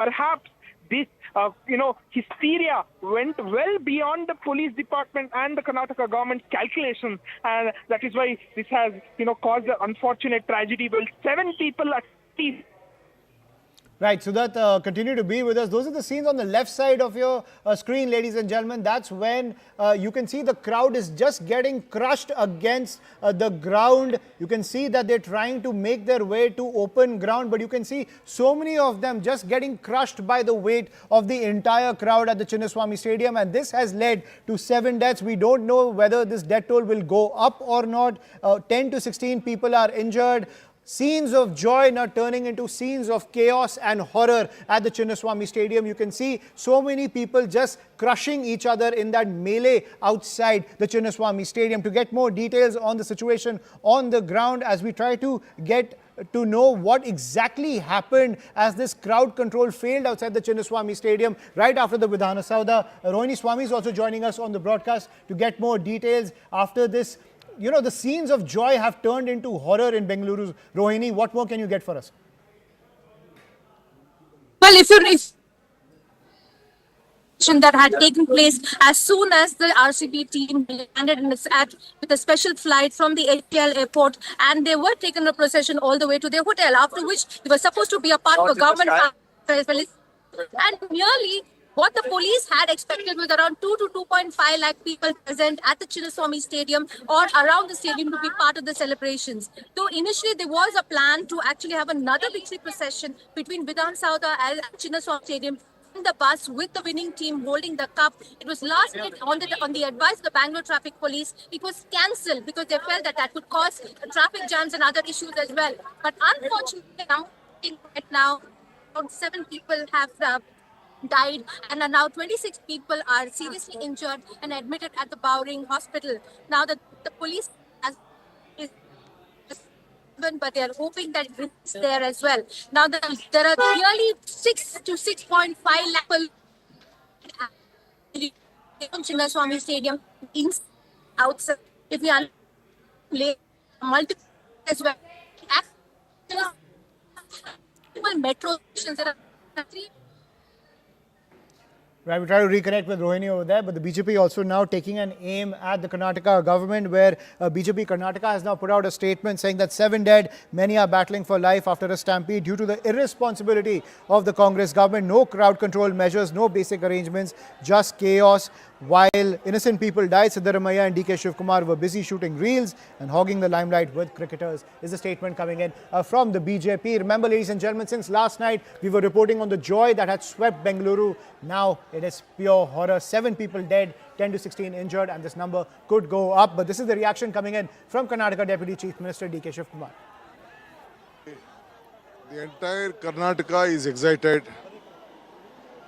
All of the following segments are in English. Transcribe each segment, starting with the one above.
perhaps this, hysteria went well beyond the police department and the Karnataka government's calculations, and that is why this has, caused an unfortunate tragedy. Well, 7 people at least. Right, Sudat, continue to be with us. Those are the scenes on the left side of your screen, ladies and gentlemen. That's when you can see the crowd is just getting crushed against the ground. You can see that they're trying to make their way to open ground, but you can see so many of them just getting crushed by the weight of the entire crowd at the Chinnaswamy Stadium. And this has led to 7 deaths. We don't know whether this death toll will go up or not. 10 to 16 people are injured. Scenes of joy now turning into scenes of chaos and horror at the Chinnaswamy Stadium. You can see so many people just crushing each other in that melee outside the Chinnaswamy Stadium. To get more details on the situation on the ground, as we try to get to know what exactly happened as this crowd control failed outside the Chinnaswamy Stadium right after the Vidhana Saudha. Rohini Swamy is also joining us on the broadcast to get more details after this. The scenes of joy have turned into horror in Bengaluru. Rohini, what more can you get for us? Well, if that had taken place as soon as the RCB team landed with a special flight from the ATL airport, and they were taken a procession all the way to their hotel, after which they were supposed to be a part of a government and merely what the police had expected was around 2 to 2.5 lakh people present at the Chinnaswamy Stadium or around the stadium to be part of the celebrations. Though initially there was a plan to actually have another victory procession between Vidhana Saudha and Chinnaswamy Stadium in the bus with the winning team holding the cup. It was last minute on the advice of the Bangalore Traffic Police. It was cancelled because they felt that could cause traffic jams and other issues as well. But unfortunately, right now, around 7 people have died, and now 26 people are seriously injured and admitted at the Bowring Hospital. Now the police but they are hoping that it's there as well. Now there are nearly 6 to 6.5 lakh people in Chinnaswamy Stadium outside. If we are multiple as well, metro stations, there are 3. Right, we try to reconnect with Rohini over there, but the BJP also now taking an aim at the Karnataka government, where BJP Karnataka has now put out a statement saying that 7 dead, many are battling for life after a stampede due to the irresponsibility of the Congress government. No crowd control measures, no basic arrangements, just chaos. While innocent people died, Siddaramaiah and DK Shivkumar were busy shooting reels and hogging the limelight with cricketers, is the statement coming in from the BJP. Remember, ladies and gentlemen, since last night, we were reporting on the joy that had swept Bengaluru. Now it is pure horror. 7 people dead, 10 to 16 injured, and this number could go up. But this is the reaction coming in from Karnataka Deputy Chief Minister DK Shivkumar. The entire Karnataka is excited.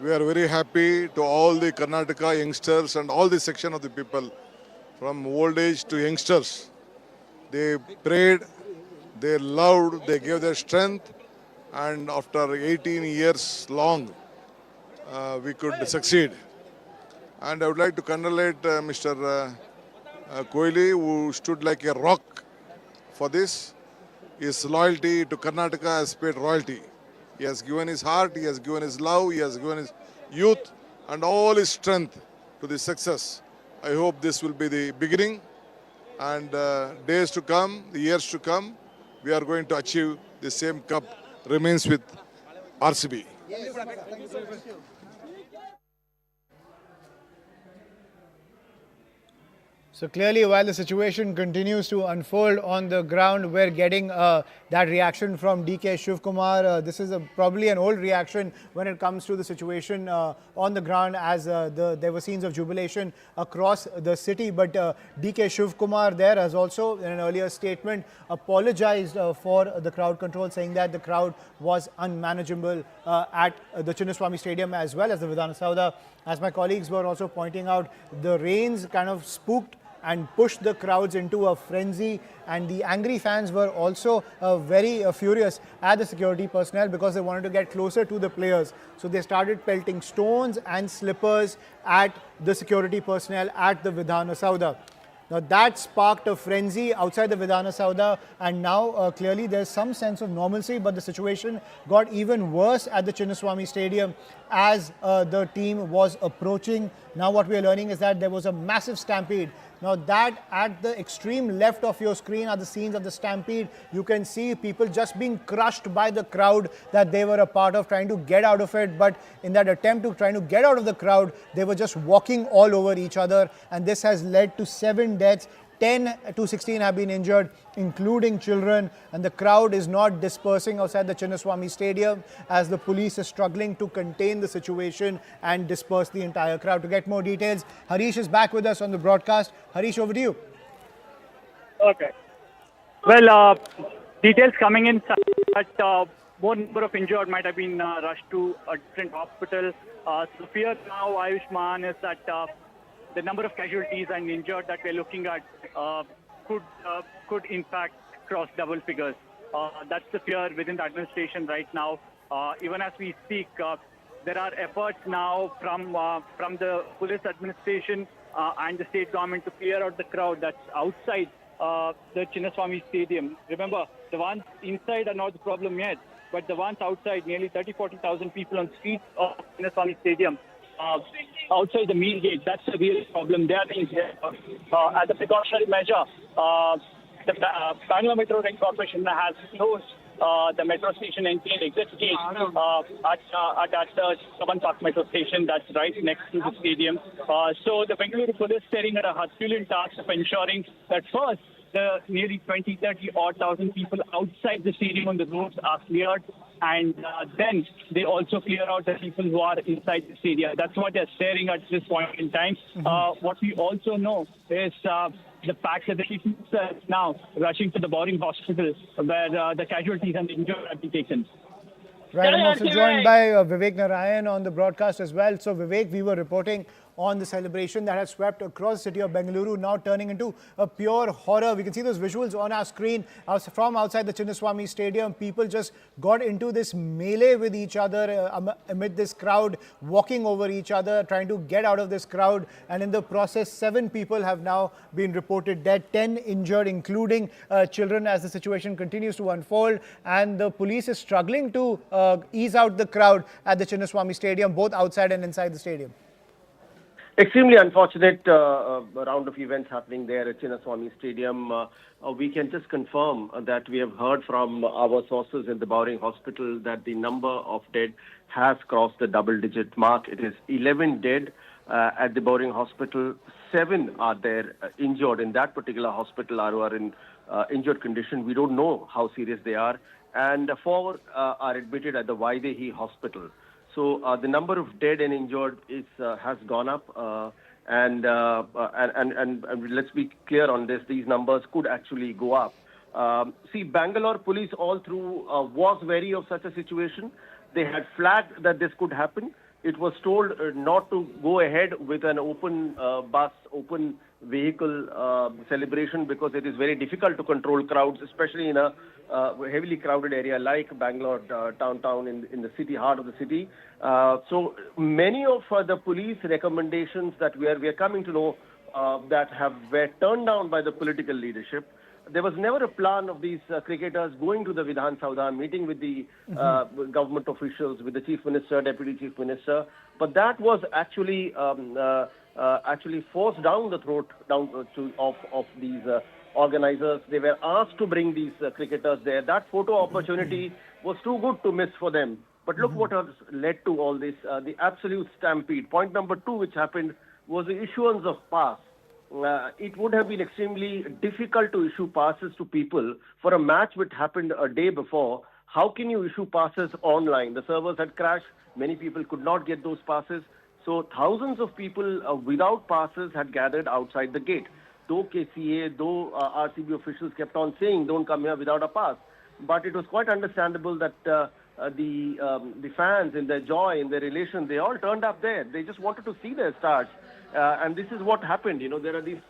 We are very happy to all the Karnataka youngsters and all the section of the people, from old age to youngsters. They prayed, they loved, they gave their strength, and after 18 years long, we could succeed. And I would like to congratulate Mr. Kohli, who stood like a rock for this. His loyalty to Karnataka has paid royalty. He has given his heart, he has given his love, he has given his youth and all his strength to the success. I hope this will be the beginning, and days to come, the years to come, we are going to achieve the same cup remains with RCB. So clearly, while the situation continues to unfold on the ground, we're getting that reaction from DK Shivkumar. This is probably an old reaction when it comes to the situation on the ground, as there were scenes of jubilation across the city. But DK Shivkumar there has also, in an earlier statement, apologized for the crowd control, saying that the crowd was unmanageable at the Chinnaswamy Stadium as well as the Vidhana Saudha. As my colleagues were also pointing out, the rains kind of spooked and pushed the crowds into a frenzy, and the angry fans were also very furious at the security personnel because they wanted to get closer to the players. So they started pelting stones and slippers at the security personnel at the Vidhana Saudha. Now that sparked a frenzy outside the Vidhana Saudha, and now clearly there's some sense of normalcy, but the situation got even worse at the Chinnaswamy Stadium as the team was approaching. Now what we are learning is that there was a massive stampede. Now that at the extreme left of your screen are the scenes of the stampede. You can see people just being crushed by the crowd that they were a part of, trying to get out of it. But in that attempt to trying to get out of the crowd, they were just walking all over each other. And this has led to 7 deaths. 10 to 16 have been injured, including children, and the crowd is not dispersing outside the Chinnaswamy Stadium as the police is struggling to contain the situation and disperse the entire crowd. To get more details, Harish is back with us on the broadcast. Harish, over to you. Okay. Well, details coming in that more number of injured might have been rushed to a different hospital. The fear now, Ayushman, is that the number of casualties and injured that we're looking at could in fact cross double figures. That's the fear within the administration right now. Even as we speak, there are efforts now from the police administration and the state government to clear out the crowd that's outside the Chinnaswamy Stadium. Remember, the ones inside are not the problem yet, but the ones outside, nearly 30,000-40,000 people on streets of Chinnaswamy Stadium, outside the meal gate, that's the real problem. They are being here. As a precautionary measure, the Bangalore Metro Rail Corporation has closed the metro station entry and exit gate at the Saban Park Metro Station that's right next to the stadium. So the Bengaluru police staring at a Herculean task of ensuring that first, the nearly 20,000 people outside the stadium on the roads are cleared, and then they also clear out the people who are inside the stadium. That's what they're staring at this point in time. What we also know is the fact that the people are now rushing to the Bowring Hospital where the casualties and the injured have been taken. Right, I'm also joined by Vivek Narayan on the broadcast as well. So Vivek, we were reporting on the celebration that has swept across the city of Bengaluru, now turning into a pure horror. We can see those visuals on our screen from outside the Chinnaswamy Stadium. People just got into this melee with each other amid this crowd, walking over each other, trying to get out of this crowd. And in the process, 7 people have now been reported dead, 10 injured, including children, as the situation continues to unfold. And the police is struggling to ease out the crowd at the Chinnaswamy Stadium, both outside and inside the stadium. Extremely unfortunate round of events happening there at Chinnaswamy Stadium. We can just confirm that we have heard from our sources in the Bowring Hospital that the number of dead has crossed the double-digit mark. It is 11 dead at the Bowring Hospital. 7 are there injured in that particular hospital who are in injured condition. We don't know how serious they are. And 4 are admitted at the Vaidehi Hospital. So the number of dead and injured has gone up, and let's be clear on this: these numbers could actually go up. See, Bangalore police all through was wary of such a situation. They had flagged that this could happen. It was told not to go ahead with an open bus, open vehicle celebration because it is very difficult to control crowds, especially in a heavily crowded area like Bangalore downtown in the city, heart of the city. So many of the police recommendations that we are coming to know that were turned down by the political leadership. There was never a plan of these cricketers going to the Vidhan Saudha, meeting with the government officials, with the Chief Minister, Deputy Chief Minister. But that was actually forced down the throat of these organizers. They were asked to bring these cricketers there. That photo opportunity was too good to miss for them. But look what has led to all this, the absolute stampede. Point number 2 which happened was the issuance of pass. It would have been extremely difficult to issue passes to people for a match which happened a day before. How can you issue passes online? The servers had crashed. Many people could not get those passes. So thousands of people without passes had gathered outside the gate. Though KCA, RCB officials kept on saying, don't come here without a pass. But it was quite understandable that the fans, in their joy, in their elation, they all turned up there. They just wanted to see their stars. And this is what happened. You know, there are these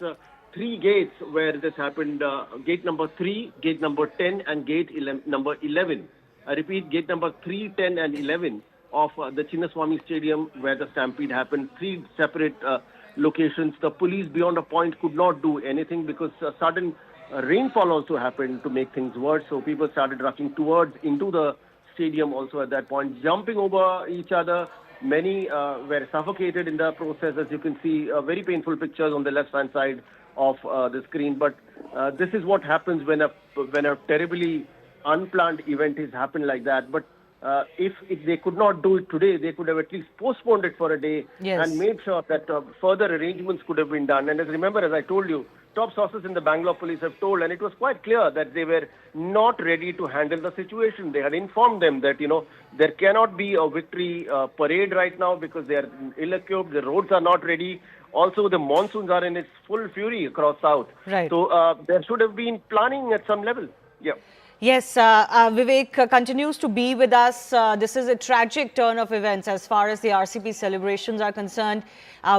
3 gates where this happened. Gate number 3, gate number 10, and gate number 11. I repeat, gate number 3, 10, and 11 of the Chinnaswamy Stadium where the stampede happened. 3 separate locations. The police beyond a point could not do anything because sudden rainfall also happened to make things worse. So people started rushing into the stadium also at that point, jumping over each other. Many were suffocated in the process, as you can see, very painful pictures on the left-hand side of the screen. But this is what happens when a terribly unplanned event is happened like that. But if they could not do it today, they could have at least postponed it for a day and made sure that further arrangements could have been done. And as I told you, top sources in the Bangalore police have told, and it was quite clear that they were not ready to handle the situation. They had informed them that, there cannot be a victory parade right now because they are ill-equipped, the roads are not ready. Also, the monsoons are in its full fury across South. Right. So there should have been planning at some level. Yeah. Yes, Vivek continues to be with us. This is a tragic turn of events as far as the RCB celebrations are concerned.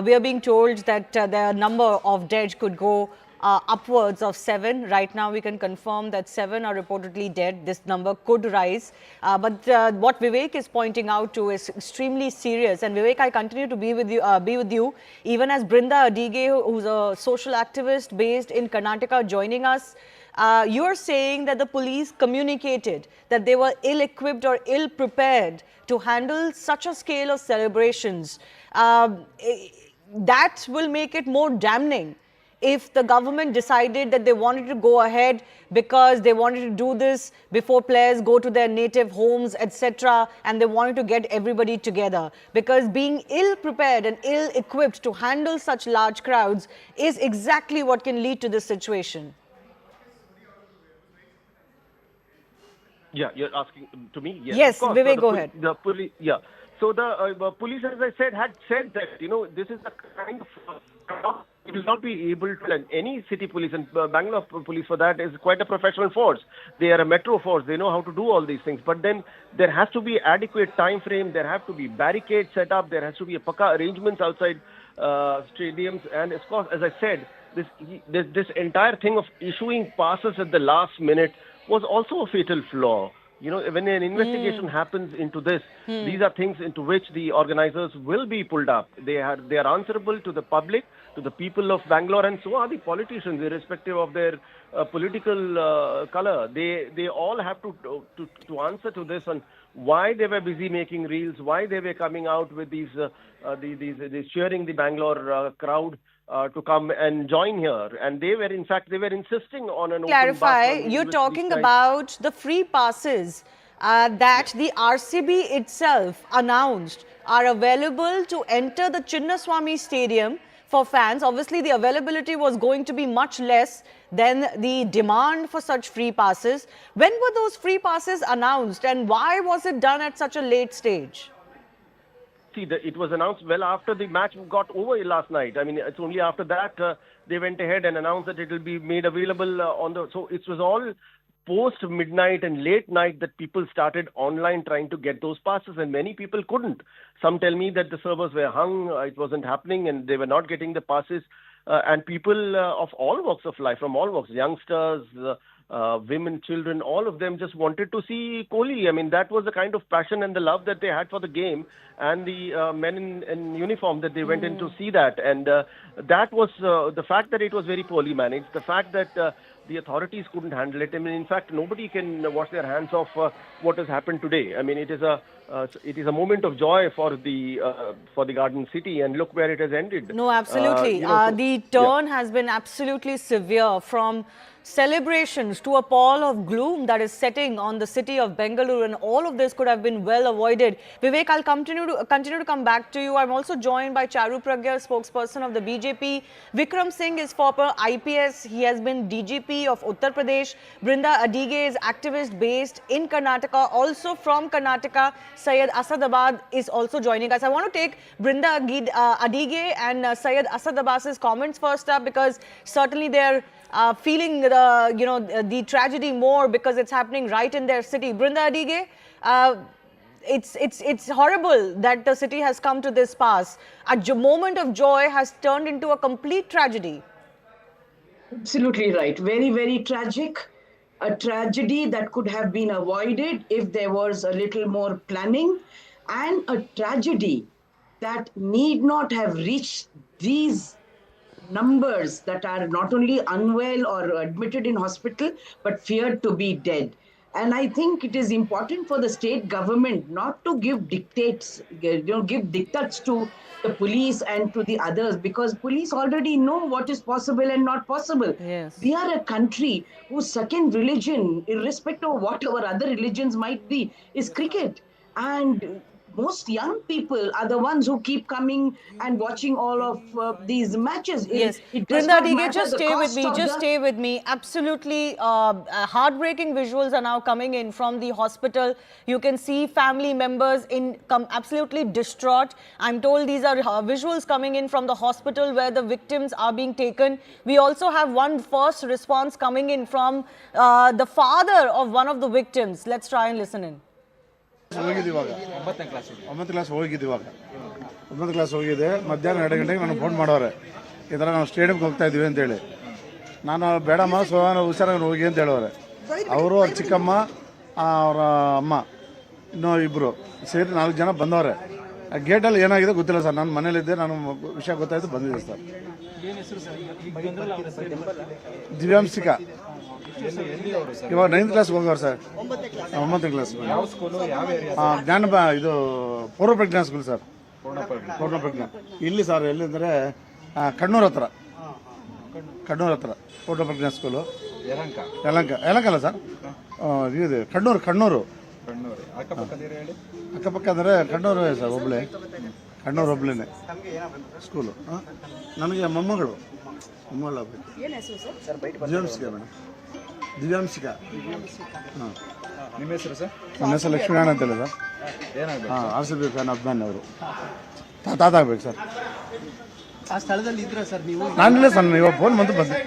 We are being told that the number of dead could go upwards of 7. Right now, we can confirm that 7 are reportedly dead. This number could rise. But what Vivek is pointing out to is extremely serious. And Vivek, I continue to be with you, even as Brinda Adige, who's a social activist based in Karnataka, joining us. You are saying that the police communicated that they were ill-equipped or ill-prepared to handle such a scale of celebrations. That will make it more damning if the government decided that they wanted to go ahead because they wanted to do this before players go to their native homes, etc., and they wanted to get everybody together. Because being ill-prepared and ill-equipped to handle such large crowds is exactly what can lead to this situation. Yeah, you're asking to me? Yes, Vivek, go ahead. The police, yeah. So the police, as I said, had said that, this is a kind of it will not be able to, any city police, and Bangalore police for that is quite a professional force. They are a metro force. They know how to do all these things. But then there has to be adequate time frame. There have to be barricades set up. There has to be a pakka arrangements outside stadiums. And of course, as I said, this entire thing of issuing passes at the last minute was also a fatal flaw. When an investigation happens into this, these are things into which the organizers will be pulled up. They are answerable to the public, to the people of Bangalore, and so are the politicians, irrespective of their political color. They all have to answer to this on why they were busy making reels, why they were coming out with these cheering the Bangalore crowd to come and join here. And they were insisting on an clarify, open bus. You're talking about the free passes that the RCB itself announced are available to enter the Chinnaswamy Stadium for fans. Obviously, the availability was going to be much less than the demand for such free passes. When were those free passes announced, and why was it done at such a late stage? See, it was announced well after the match got over last night. I mean, it's only after that they went ahead and announced that it will be made available So it was all post-midnight and late night that people started online trying to get those passes, and many people couldn't. Some tell me that the servers were hung, it wasn't happening, and they were not getting the passes. And people of all walks of life, from all walks, youngsters, women, children, all of them just wanted to see Kohli. I mean, that was the kind of passion and the love that they had for the game, and the men in uniform that they went in to see that. And that was the fact that it was very poorly managed, the fact that the authorities couldn't handle it. I mean, in fact, nobody can wash their hands off what has happened today. I mean, it is a moment of joy for the Garden City, and look where it has ended. No, absolutely. The turn has been absolutely severe, from celebrations to a pall of gloom that is setting on the city of Bengaluru, and all of this could have been well avoided. Vivek, I'll continue to come back to you. I'm also joined by Charu Pragya, spokesperson of the BJP. Vikram Singh is former IPS. He has been DGP of Uttar Pradesh. Brinda Adige is activist based in Karnataka. Also from Karnataka, Syed Asadabad is also joining us. I want to take Brinda Adige and Syed Asadabad's comments first up, because certainly they're feeling the tragedy more because it's happening right in their city. Brinda Adige, it's horrible that the city has come to this pass. A moment of joy has turned into a complete tragedy. Absolutely right. Very, very tragic. A tragedy that could have been avoided if there was a little more planning, and a tragedy that need not have reached these numbers that are not only unwell or admitted in hospital, but feared to be dead. And I think it is important for the state government not to give dictates, give diktats to the police and to the others, because police already know what is possible and not possible. Yes. We are a country whose second religion, irrespective of what our other religions might be, is cricket. And most young people are the ones who keep coming and watching all of these matches. Yes, It does Brinda not Dige, matter just the stay with cost me. of Just the stay with me. Absolutely heartbreaking visuals are now coming in from the hospital. You can see family members absolutely distraught. I'm told these are visuals coming in from the hospital where the victims are being taken. We also have one first response coming in from the father of one of the victims. Let's try and listen in. ಹೋಗಿದ್ದಿವಾಗ 9ನೇ class ಹೋಗಿದ್ದಿವಾಗ 9ನೇ class ಹೋಗಿದೆ. ಮಧ್ಯಾಹ್ನ 2 ಗಂಟೆಗೆ ನನಗೆ phone ಮಾಡೋರೆ, ಈ ಥರ ನಾವು ಸ್ಟೇಡಿಯಂಗೆ ಹೋಗ್ತಾ ಇದ್ದೀವಿ ಅಂತೇಳಿ. ನಾನು ಬೇಡಮ್ಮ ಹುಷಾರಾಗಿ ಹೋಗಿ ಅಂತ ಹೇಳೋರೆ. ಅವರು ಅವ್ರ ಚಿಕ್ಕಮ್ಮ ಅವರ ಅಮ್ಮ ಇನ್ನೂ ಇಬ್ಬರು ಸೇರಿ 4 ಜನ ಬಂದವ್ರೆ. ಗೇಟಲ್ಲಿ ಏನಾಗಿದೆ ಗೊತ್ತಿಲ್ಲ ಸರ್, ನಾನು ಮನೇಲಿದ್ದೆ, ನಾನು ವಿಷಯ ಗೊತ್ತಾಯ್ತು ಬಂದಿದ್ದೆ ಸರ್. ದಿವ್ಯಾಂಶಿಕಾ ಇವಾಗ 9th ಕ್ಲಾಸ್ಗೆ ಹೋಗೋರು ಸರ್. 9ನೇ ಕ್ಲಾಸ್ ಜ್ಞಾನ ಇದು ಪೂರ್ವ ಪ್ರಜ್ಞಾ ಸ್ಕೂಲ್ ಸರ್. ಪೂರ್ಣ ಪ್ರಜ್ಞಾ ಇಲ್ಲಿ ಸರ್, ಎಲ್ಲಿಂದರೆ ಕಣ್ಣೂರ್ ಹತ್ರ ಪೂರ್ಣ ಪ್ರಜ್ಞಾ ಸ್ಕೂಲು. ಯಲಂಕ ಅಲ್ಲ ಸರ್, ಇದು ಕಣ್ಣೂರು ಅಕ್ಕಪಕ್ಕ ಅಂದರೆ ಕಣ್ಣೂರು ಸರ್. ಕಣ್ಣೂರು ಒಬ್ಳೇನೆ ಸ್ಕೂಲು. ನನಗೆ ಮೊಮ್ಮಗಳು ದಿವ್ಯಾಂಶಿಕಾ ಮೇಡಮ್, ದಿವ್ಯಾಂಶಿಕಾ. ಹಾಂ, ನಿಮ್ಮ ಹೆಸರು ಸರ್? ನನ್ನ ಹೆಸರು ಲಕ್ಷ್ಮೀನಾರಾಯಣ ಅಂತೇಳಿ ಸರ್. ಹಾಂ, RCB ಫ್ಯಾನ್ ಅಭಿಮಾನಿ ಅವರು. ತಾತ ಆಗ್ಬೇಕು ಸರ್. ಆ ಸ್ಥಳದಲ್ಲಿ ಇದ್ರ ಸರ್ ನೀವು? ನಾನಿಲ್ಲ ಸರ್, ಇವಾಗ ಫೋನ್ ಬಂದು ಬಂದೆ.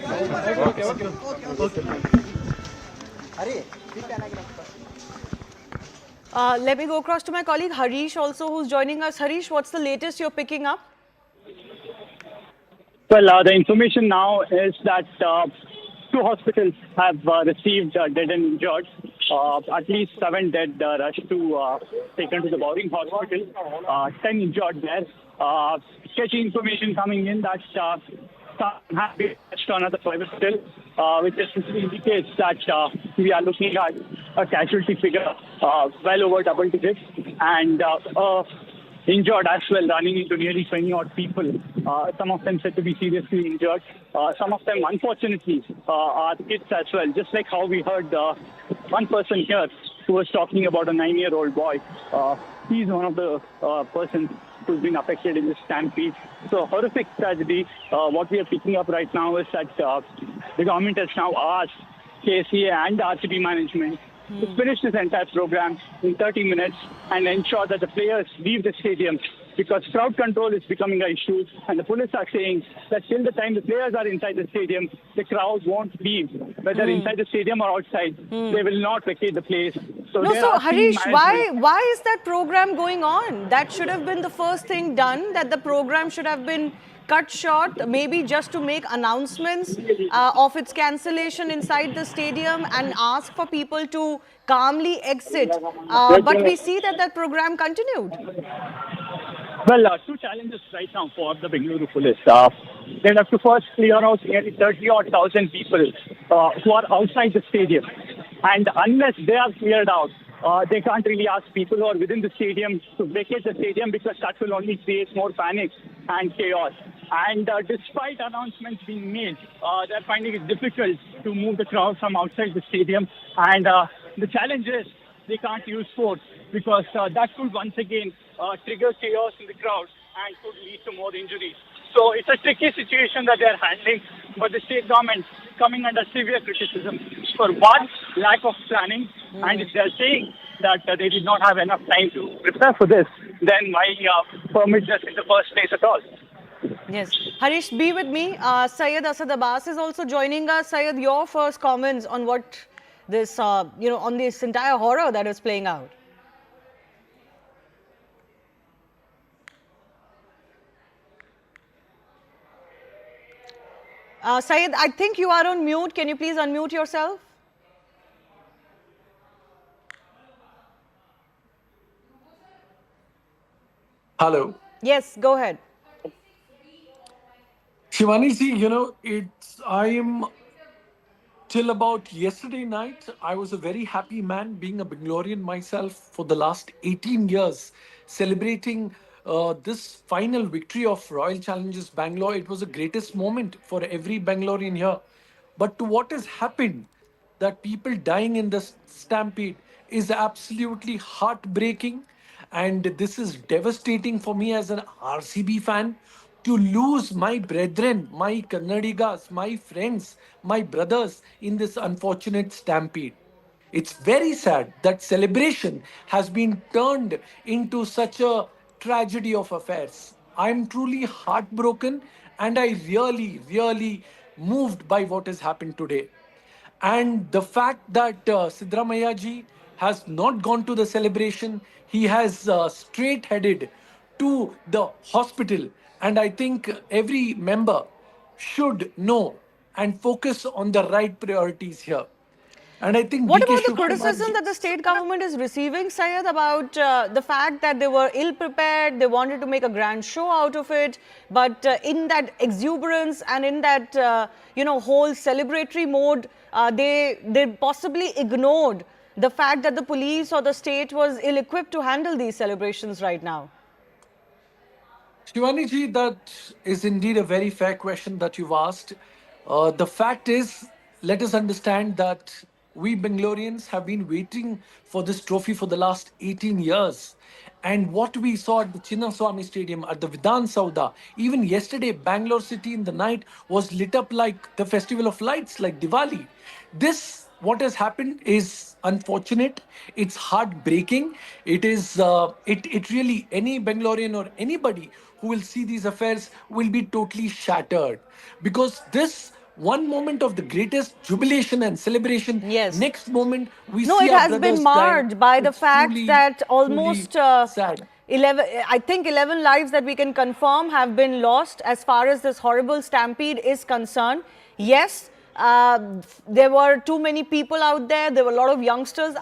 Let me go across to my colleague Harish also, who's joining us. Harish, what's the latest you're picking up? Well, the information now is that 2 hospitals have received dead and injured. At least 7 dead rushed to taken to the Bowring Hospital. 10 injured there. Sketchy information coming in that some have been touched on at the hospital, which essentially indicates that we are looking at a casualty figure well over double digits, and injured as well, running into nearly 20 odd people. Some of them said to be seriously injured. Some of them, unfortunately, are kids as well. Just like how we heard one person here who was talking about a 9-year-old boy. He's one of the persons who's been affected in this stampede. So horrific tragedy. What we are picking up right now is that the government has now asked KCA and RCB management to finish this entire program in 30 minutes and ensure that the players leave the stadium, because crowd control is becoming an issue, and the police are saying that till the time the players are inside the stadium, the crowd won't leave. Whether inside the stadium or outside, they will not vacate the place. So Harish, why is that program going on? That should have been the first thing done, that the program should have been cut short, maybe just to make announcements of its cancellation inside the stadium and ask for people to calmly exit. But we see that program continued. Well, 2 challenges right now for the Bengaluru police. They'll have to first clear out nearly 30,000 people who are outside the stadium. And unless they are cleared out, they can't really ask people who are within the stadium to vacate the stadium, because that will only create more panic and chaos. And despite announcements being made, they're finding it difficult to move the crowd from outside the stadium. And the challenge is they can't use force, because that could once again trigger chaos in the crowd and could lead to more injuries. So it's a tricky situation that they're handling, but the state government coming under severe criticism for one, lack of planning, and if they're saying that they did not have enough time to prepare for this, then why permit this in the first place at all? Yes. Harish, be with me. Syed Asad Abbas is also joining us. Syed, your first comments on what this, on this entire horror that is playing out. Syed, I think you are on mute. Can you please unmute yourself? Hello. Yes, go ahead. Shivani, see, I'm till about yesterday night, I was a very happy man being a Bangalorean myself for the last 18 years, celebrating this final victory of Royal Challengers Bangalore. It was the greatest moment for every Bangalorean here. But to what has happened, that people dying in the stampede is absolutely heartbreaking. And this is devastating for me as an RCB fan to lose my brethren, my Kannadigas, my friends, my brothers in this unfortunate stampede. It's very sad that celebration has been turned into such a tragedy of affairs. I'm truly heartbroken and I really moved by what has happened today. And the fact that Siddaramaiah ji has not gone to the celebration, he has straight headed to the hospital. And I think every member should know and focus on the right priorities here. And I think What DK about the Shiv Kumar criticism ji- that the state government is receiving, Syed, about the fact that they were ill-prepared, they wanted to make a grand show out of it, but in that exuberance and in that, whole celebratory mode, they possibly ignored the fact that the police or the state was ill-equipped to handle these celebrations right now? Shivani ji, that is indeed a very fair question that you've asked. The fact is, let us understand that we Bangaloreans have been waiting for this trophy for the last 18 years. And what we saw at the Chinnaswamy Stadium, at the Vidhan Sauda, even yesterday, Bangalore City in the night was lit up like the Festival of Lights, like Diwali. What has happened is unfortunate. It's heartbreaking. It really, any Bangalorean or anybody who will see these affairs will be totally shattered, because this one moment of the greatest jubilation and celebration, Yes. next moment we No, see it our has brothers been dying. marred by the It's fact truly, that truly almost sad. 11 lives that we can confirm have been lost as far as this horrible stampede is concerned. Yes, there were too many people out there. There were a lot of youngsters.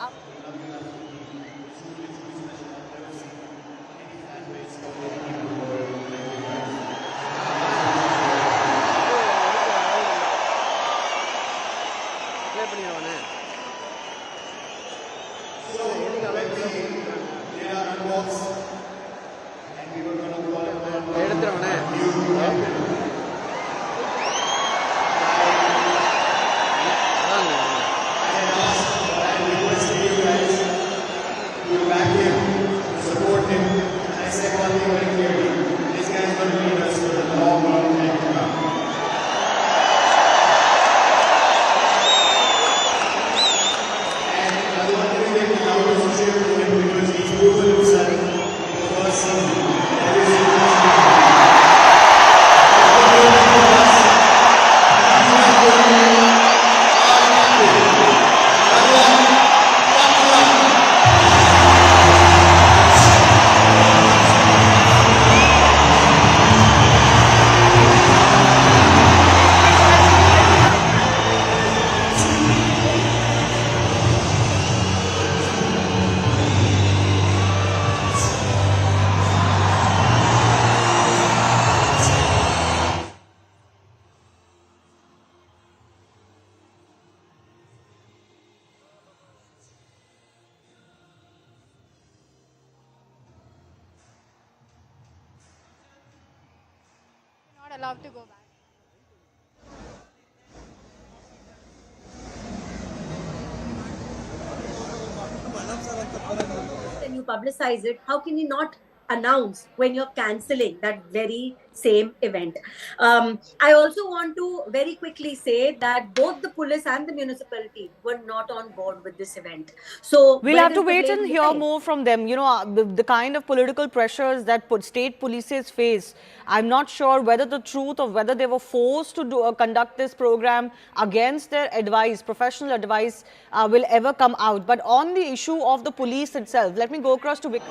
Not allowed to go back. When you publicize it, how can you not announce when you're cancelling that very same event? I also want to very quickly say that both the police and the municipality were not on board with this event. So we'll where have to does the wait blame and hear lie? more from them. The kind of political pressures that state polices face, I'm not sure whether the truth or whether they were forced to conduct this program against their advice, professional advice, will ever come out. But on the issue of the police itself, let me go across to Virat.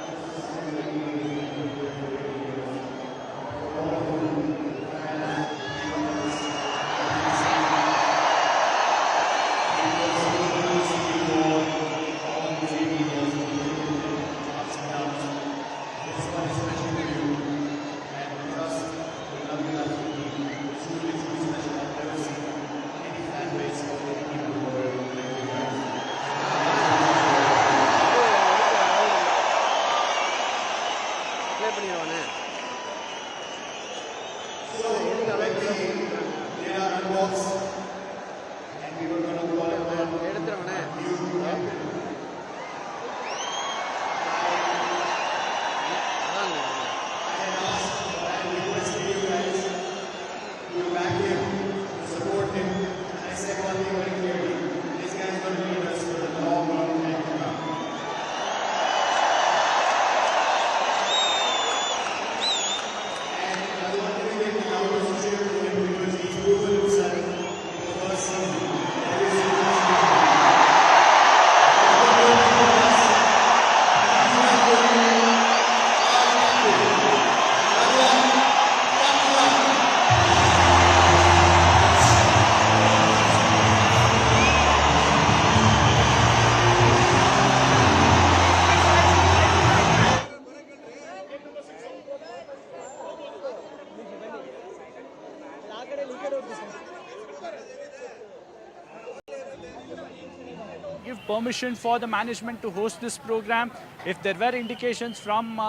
give permission for the management to host this program. If there were indications from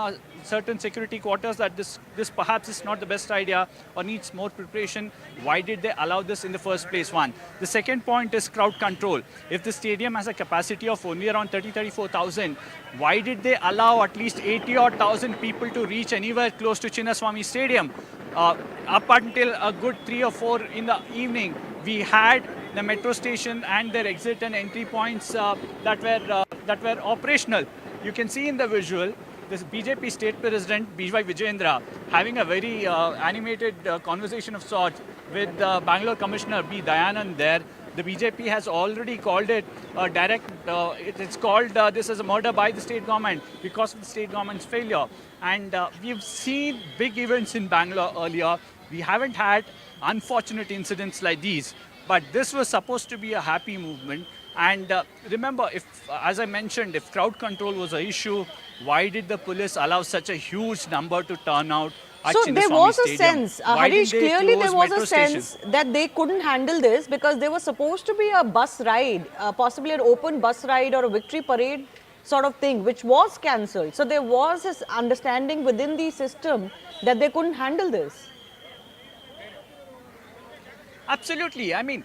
certain security quarters that this perhaps is not the best idea or needs more preparation, why did they allow this in the first place? One. The second point is crowd control. If the stadium has a capacity of only around 34,000, why did they allow at least 80,000 people to reach anywhere close to Chinnaswamy Stadium? Up until a good 3 or 4 in the evening, we had the metro station and their exit and entry points that were operational. You can see in the visual this BJP state president B.Y. Vijayendra having a very animated conversation of sorts with Bangalore Commissioner B. Dayanand there. The BJP has already called it a direct, it's called this as a murder by the state government because of the state government's failure. And we've seen big events in Bangalore earlier. We haven't had unfortunate incidents like these. But this was supposed to be a happy movement. And remember, if, as I mentioned, if crowd control was an issue, why did the police allow such a huge number to turn out at So Chinnaswamy there was a Stadium? sense, Harish, clearly there was a sense that they couldn't handle this because there was supposed to be a bus ride, possibly an open bus ride or a victory parade sort of thing, which was cancelled. So there was this understanding within the system that they couldn't handle this. Absolutely. I mean,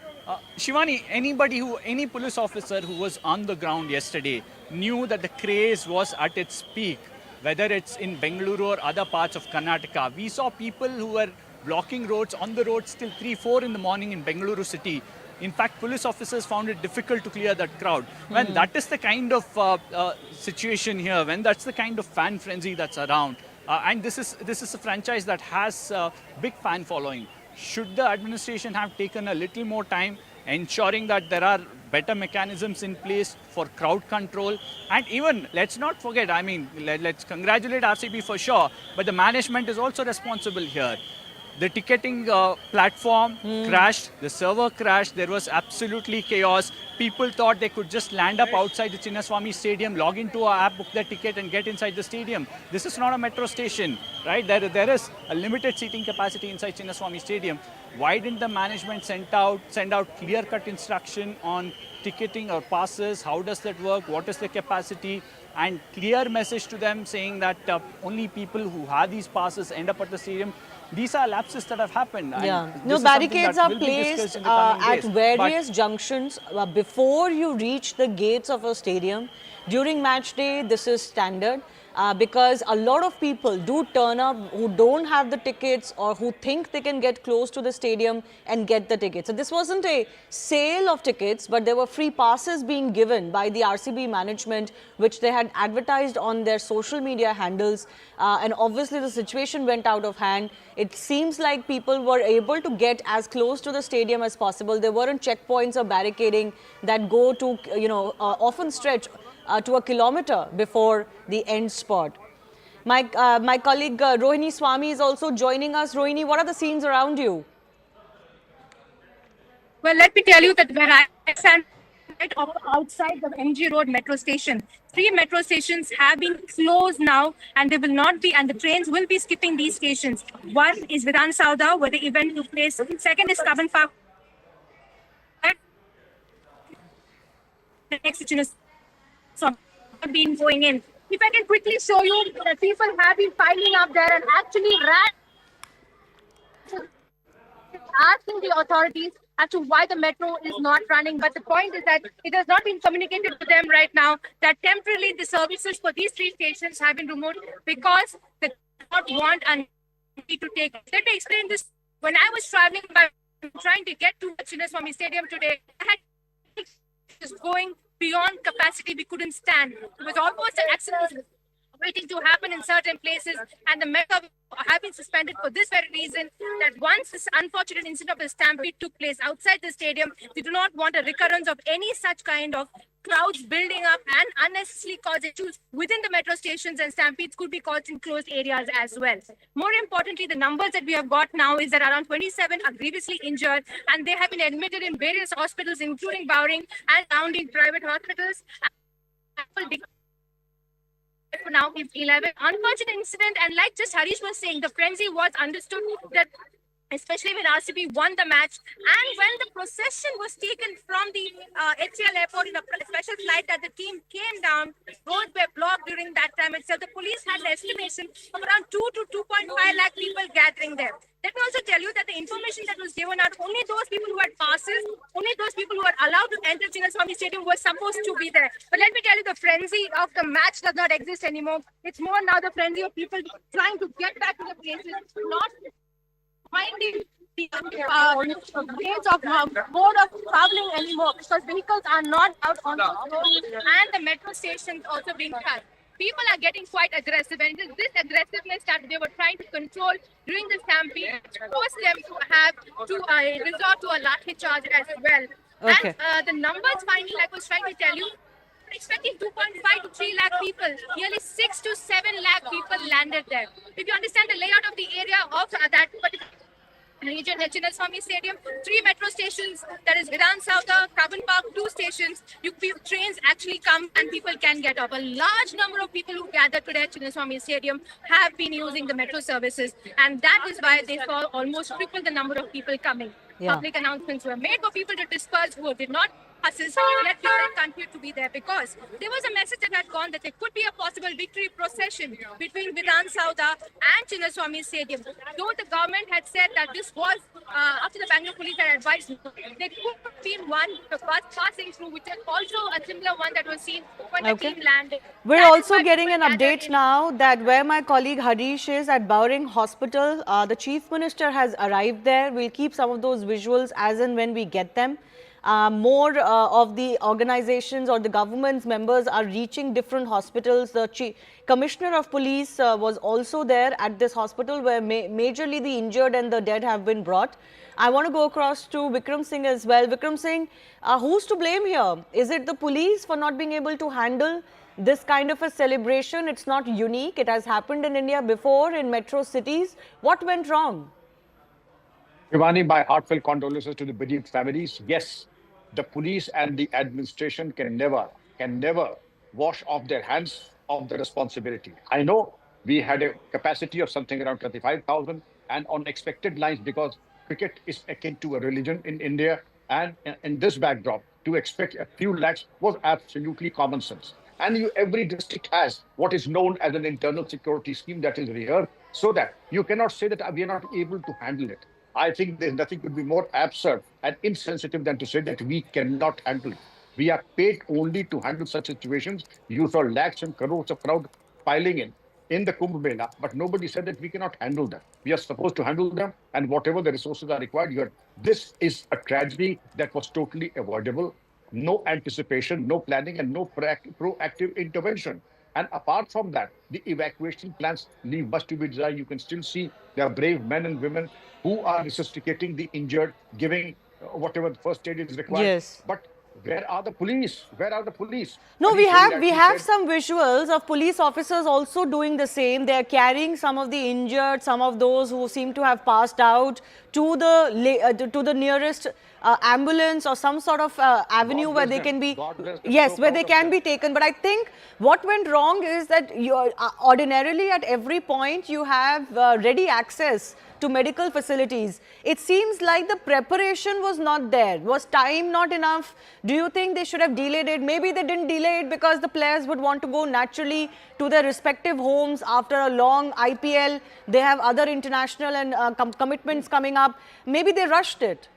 Shivani, any police officer who was on the ground yesterday knew that the craze was at its peak, whether it's in Bengaluru or other parts of Karnataka. We saw people who were blocking roads on the roads till 3, 4 in the morning in Bengaluru city. In fact, police officers found it difficult to clear that crowd. When that is the kind of situation here, when that's the kind of fan frenzy that's around, and this is a franchise that has a big fan following. Should the administration have taken a little more time ensuring that there are better mechanisms in place for crowd control? And even, let's not forget, I mean, let's congratulate RCB for sure, but the management is also responsible here. The ticketing platform crashed, the server crashed, there was absolutely chaos. People thought they could just land up outside the Chinnaswamy Stadium, log into our app, book their ticket and get inside the stadium. This is not a metro station, right? There is a limited seating capacity inside Chinnaswamy Stadium. Why didn't the management send out clear-cut instruction on ticketing or passes? How does that work? What is the capacity? And clear message to them saying that only people who have these passes end up at the stadium. These are lapses that have happened. Yeah. No, barricades are placed at various junctions before you reach the gates of a stadium. During match day, this is standard. Because a lot of people do turn up who don't have the tickets or who think they can get close to the stadium and get the tickets. So this wasn't a sale of tickets, but there were free passes being given by the RCB management, which they had advertised on their social media handles. And obviously the situation went out of hand. It seems like people were able to get as close to the stadium as possible. There weren't checkpoints or barricading that go to, often stretch to a kilometer before the end spot. My colleague Rohini Swamy is also joining us. Rohini, what are the scenes around you? Well, let me tell you that where I stand right outside the MG Road metro station, 3 metro stations have been closed now, and they will not be, and the trains will be skipping these stations. One is Viran Sauda, where the event took place. Second is Kaban Park. Next to Chinnaswamy. Been going in. If I can quickly show you, the people have been piling up there and actually ran asking the authorities as to why the metro is not running. But the point is that it has not been communicated to them right now that temporarily the services for these three stations have been removed because they do not want and need to take. Let me explain this. When I was traveling by trying to get to Chinnaswamy Stadium today, I had just going beyond capacity. We couldn't stand. It was almost an accident waiting to happen in certain places, and the metro have been suspended for this very reason, that once this unfortunate incident of the stampede took place outside the stadium, we do not want a recurrence of any such kind of crowds building up and unnecessarily cause issues within the metro stations, and stampedes could be caused in closed areas as well. More importantly, the numbers that we have got now is that around 27 are grievously injured, and they have been admitted in various hospitals, including Bowring and surrounding private hospitals. For now is 11. Unfortunate incident, and like just Harish was saying, the frenzy was understood that especially when RCB won the match, and when the procession was taken from the HCL airport in a special flight that the team came down, roads were blocked during that time itself. The police had an estimation of around 2 to 2.5 lakh people gathering there. Let me also tell you that the information that was given out, only those people who had passes, only those people who are allowed to enter Chinnaswamy Stadium were supposed to be there. But let me tell you, the frenzy of the match does not exist anymore. It's more now the frenzy of people trying to get back to the places, not finding the ways of mode of traveling anymore, because vehicles are not out on the road and the metro stations also being cut. People are getting quite aggressive, and it is this aggressiveness that they were trying to control during the stampede, forced them to have to resort to a lathi-charge as well. Okay. And the numbers finally, like I was trying to tell you, we're expecting 2.5 to 3 lakh people. Nearly 6 to 7 lakh people landed there. If you understand the layout of the area of that particular region, Chinnaswamy Stadium, 3 metro stations, that is Virat, Carbon Park, 2 stations. Trains actually come and people can get off. A large number of people who gathered today at Chinnaswamy Stadium have been using the metro services, and that is why they saw almost triple the number of people coming. Yeah. Public announcements were made for people to disperse who did not assist, let people continue to be there, because there was a message that had gone that there could be a possible victory procession between Virat and Chinnaswamy Stadium. Though the government had said that this was after the Bengaluru police had advised, there could be one bus passing through, which is also a similar one that was seen when the team landed. We're also getting an update now that where my colleague Harish is at Bowring Hospital, the Chief Minister has arrived there. We'll keep some of those visuals as and when we get them. More of the organizations or the government's members are reaching different hospitals. The Commissioner of Police was also there at this hospital where majorly the injured and the dead have been brought. I want to go across to Vikram Singh as well. Vikram Singh, who's to blame here? Is it the police for not being able to handle this kind of a celebration? It's not unique. It has happened in India before in metro cities. What went wrong? Shivani, my heartfelt condolences to the bereaved families. Yes, the police and the administration can never wash off their hands of the responsibility. I know we had a capacity of something around 25,000 and on expected lines, because cricket is akin to a religion in India, and in this backdrop, to expect a few lakhs was absolutely common sense. And every district has what is known as an internal security scheme that is rehearsed, so that you cannot say that we are not able to handle it. I think there's nothing could be more absurd and insensitive than to say that we cannot handle it. We are paid only to handle such situations. You saw lakhs and crores of crowd piling in the Kumbh Mela, but nobody said that we cannot handle them. We are supposed to handle them, and whatever the resources are required here. This is a tragedy that was totally avoidable. No anticipation, no planning, and no proactive intervention. And apart from that, the evacuation plans leave much to be desired. You can still see there are brave men and women who are resuscitating the injured, giving whatever the first aid is required. Yes. But where are the police? Where are the police? No, we have some visuals of police officers also doing the same. They are carrying some of the injured, some of those who seem to have passed out to the nearest ambulance or some sort of avenue where they can be, where they can be taken. But I think what went wrong is that ordinarily at every point you have ready access to medical facilities. It seems like the preparation was not there. Was time not enough? Do you think they should have delayed it? Maybe they didn't delay it because the players would want to go naturally to their respective homes after a long IPL. They have other international and commitments coming up. Maybe they rushed it.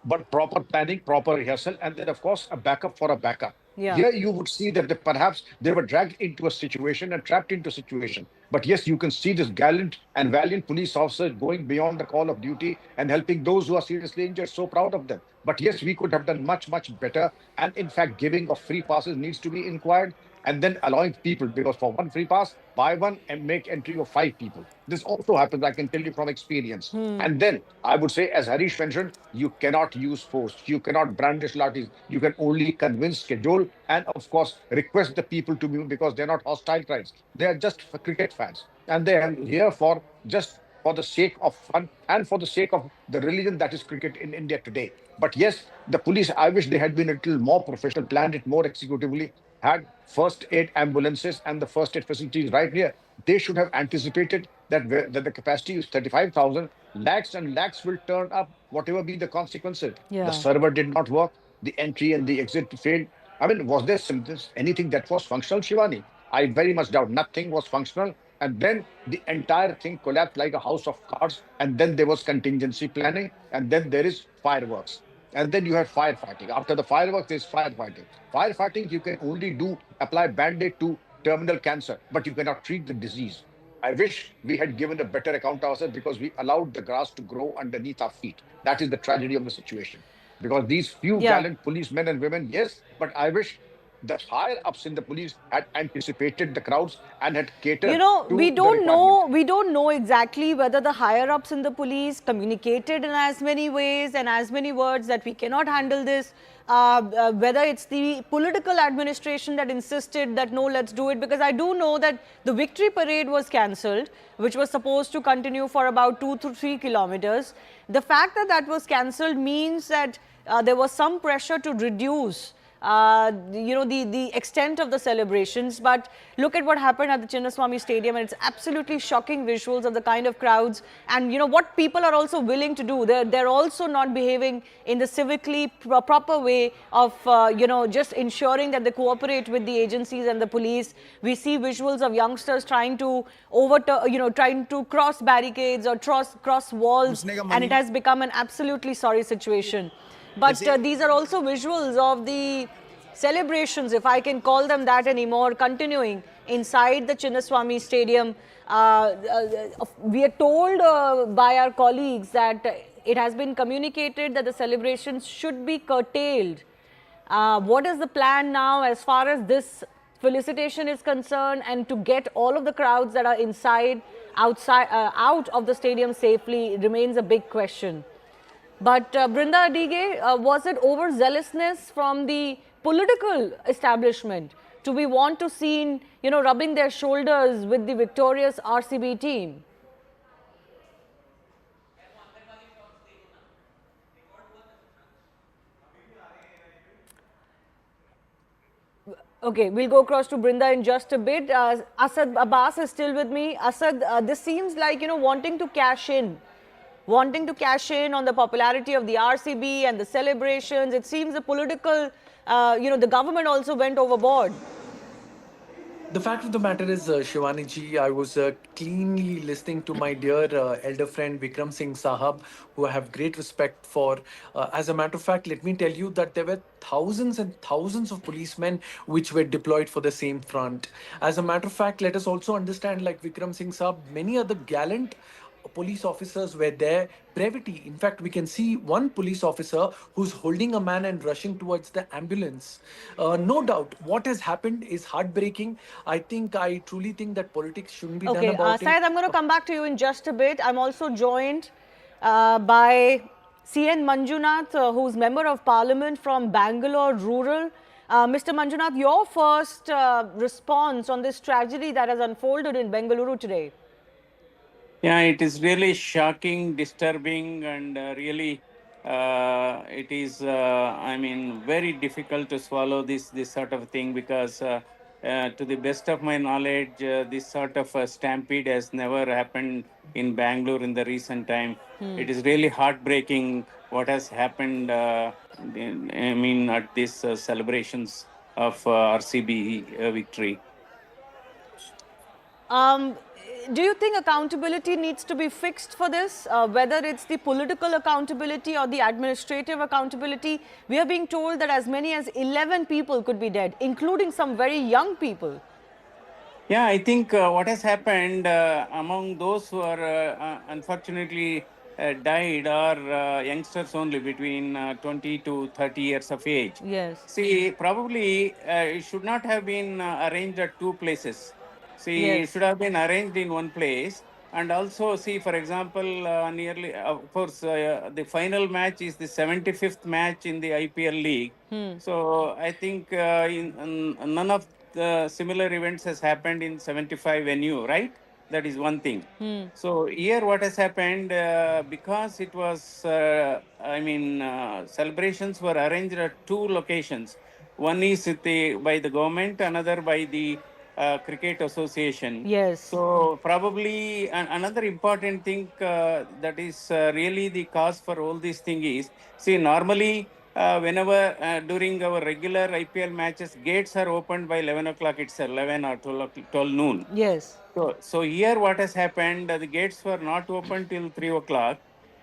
But proper planning, proper rehearsal, and then of course a backup for a backup. Yeah. Here you would see that perhaps they were dragged into a situation and trapped into a situation. But yes, you can see this gallant and valiant police officer going beyond the call of duty and helping those who are seriously injured. So proud of them. But yes, we could have done much, much better. And in fact, giving of free passes needs to be inquired, and then allowing people, because for one free pass, buy one and make entry of 5 people. This also happens, I can tell you from experience. And then I would say, as Harish mentioned, you cannot use force. You cannot brandish lathis. You can only convince, schedule, and of course, request the people to be, because they're not hostile crowds. They are just for cricket fans. And they are here for just for the sake of fun and for the sake of the religion that is cricket in India today. But yes, the police, I wish they had been a little more professional, planned it more executively, had first aid ambulances and the first aid facilities right here. They should have anticipated that, that the capacity is 35,000. Lakhs and lakhs will turn up, whatever be the consequences. Yeah. The server did not work. The entry and the exit failed. I mean, was there anything that was functional, Shivani? I very much doubt. Nothing was functional. And then the entire thing collapsed like a house of cards. And then there was contingency planning. And then there is fireworks. And then you have firefighting. After the fireworks, there's firefighting. Firefighting, you can only apply band-aid to terminal cancer, but you cannot treat the disease. I wish we had given a better account of ourselves, because we allowed the grass to grow underneath our feet. That is the tragedy of the situation. Because these few gallant policemen and women, yes, but I wish the higher ups in the police had anticipated the crowds and had catered. We don't know exactly whether the higher ups in the police communicated in as many ways and as many words that we cannot handle this. Whether it's the political administration that insisted that no, let's do it, because I do know that the victory parade was cancelled, which was supposed to continue for about 2 to 3 kilometers. The fact that that was cancelled means that there was some pressure to reduce the extent of the celebrations. But look at what happened at the Chinnaswamy Stadium, and it's absolutely shocking visuals of the kind of crowds and what people are also willing to do. They're also not behaving in the civically proper way of just ensuring that they cooperate with the agencies and the police. We see visuals of youngsters trying to trying to cross barricades or cross walls, and it has become an absolutely sorry situation. But these are also visuals of the celebrations, if I can call them that anymore, continuing inside the Chinnaswamy Stadium. We are told by our colleagues that it has been communicated that the celebrations should be curtailed. What is the plan now as far as this felicitation is concerned, and to get all of the crowds that are out of the stadium safely remains a big question. But Brinda Adige, was it overzealousness from the political establishment to be want to seen, rubbing their shoulders with the victorious RCB team? Okay, we'll go across to Brinda in just a bit. Asad Abbas is still with me. Asad, this seems like, wanting to cash in on the popularity of the RCB and the celebrations. It seems the political, the government also went overboard. The fact of the matter is, Shivani ji, I was cleanly listening to my dear elder friend Vikram Singh Sahab, who I have great respect for. As a matter of fact, let me tell you that there were thousands and thousands of policemen which were deployed for the same front. As a matter of fact, let us also understand, like Vikram Singh Sahab, many other gallant police officers were there. Brevity. In fact, we can see one police officer who's holding a man and rushing towards the ambulance. No doubt, what has happened is heartbreaking. I truly think that politics shouldn't be done about it. Syed, I'm going to come back to you in just a bit. I'm also joined by CN Manjunath, who's Member of Parliament from Bangalore Rural. Mr. Manjunath, your first response on this tragedy that has unfolded in Bengaluru today. Yeah, it is really shocking, disturbing, and really it is, very difficult to swallow this sort of thing, because To the best of my knowledge, this sort of a stampede has never happened in Bangalore in the recent time. It is really heartbreaking what has happened. At these celebrations of RCB victory. Do you think accountability needs to be fixed for this? Whether it's the political accountability or the administrative accountability, we are being told that as many as 11 people could be dead, including some very young people. Yeah, I think what has happened among those who are unfortunately died are youngsters only between 20 to 30 years of age. Yes. See, probably it should not have been arranged at two places. See, it Yes. should have been arranged in one place. And also, see, for example, of course, the final match is the 75th match in the IPL League. So I think none of the similar events has happened in 75 venue, right? That is one thing. So here what has happened, because it was, celebrations were arranged at two locations. One is by the government, another by the Cricket Association. Yes. So probably another important thing that is really the cause for all these things is, see, normally whenever during our regular IPL matches, gates are opened by 11 o'clock itself, 11 or 12 noon. Yes. So here what has happened, the gates were not open till 3 o'clock.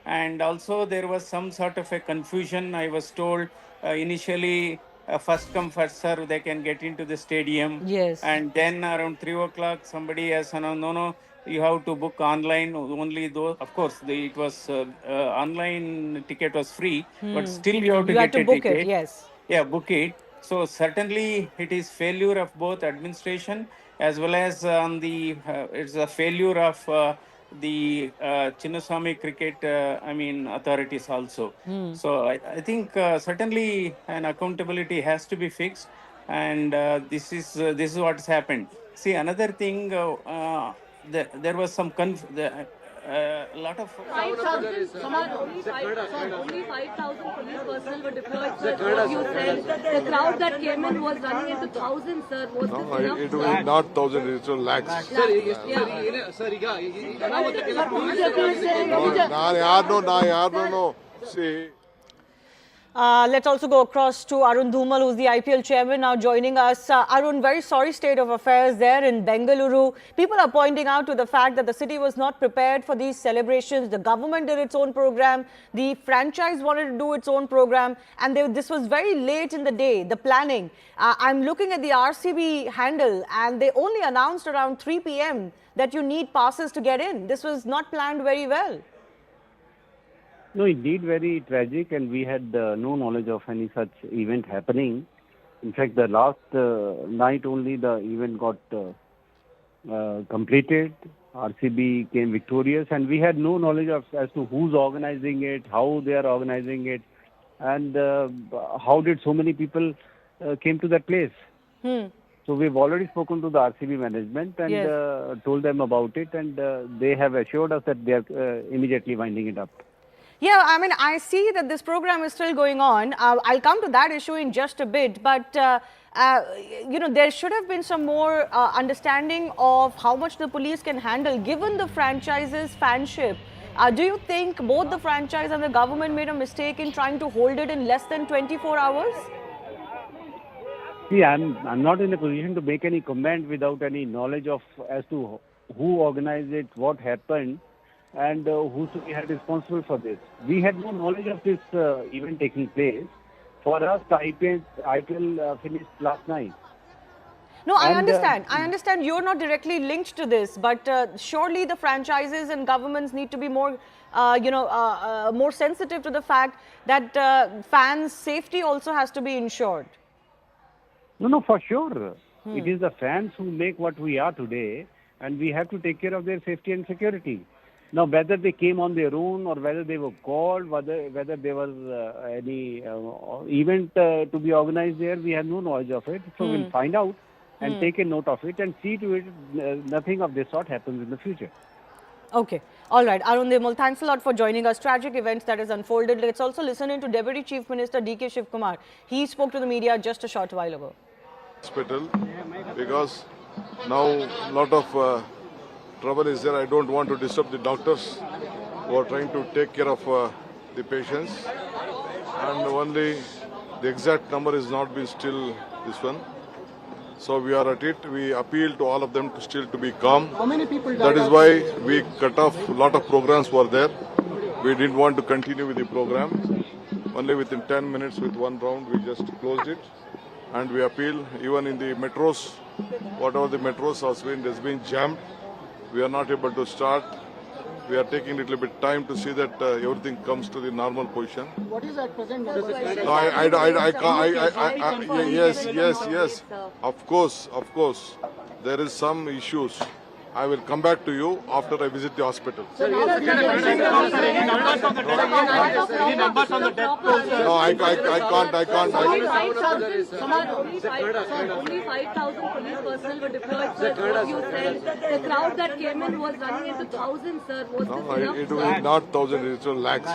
And also there was some sort of a confusion. I was told initially, first come, first serve, they can get into the stadium. Yes. And then around 3 o'clock, somebody has announced, no, you have to book online only though. Of course, it was online ticket was free, but still you have to get a book ticket. it, yes. Yeah, book it. So certainly it is failure of both administration as well as it's a failure of the Chinnaswamy cricket authorities also. So I think certainly an accountability has to be fixed, and this is what's happened. See, another thing, there was some a lot of 5,000, only 5,000 police personnel were deployed, sir. You said the crowd that came in was running into thousands, sir. Was this enough? It was not thousands, it was lakhs. No. See. Let's also go across to Arun Dhumal, who's the IPL chairman, now joining us. Arun, very sorry state of affairs there in Bengaluru. People are pointing out to the fact that the city was not prepared for these celebrations. The government did its own program. The franchise wanted to do its own program. And this was very late in the day, the planning. I'm looking at the RCB handle, and they only announced around 3 p.m. that you need passes to get in. This was not planned very well. No, indeed, very tragic, and we had no knowledge of any such event happening. In fact, the last night only the event got completed. RCB came victorious, and we had no knowledge as to who's organizing it, how they are organizing it, and how did so many people came to that place. So we've already spoken to the RCB management and told them about it, and they have assured us that they are immediately winding it up. Yeah, I mean, I see that this program is still going on. I'll come to that issue in just a bit, but there should have been some more understanding of how much the police can handle, given the franchise's fanship. Do you think both the franchise and the government made a mistake in trying to hold it in less than 24 hours? See, I'm not in a position to make any comment without any knowledge of as to who organized it, what happened, and who should be held responsible for this. We had no knowledge of this event taking place. For us, the IPL finished last night. No, I understand. I understand you're not directly linked to this, but surely the franchises and governments need to be more, more sensitive to the fact that fans' safety also has to be ensured. No, for sure. It is the fans who make what we are today, and we have to take care of their safety and security. Now, whether they came on their own or whether they were called, whether there was any event to be organized there, we have no knowledge of it. So we'll find out and take a note of it and see to it nothing of this sort happens in the future. Okay. All right. Arun Dhumal, thanks a lot for joining us. Tragic events that has unfolded. Let's also listen in to Deputy Chief Minister D.K. Shivkumar. He spoke to the media just a short while ago. hospital because now a lot of trouble is there. I don't want to disturb the doctors who are trying to take care of the patients, and only the exact number is not been still this one. So we are at it. We appeal to all of them to still to be calm. How many people died? That is why we cut off a lot of programs were there. We didn't want to continue with the program. Only within 10 minutes with one round we just closed it. And we appeal even in the metros, whatever the metros has been jammed. We are not able to start. We are taking a little bit time to see that everything comes to the normal position. What is at present? No, yes. Of course. There is some issues. I will come back to you after I visit the hospital. Any numbers on the death toll? No, I can't. Only 5,000 police personnel were deployed, sir. You said the crowd that came in was running into thousands, sir. Was No, this enough? it was not thousands, it was lakhs.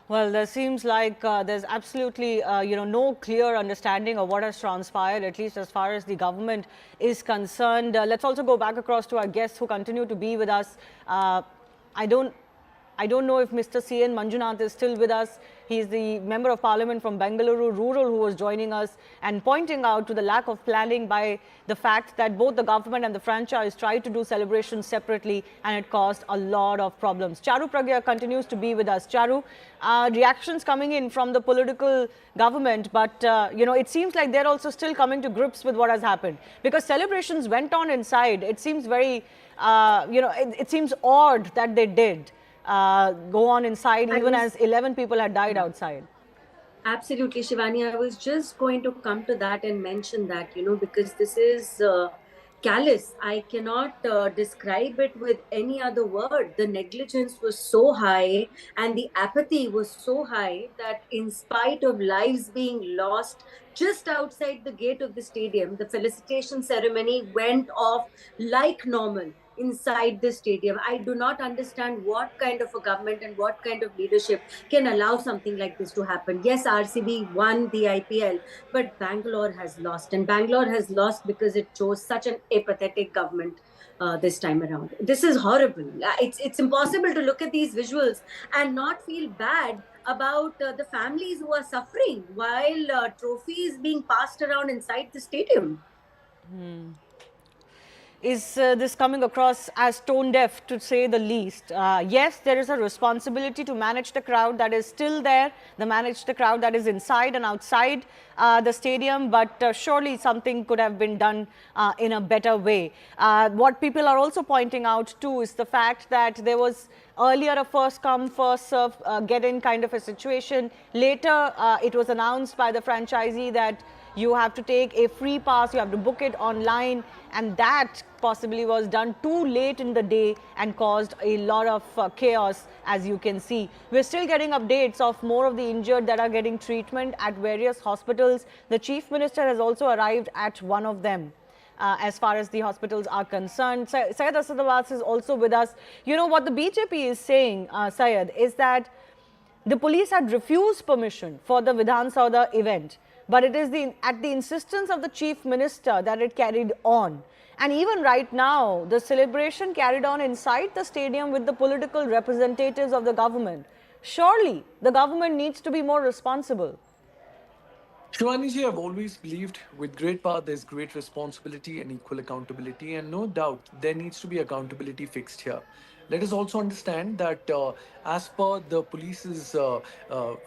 Well, there seems like there's absolutely, no clear understanding of what has transpired, at least as far as the government is concerned. Let's also go back across to our guests who continue to be with us. I don't know if Mr. C.N. Manjunath is still with us. He's the Member of Parliament from Bengaluru Rural who was joining us and pointing out to the lack of planning by the fact that both the government and the franchise tried to do celebrations separately and it caused a lot of problems. Charu Pragya continues to be with us. Charu, reactions coming in from the political government, but it seems like they're also still coming to grips with what has happened because celebrations went on inside. It seems very, it seems odd that they did. Go on inside even as 11 people had died outside. Absolutely, Shivani. I was just going to come to that and mention that, because this is callous. I cannot describe it with any other word. The negligence was so high and the apathy was so high that in spite of lives being lost just outside the gate of the stadium, the felicitation ceremony went off like normal inside the stadium. I do not understand what kind of a government and what kind of leadership can allow something like this to happen. Yes, RCB won the IPL, but Bangalore has lost. And Bangalore has lost because it chose such an apathetic government this time around. This is horrible. It's impossible to look at these visuals and not feel bad about the families who are suffering while trophies being passed around inside the stadium. Is this coming across as tone deaf, to say the least? Yes, there is a responsibility to manage the crowd that is still there, manage the crowd that is inside and outside the stadium, but surely something could have been done in a better way. What people are also pointing out too is the fact that there was earlier a first come, first serve, get in kind of a situation. Later, it was announced by the franchisee that you have to take a free pass, you have to book it online, and that possibly was done too late in the day and caused a lot of chaos, as you can see. We're still getting updates of more of the injured that are getting treatment at various hospitals. The Chief Minister has also arrived at one of them. As far as the hospitals are concerned. Syed Asad Abbas is also with us. You know what the BJP is saying, Syed, is that the police had refused permission for the Vidhan Sauda event, but it is at the insistence of the Chief Minister that it carried on. And even right now, the celebration carried on inside the stadium with the political representatives of the government. Surely, the government needs to be more responsible. Shivani, I've always believed with great power there's great responsibility and equal accountability, and no doubt there needs to be accountability fixed here. Let us also understand that as per the police's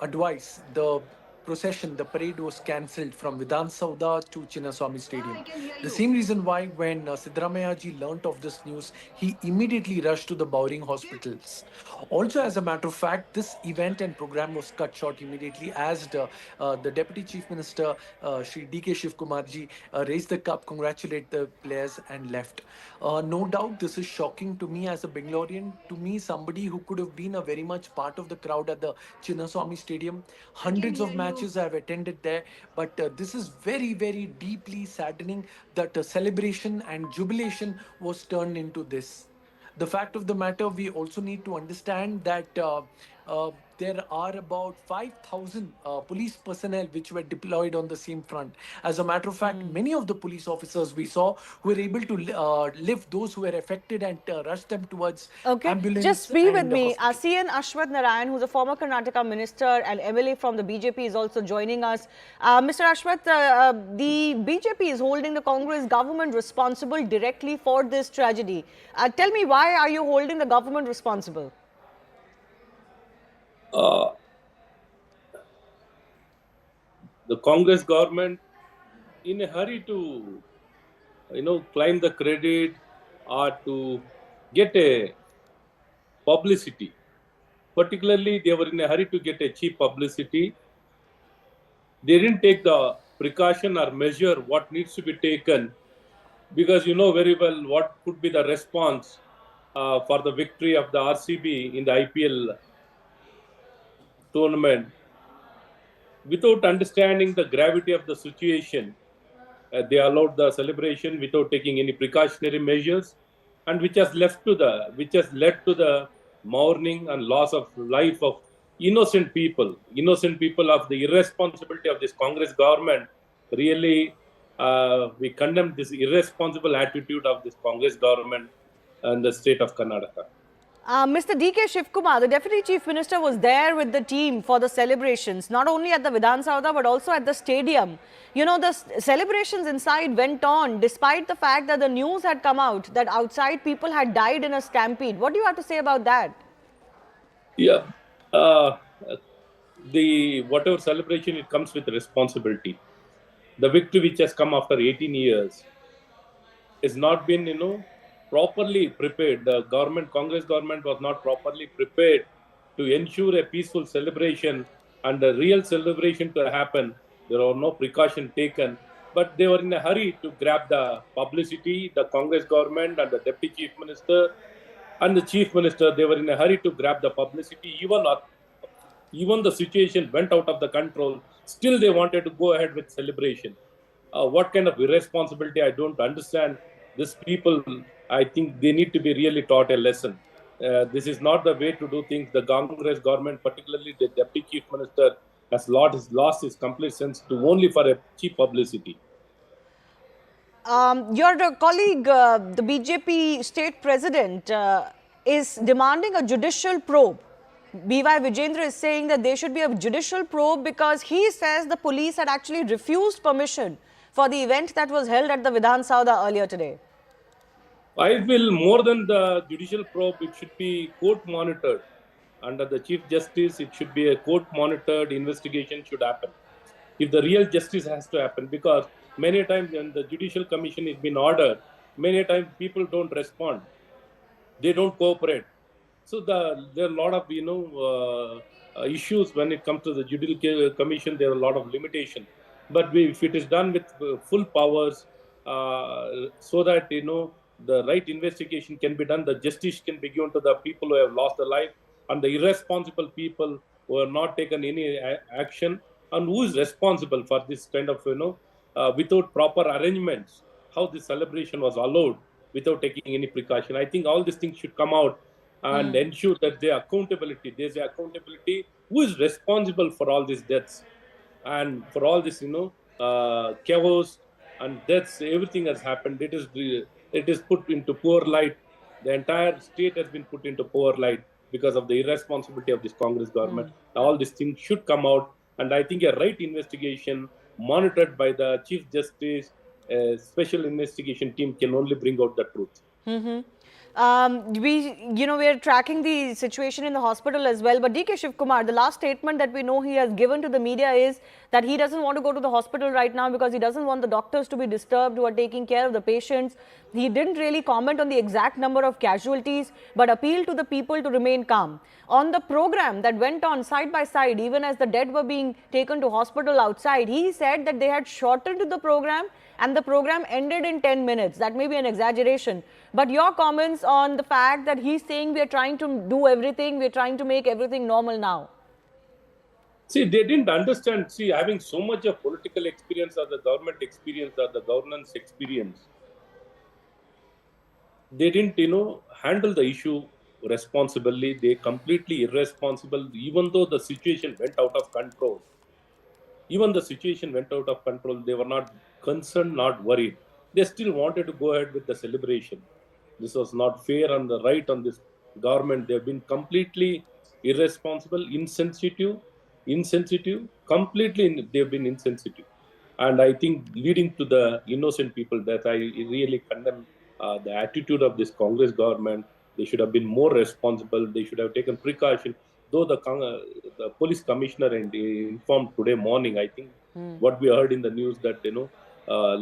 advice, the procession, the parade was cancelled from Vidhan Sauda to Chinnaswamy Stadium. The same reason why when Siddaramaiah ji learnt of this news, he immediately rushed to the Bowring hospitals. Also, as a matter of fact, this event and program was cut short immediately as the Deputy Chief Minister, Shri D.K. Shivkumar ji, raised the cup, congratulate the players and left. No doubt this is shocking to me as a Bangalorean, to me somebody who could have been a very much part of the crowd at the Chinnaswamy Stadium. Hundreds of matches I have attended there, but this is very, very deeply saddening that a celebration and jubilation was turned into this. The fact of the matter, we also need to understand that there are about 5,000 police personnel which were deployed on the same front. As a matter of fact, many of the police officers we saw were able to lift those who were affected and rush them towards ambulance. Just be with and me. hospital. CN Ashwath Narayan, who's a former Karnataka minister and MLA from the BJP, is also joining us. Mr. Ashwath, the BJP is holding the Congress government responsible directly for this tragedy. Tell me, why are you holding the government responsible? The Congress government in a hurry to, claim the credit or to get a publicity. Particularly, they were in a hurry to get a cheap publicity. They didn't take the precaution or measure what needs to be taken, because you know very well what could be the response for the victory of the RCB in the IPL tournament. Without understanding the gravity of the situation, they allowed the celebration without taking any precautionary measures, and which has led to the mourning and loss of life of innocent people of the irresponsibility of this Congress government. Really, we condemn this irresponsible attitude of this Congress government and the state of Karnataka. Mr. D.K. Shivkumar, the Deputy Chief Minister, was there with the team for the celebrations, not only at the Vidhan Sauda but also at the stadium. You know, the celebrations inside went on despite the fact that the news had come out that outside people had died in a stampede. What do you have to say about that? Yeah, whatever celebration, it comes with responsibility. The victory which has come after 18 years has not been, properly prepared. The Congress government was not properly prepared to ensure a peaceful celebration and the real celebration to happen. There were no precaution taken, but they were in a hurry to grab the publicity. The Congress government and the Deputy Chief Minister and the Chief Minister, they were in a hurry to grab the publicity. Even the situation went out of the control. Still, they wanted to go ahead with celebration. What kind of irresponsibility? I don't understand. These people, I think they need to be really taught a lesson. This is not the way to do things. The Congress government, particularly the Deputy Chief Minister, has lost his complete sense to only for a cheap publicity. Your colleague, the BJP state president, is demanding a judicial probe. B.Y. Vijendra is saying that there should be a judicial probe because he says the police had actually refused permission for the event that was held at the Vidhan Sauda earlier today. I feel more than the judicial probe, it should be court monitored. Under the Chief Justice, it should be a court monitored investigation should happen. If the real justice has to happen, because many times when the Judicial Commission has been ordered, many times people don't respond. They don't cooperate. So there are a lot of issues when it comes to the Judicial Commission. There are a lot of limitations. But if it is done with full powers, so that the right investigation can be done, the justice can be given to the people who have lost their life and the irresponsible people who have not taken any action, and who is responsible for this kind of without proper arrangements, how this celebration was allowed without taking any precaution. I think all these things should come out and ensure that there's accountability. Who is responsible for all these deaths and for all this chaos and deaths? Everything has happened. It is put into poor light. The entire state has been put into poor light because of the irresponsibility of this Congress government. All these things should come out, and I think a right investigation monitored by the Chief Justice, a special investigation team can only bring out the truth. We are tracking the situation in the hospital as well. But D.K. Shivkumar, the last statement that we know he has given to the media is that he doesn't want to go to the hospital right now because he doesn't want the doctors to be disturbed who are taking care of the patients. He didn't really comment on the exact number of casualties, but appealed to the people to remain calm. On the program that went on side by side, even as the dead were being taken to hospital outside, he said that they had shortened the program and the program ended in 10 minutes. That may be an exaggeration. But your comments on the fact that he's saying we are trying to do everything, we are trying to make everything normal now. See, they didn't understand. See, having so much of political experience or the government experience or the governance experience, they didn't, handle the issue responsibly. They completely irresponsible, even though the situation went out of control. Even the situation went out of control. They were not concerned, not worried. They still wanted to go ahead with the celebration. This was not fair on the right on this government. They have been completely irresponsible, insensitive, completely. They have been insensitive, and I think leading to the innocent people that I really condemn the attitude of this Congress government. They should have been more responsible. They should have taken precaution. Though the police commissioner informed today morning, I think what we heard in the news that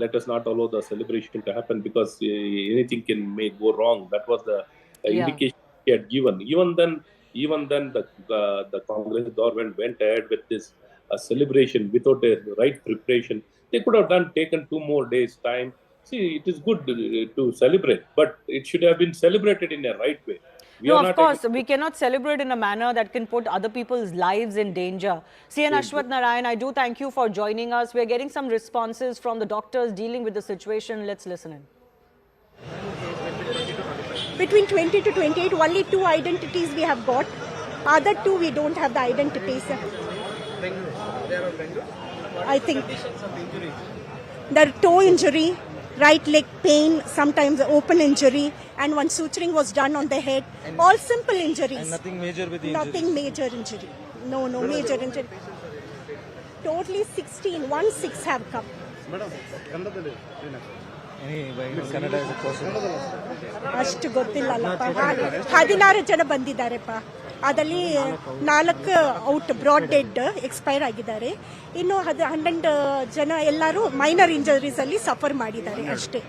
let us not allow the celebration to happen because anything may go wrong. That was the indication he had given. Even then, the Congress government went ahead with this celebration without a right preparation. They could have taken 2 more days time. See, it is good to celebrate, but it should have been celebrated in a right way. No, of course, we cannot celebrate in a manner that can put other people's lives in danger. CN Ashwath Narayan, I do thank you for joining us. We're getting some responses from the doctors dealing with the situation. Let's listen in. Between 20 to 28, only 2 identities we have got. Other 2, we don't have the identities. I think the toe injury, right leg pain, sometimes open injury, and one suturing was done on the head. All simple injuries. And nothing major with the Nothing major injury. No major injury. Totally 16 have come. ಅಷ್ಟು ಗೊತ್ತಿಲ್ಲಲ್ಲಪ್ಪ 16 ಜನ ಬಂದಿದ್ದಾರೆಪ್ಪ ಅದರಲ್ಲಿ 4 out broad dead expire ಆಗಿದ್ದಾರೆ ಇನ್ನು 11 ಜನ ಎಲ್ಲರೂ minor injuries ಅಲ್ಲಿ suffer ಮಾಡಿದ್ದಾರೆ ಅಷ್ಟೇ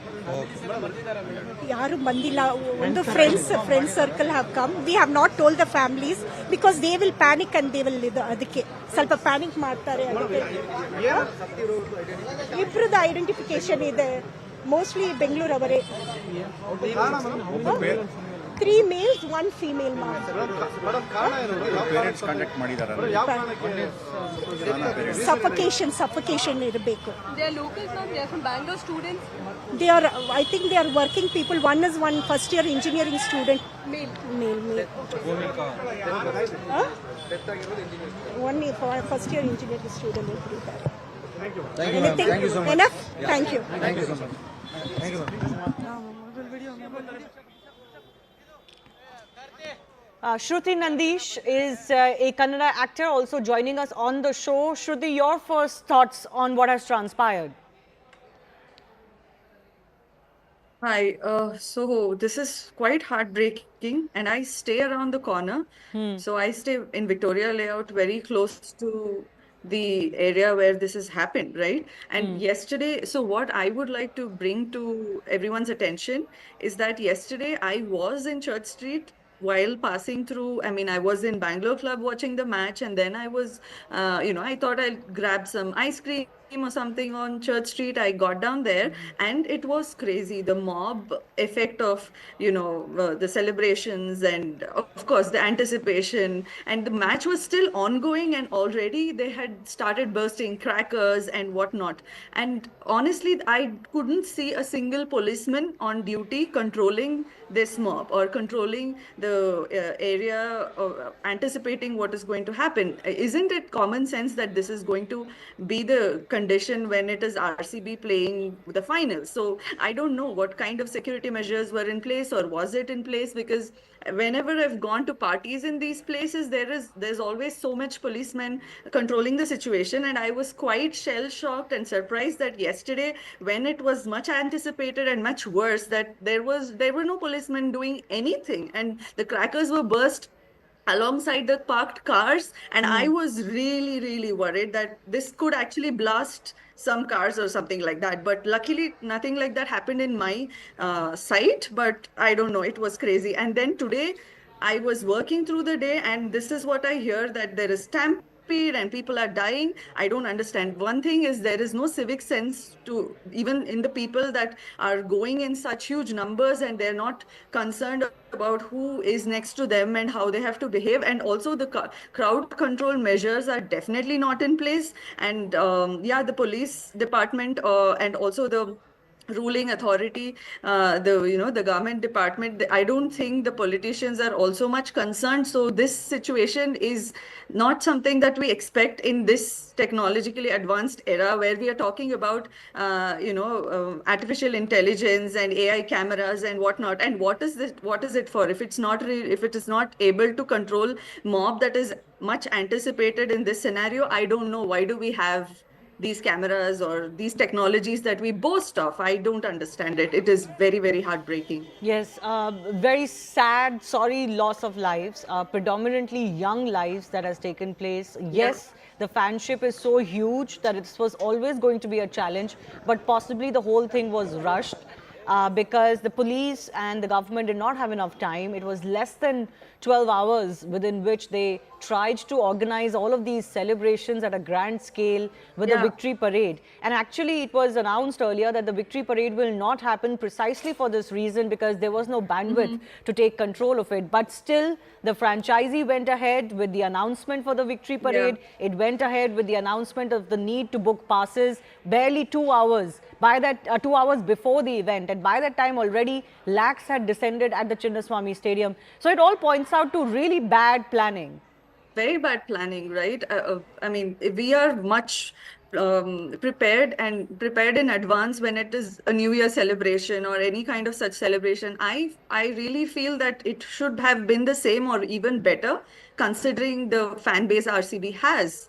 ಯಾರು ಬಂದಿಲ್ಲ ಒಂದು friends circle have come we have not told the families because they will panic and they will ಅದಕ್ಕೆ ಸ್ವಲ್ಪ ಪ್ಯಾನಿಕ್ ಮಾಡ್ತಾರೆ ಅದಕ್ಕೆ ಇಬ್ಬರದ್ದು ಐಡೆಂಟಿಫಿಕೇಶನ್ ಇದೆ mostly Bengaluru avare 3 males 1 female parents contact ಮಾಡಿದಾರೆ suffocation irbeku they are locals now they are from Bangalore students they are I think they are working people one is one first year engineering student male one first year engineering student thank you thank you so much enough thank you so much Thank you. Shruti Nandish is a Kannada actor also joining us on the show. Shruti, your first thoughts on what has transpired? Hi, so this is quite heartbreaking and I stay around the corner. So I stay in Victoria Layout very close to the area where this has happened, right? And yesterday, so what I would like to bring to everyone's attention is that yesterday I was in Church Street while passing through. I mean, I was in Bangalore Club watching the match and then I was, I thought I'd grab some ice cream or something on Church Street. I got down there and it was crazy. The mob effect of, the celebrations and of course the anticipation, and the match was still ongoing and already they had started bursting crackers and whatnot. And honestly, I couldn't see a single policeman on duty controlling this mob or controlling the area, anticipating what is going to happen. Isn't it common sense that this is going to be the condition when it is RCB playing the finals? So I don't know what kind of security measures were in place or was it in place, because whenever I've gone to parties in these places, there's always so much policemen controlling the situation, and I was quite shell-shocked and surprised that yesterday, when it was much anticipated and much worse, that there were no policemen doing anything, and the crackers were burst alongside the parked cars, and I was really, really worried that this could actually blast some cars or something like that. But luckily, nothing like that happened in my sight, but I don't know, it was crazy. And then today, I was working through the day, and this is what I hear, that there is stampede and people are dying. I don't understand. One thing is there is no civic sense to even in the people that are going in such huge numbers, and they're not concerned about who is next to them and how they have to behave. And also the crowd control measures are definitely not in place. And the police department and also the ruling authority, the government department, I don't think the politicians are also much concerned. So this situation is not something that we expect in this technologically advanced era where we are talking about, artificial intelligence and AI cameras and whatnot. And what is this? What is it for? If it is not able to control mob that is much anticipated in this scenario, I don't know why do we have these cameras or these technologies that we boast of. I don't understand it. It is very, very heartbreaking. Yes, very sad, sorry loss of lives, predominantly young lives that has taken place. Yes, the fanship is so huge that it was always going to be a challenge, but possibly the whole thing was rushed because the police and the government did not have enough time. It was less than 12 hours within which they tried to organize all of these celebrations at a grand scale with a victory parade. And actually it was announced earlier that the victory parade will not happen precisely for this reason because there was no bandwidth to take control of it. But still, the franchisee went ahead with the announcement for the victory parade. It went ahead with the announcement of the need to book passes barely 2 hours. By that 2 hours before the event, and by that time already lakhs had descended at the Chinnaswamy Stadium. So it all points out to really bad planning. Very bad planning, right? I mean, we are much prepared in advance when it is a New Year celebration or any kind of such celebration. I really feel that it should have been the same or even better, considering the fan base RCB has.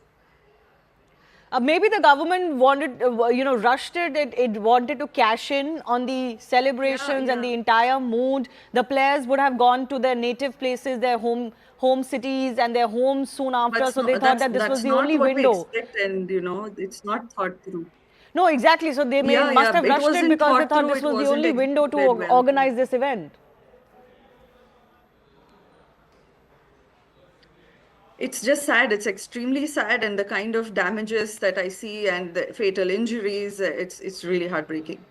Maybe the government wanted, rushed it. It wanted to cash in on the celebrations and the entire mood. The players would have gone to their native places, their home cities and their homes soon after. So they thought that this was the only window. And it's not thought through. No, exactly. So they must have rushed it because they thought this was the only window to organize this event. It's just sad. It's extremely sad, and the kind of damages that I see and the fatal injuries, it's really heartbreaking.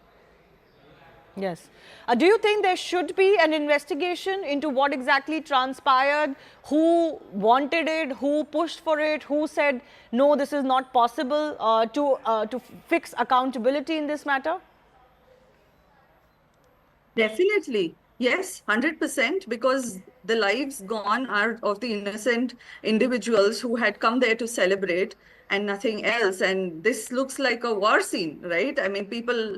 Yes. Do you think there should be an investigation into what exactly transpired? Who wanted it? Who pushed for it? Who said, no, this is not possible, to fix accountability in this matter? Definitely. Yes, 100%, because the lives gone are of the innocent individuals who had come there to celebrate and nothing else. And this looks like a war scene, right? I mean, people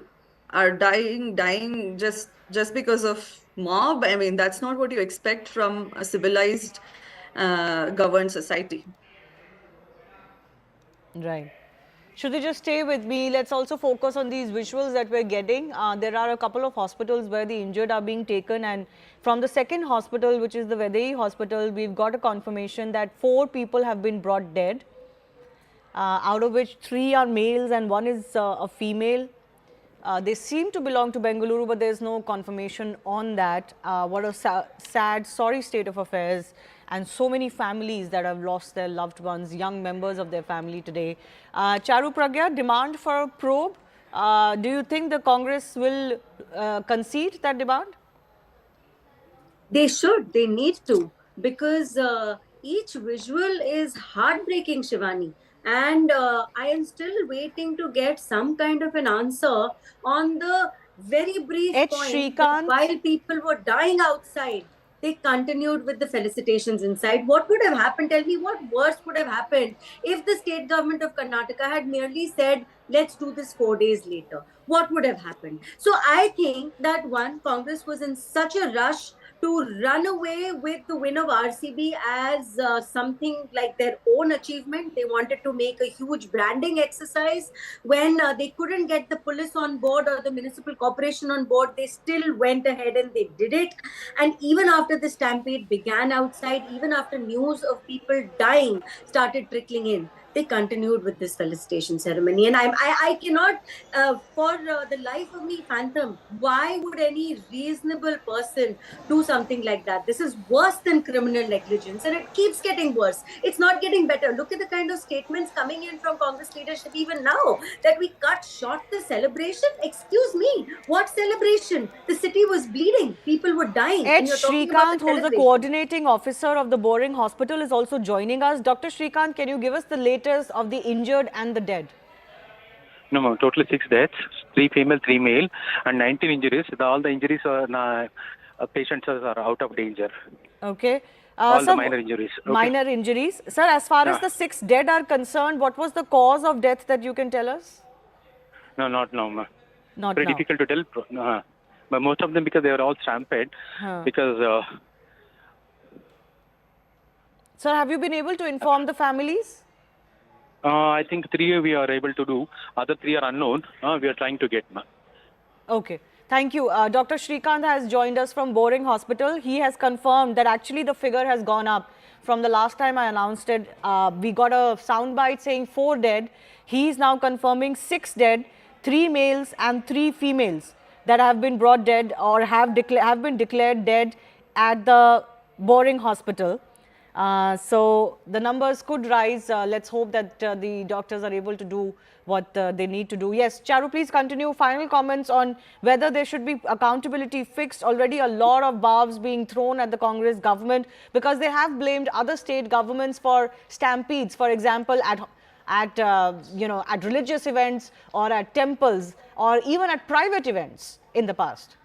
are dying just because of mob. I mean, that's not what you expect from a civilized, governed society. Right. Should they just stay with me? Let's also focus on these visuals that we're getting. There are a couple of hospitals where the injured are being taken, and from the second hospital, which is the Vedai hospital, we've got a confirmation that 4 people have been brought dead, out of which 3 are males and 1 is a female. They seem to belong to Bengaluru, but there's no confirmation on that. What a sad, sorry state of affairs. And so many families that have lost their loved ones, young members of their family today. Charu Pragya, demand for a probe. Do you think the Congress will concede that demand? They should. They need to. Because each visual is heartbreaking, Shivani. And I am still waiting to get some kind of an answer on the very brief point that while people were dying outside, they continued with the felicitations inside. What would have happened? Tell me what worse would have happened if the state government of Karnataka had merely said, let's do this 4 days later. What would have happened? So I think that Congress was in such a rush to run away with the win of RCB as something like their own achievement. They wanted to make a huge branding exercise. When they couldn't get the police on board or the municipal corporation on board, they still went ahead and they did it. And even after the stampede began outside, even after news of people dying started trickling in, they continued with this felicitation ceremony. And I cannot, for the life of me, fathom why would any reasonable person do something like that. This is worse than criminal negligence, and it keeps getting worse. It's not getting better. Look at the kind of statements coming in from Congress leadership even now, that we cut short the celebration. Excuse me, what celebration? The city was bleeding. People were dying. Ed Shrikant, who is the coordinating officer of the Boring Hospital, is also joining us. Dr. Shrikant, can you give us the latest of the injured and the dead? No, totally 6 deaths. 3 female, 3 male, and 19 injuries. All the injuries are patients are out of danger. Okay. All sir, the minor injuries. Okay. Minor injuries. Sir, as far as the 6 dead are concerned, what was the cause of death that you can tell us? No, not now, ma'am. Not Very now. difficult to tell. But most of them, because they were all stampede. Because. Sir, have you been able to inform the families? I think 3 we are able to do. Other 3 are unknown. We are trying to get, ma'am. Okay. Thank you. Dr. Shrikant has joined us from Boring Hospital. He has confirmed that actually the figure has gone up from the last time I announced it. We got a soundbite saying 4 dead. He is now confirming 6 dead, 3 males and 3 females that have been brought dead or have been declared dead at the Boring Hospital. So the numbers could rise. Let's hope that the doctors are able to do what they need to do. Yes, Charu, please continue. Final comments on whether there should be accountability fixed. Already a lot of barbs being thrown at the Congress government because they have blamed other state governments for stampedes, for example, at religious events or at temples or even at private events in the past.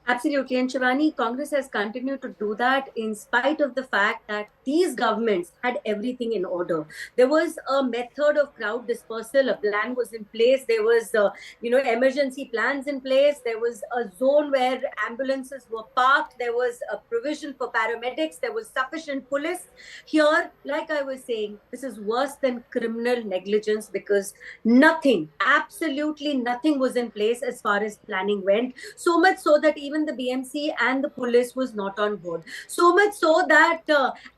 Absolutely. And Shivani, Congress has continued to do that in spite of the fact that these governments had everything in order. There was a method of crowd dispersal. A plan was in place. There was, emergency plans in place. There was a zone where ambulances were parked. There was a provision for paramedics. There was sufficient police. Here, like I was saying, this is worse than criminal negligence because nothing, absolutely nothing was in place as far as planning went. So much so that even the BMC and the police was not on board. So much so that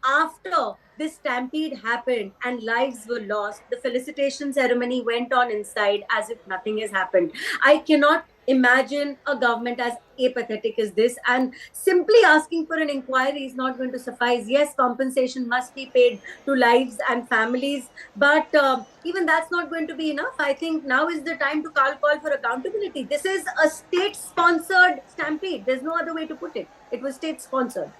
after this stampede happened and lives were lost, the felicitation ceremony went on inside as if nothing has happened. I cannot imagine a government as apathetic as this, and simply asking for an inquiry is not going to suffice. Yes, compensation must be paid to lives and families, but even that's not going to be enough. I think now is the time to call for accountability. This is a state-sponsored stampede. There's no other way to put it. It was state-sponsored.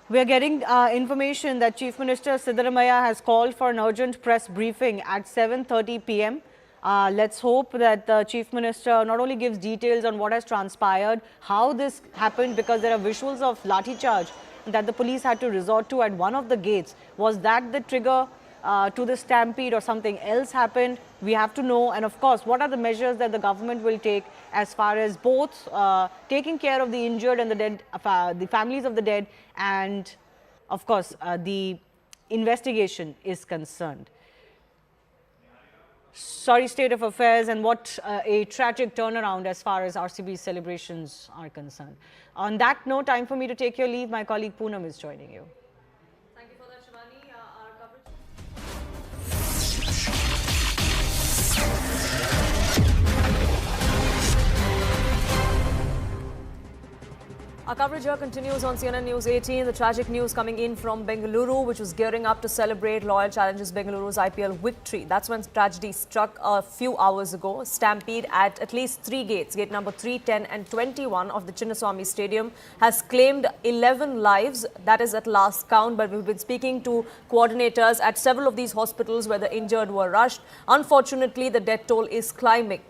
We are getting information that Chief Minister Siddaramaiah has called for an urgent press briefing at 7:30 p.m. Let's hope that the Chief Minister not only gives details on what has transpired, how this happened, because there are visuals of lathi-charge that the police had to resort to at one of the gates. Was that the trigger to the stampede or something else happened? We have to know. And of course, what are the measures that the government will take as far as both taking care of the injured and the dead, the families of the dead, and of course, the investigation is concerned. Sorry state of affairs, and what a tragic turnaround as far as RCB celebrations are concerned. On that note, time for me to take your leave. My colleague Poonam is joining you. Thank you for that, Shivani. Our coverage here continues on CNN News 18. The tragic news coming in from Bengaluru, which was gearing up to celebrate Loyal Challengers Bengaluru's IPL victory. That's when tragedy struck a few hours ago. Stampede at least 3 gates. Gate number 3, 10 and 21 of the Chinnaswamy Stadium has claimed 11 lives. That is at last count, but we've been speaking to coordinators at several of these hospitals where the injured were rushed. Unfortunately, the death toll is climbing.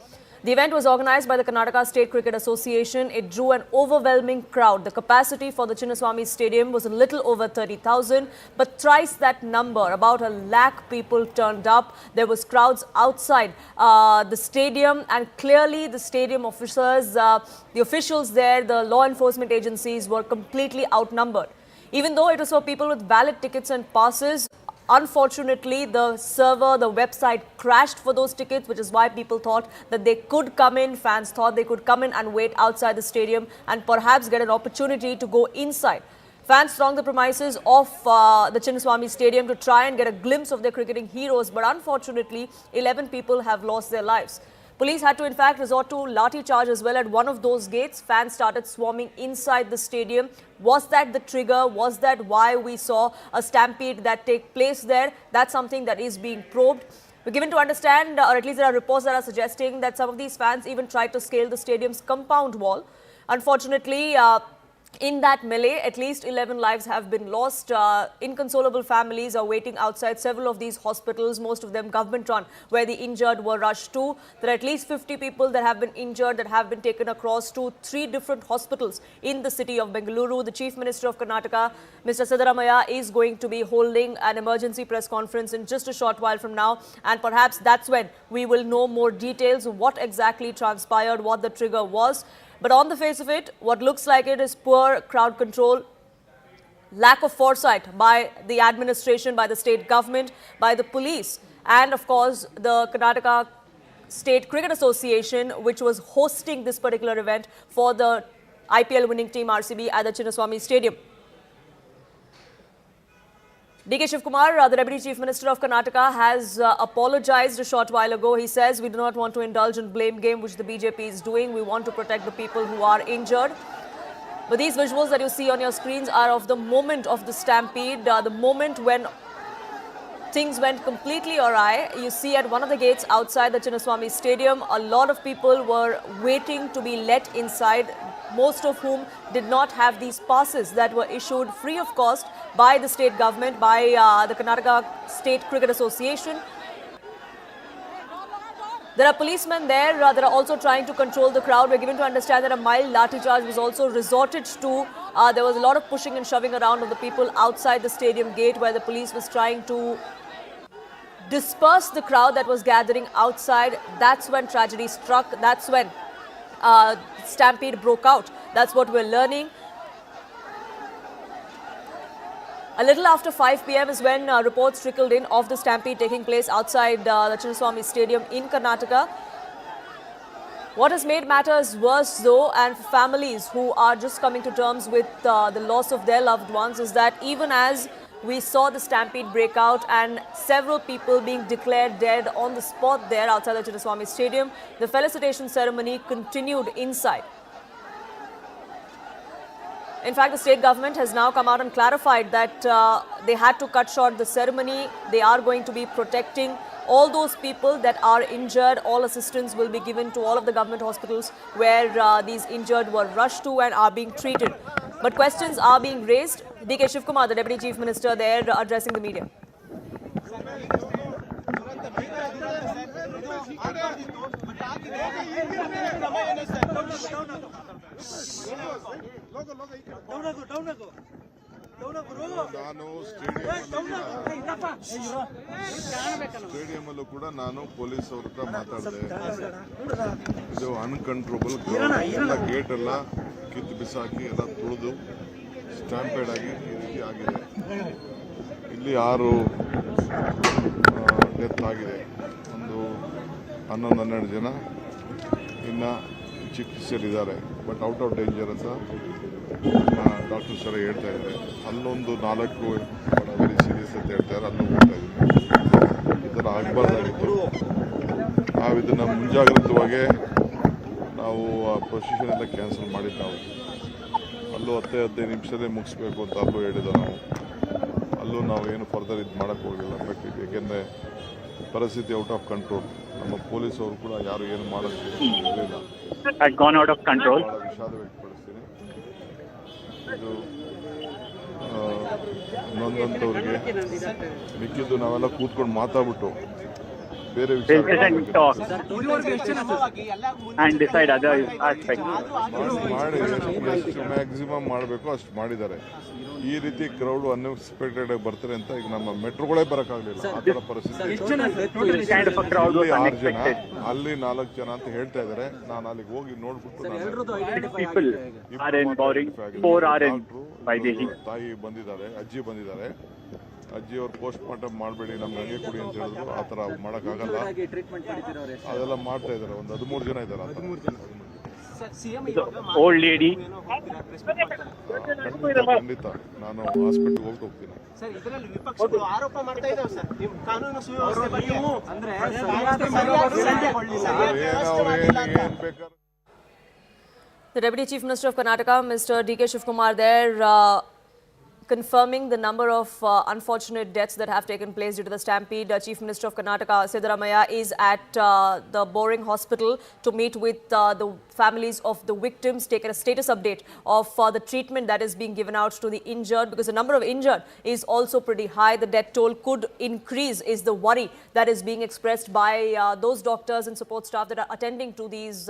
The event was organized by the Karnataka State Cricket Association. It drew an overwhelming crowd. The capacity for the Chinnaswamy Stadium was a little over 30,000, but thrice that number, about 1 lakh people turned up. There was crowds outside the stadium, and clearly the stadium officers, the officials there, the law enforcement agencies were completely outnumbered. Even though it was for people with valid tickets and passes, unfortunately, the server, the website crashed for those tickets, which is why people thought that they could come in, fans thought they could come in and wait outside the stadium and perhaps get an opportunity to go inside. Fans thronged the premises of the Chinnaswamy Stadium to try and get a glimpse of their cricketing heroes, but unfortunately, 11 people have lost their lives. Police had to, in fact, resort to lathi-charge as well at one of those gates. Fans started swarming inside the stadium. Was that the trigger? Was that why we saw a stampede that take place there? That's something that is being probed. We're given to understand, or at least there are reports that are suggesting that some of these fans even tried to scale the stadium's compound wall. Unfortunately, In that melee, at least 11 lives have been lost. Inconsolable families are waiting outside several of these hospitals, most of them government-run, where the injured were rushed to. There are at least 50 people that have been injured that have been taken across to 3 different hospitals in the city of Bengaluru. The Chief Minister of Karnataka, Mr. Siddaramaiah, is going to be holding an emergency press conference in just a short while from now. And perhaps that's when we will know more details of what exactly transpired, what the trigger was. But on the face of it, what looks like it is poor crowd control, lack of foresight by the administration, by the state government, by the police, and of course the Karnataka State Cricket Association, which was hosting this particular event for the IPL winning team RCB at the Chinnaswamy Stadium. D.K. Shivkumar, the Deputy Chief Minister of Karnataka, has apologized a short while ago. He says, we do not want to indulge in blame game, which the BJP is doing. We want to protect the people who are injured. But these visuals that you see on your screens are of the moment of the stampede, the moment when things went completely awry. You see at one of the gates outside the Chinnaswamy Stadium, a lot of people were waiting to be let inside, most of whom did not have these passes that were issued free of cost by the state government, by the Karnataka State Cricket Association. There are policemen there that are also trying to control the crowd. We're given to understand that a mild lathi-charge was also resorted to. There was a lot of pushing and shoving around of the people outside the stadium gate, where the police was trying to disperse the crowd that was gathering outside. That's when tragedy struck. That's when stampede broke out. That's what we're learning. A little after 5 p.m. is when reports trickled in of the stampede taking place outside the Chinnaswamy Stadium in Karnataka. What has made matters worse, though, and for families who are just coming to terms with the loss of their loved ones, is that even as we saw the stampede break out and several people being declared dead on the spot there outside the Chinnaswamy Stadium, the felicitation ceremony continued inside. In fact, the state government has now come out and clarified that they had to cut short the ceremony. They are going to be protecting all those people that are injured. All assistance will be given to all of the government hospitals where these injured were rushed to and are being treated. But questions are being raised. D.K. Shivkumar, the Deputy Chief Minister there, addressing the media. ನಾನು stadium ಕೂಡ ನಾನು police ಅವ್ರ ಹತ್ರ ಮಾತಾಡಿದೆ. ಇದು ಅನ್ಕಂಟ್ರೋಬಲ್ ಎಲ್ಲ gate ಎಲ್ಲ ಕಿತ್ತು ಬಿಸಾಕಿ ಎಲ್ಲ ತುಳಿದು ಸ್ಟಾಂಪೇಡ್ ಆಗಿ ಈ ರೀತಿ ಆಗಿದೆ. ಇಲ್ಲಿ 6 ಡೆತ್ ಆಗಿದೆ, ಒಂದು 11-12 ಜನ ಇನ್ನು ಚಿಕಿತ್ಸೆಯಲ್ಲಿದ್ದಾರೆ. ಬಟ್ ಔಟ್ ಆಫ್ ಡೇಂಜರ್ ಅಂತ ಡಾಕ್ಟರ್ ಸರ್ ಹೇಳ್ತಾ ಇದ್ದಾರೆ. ಅಲ್ಲೊಂದು 4 ವೆರಿ ಸೀರಿಯಸ್ ಅಂತ ಹೇಳ್ತಾರೆ, ಅಲ್ಲೂ ಹೋಗ್ತಾ ಇದ್ದೀವಿ. ಈ ಥರ ಆಗಬಾರ್ದಾಗಿತ್ತು. ನಾವು ಇದನ್ನು ಮುಂಜಾಗ್ರತವಾಗಿ ನಾವು ಪ್ರೊಸೀಷನ್ ಎಲ್ಲ ಕ್ಯಾನ್ಸಲ್ ಮಾಡಿದ್ದು. ನಾವು ಅಲ್ಲೂ 10-15 ನಿಮಿಷದೇ ಮುಗಿಸ್ಬೇಕು ಅಂತ ಅಲ್ಲೂ ಹೇಳಿದ್ದು. ಅಲ್ಲೂ ನಾವು ಏನು ಫರ್ದರ್ ಇದು ಮಾಡೋಕ್ಕೆ ಹೋಗಿಲ್ಲ. ಬಟ್ ಏಕೆಂದರೆ ಪರಿಸ್ಥಿತಿ ಔಟ್ ಆಫ್ ಕಂಟ್ರೋಲ್. ನಮ್ಮ ಪೊಲೀಸ್ ಅವರು ಕೂಡ ಯಾರು ಏನು ಮಾಡೋಕ್ಕೆ ಇರಲಿಲ್ಲ. ವಿಷಾದ ವ್ಯಕ್ತಪಡಿಸ್ತೀನಿ. ಇದು ನೊಂದಂಥವ್ರಿಗೆ ಮಿಕ್ಕಿದ್ದು ನಾವೆಲ್ಲ ಕೂತ್ಕೊಂಡು ಮಾತಾಡ್ಬಿಟ್ಟು ಬೇರೆ ವಿಚಾರ ಮಾಡಿ ಎಷ್ಟು ಮ್ಯಾಕ್ಸಿಮಮ್ ಮಾಡಬೇಕು ಅಷ್ಟು ಮಾಡಿದ್ದಾರೆ. ಈ ರೀತಿ ಕ್ರೌಡ್ ಅನ್ಎಕ್ಸ್ಪೆಕ್ಟೆಡ್ ಆಗಿ ಬರ್ತಾರೆ ಅಂತ ಈಗ ನಮ್ಮ ಮೆಟ್ರೋಗಳೇ ಬರೋಕ್ಕಾಗಲಿಲ್ಲ. ಆ ಥರ ಪರಿಸ್ಥಿತಿ. 6 ಜನ, ಅಲ್ಲಿ 4 ಜನ ಅಂತ ಹೇಳ್ತಾ ಇದ್ದಾರೆ. ನಾನು ಅಲ್ಲಿಗೆ ಹೋಗಿ ನೋಡ್ಬಿಟ್ಟು ತಾಯಿ ಬಂದಿದ್ದಾರೆ, ಅಜ್ಜಿ ಬಂದಿದ್ದಾರೆ. ಅಜ್ಜಿಯವ್ರು ಪೋಸ್ಟ್ ಮಾರ್ಟಮ್ ಮಾಡಬೇಡಿ, ನಮ್ಗೆ ಹಂಗೆ ಕೊಡಿ ಅಂತ ಹೇಳಿದ್ರು. ಆ ಥರ ಮಾಡೋಕ್ಕಾಗಲ್ಲ. ಅದೆಲ್ಲ ಮಾಡ್ತಾ ಇದ್ದಾರೆ. ಒಂದು 13 ಜನ ಇದ್ದಾರೆ. ಓಲ್ಡ್ ಲೇಡಿ ಖಂಡಿತ ನಾನು ಹಾಸ್ಪಿಟಲ್ಗೆ ಹೋಗ್ತೀನಿ. The Deputy Chief Minister of Karnataka, Mr. D.K. Shivkumar there, confirming the number of unfortunate deaths that have taken place due to the stampede. Chief Minister of Karnataka, Siddaramaiah, is at the Boring Hospital to meet with the families of the victims, taking a status update of the treatment that is being given out to the injured, because the number of injured is also pretty high. The death toll could increase is the worry that is being expressed by those doctors and support staff that are attending to these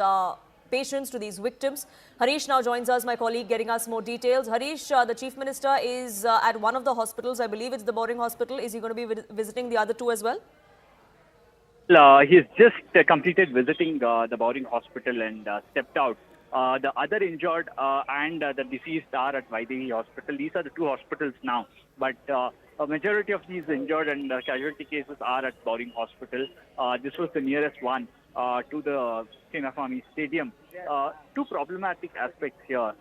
patients, to these victims. Harish now joins us, my colleague, getting us more details. Harish, the Chief Minister is at one of the hospitals. I believe it's the Boring Hospital. Is he going to be visiting the other two as well? He's just completed visiting the Boring Hospital and stepped out. The other injured and the deceased are at Vaidehi Hospital. These are the two hospitals now. But a majority of these injured and casualty cases are at Boring Hospital. This was the nearest one to the Chinnaswamy Stadium. Two problematic aspects here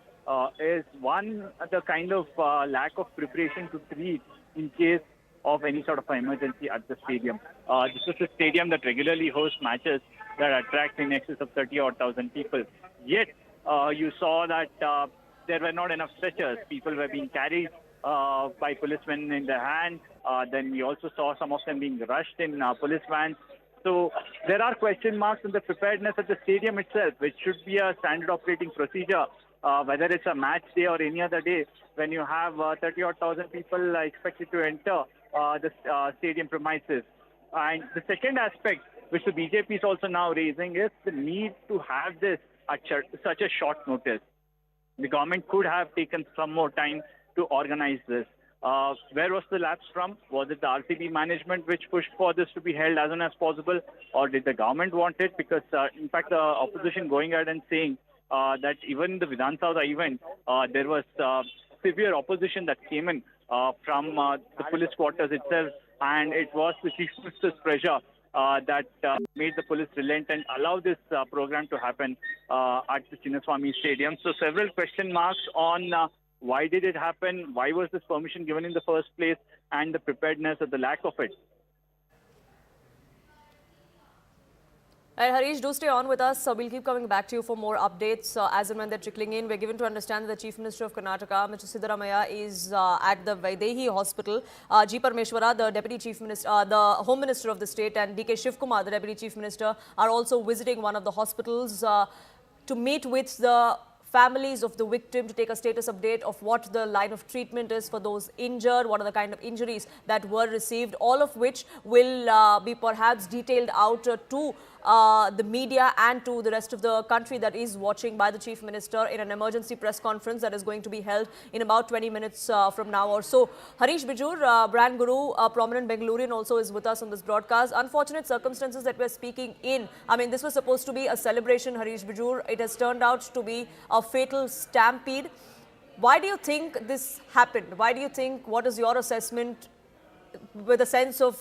is one, the kind of lack of preparation to treat in case of any sort of emergency at the stadium. This is a stadium that regularly hosts matches that attract in excess of 30,000 people. Yet, you saw that there were not enough stretchers. People were being carried by policemen in their hands. Then we also saw some of them being rushed in police vans. So there are question marks in the preparedness of the stadium itself, which should be a standard operating procedure, whether it's a match day or any other day, when you have 30,000 people expected to enter the stadium premises. And the second aspect, which the BJP is also now raising, is the need to have this at such a short notice. The government could have taken some more time to organize this. Where was the lapse from? Was it the RCB management which pushed for this to be held as soon as possible, or did the government want it? Because, in fact, the opposition going ahead and saying that even the Vidhan Sabha event, there was severe opposition that came in from the police quarters itself, and it was the Chief Minister's pressure that made the police relent and allow this program to happen at the Chinnaswamy Stadium. So several question marks on why did it happen, why was this permission given in the first place, and the preparedness or the lack of it. And Harish, do stay on with us. We'll keep coming back to you for more updates as and when they're trickling in. We're given to understand that the Chief Minister of Karnataka, Mr. Siddaramaiah, is at the Vaidehi Hospital. G. Parameshwara, the Deputy Chief Minister, the Home Minister of the state, and D.K. Shivkumar, the Deputy Chief Minister, are also visiting one of the hospitals to meet with the families of the victim, to take a status update of what the line of treatment is for those injured, what are the kind of injuries that were received, all of which will be perhaps detailed out to the media and to the rest of the country that is watching by the Chief Minister in an emergency press conference that is going to be held in about 20 minutes from now or so. Harish Bijur, brand guru, a prominent Bengalurian, also is with us on this broadcast. Unfortunate circumstances that we're speaking in. I mean, this was supposed to be a celebration, Harish Bijur. It has turned out to be a fatal stampede. Why do you think this happened? Why do you think, what is your assessment with a sense of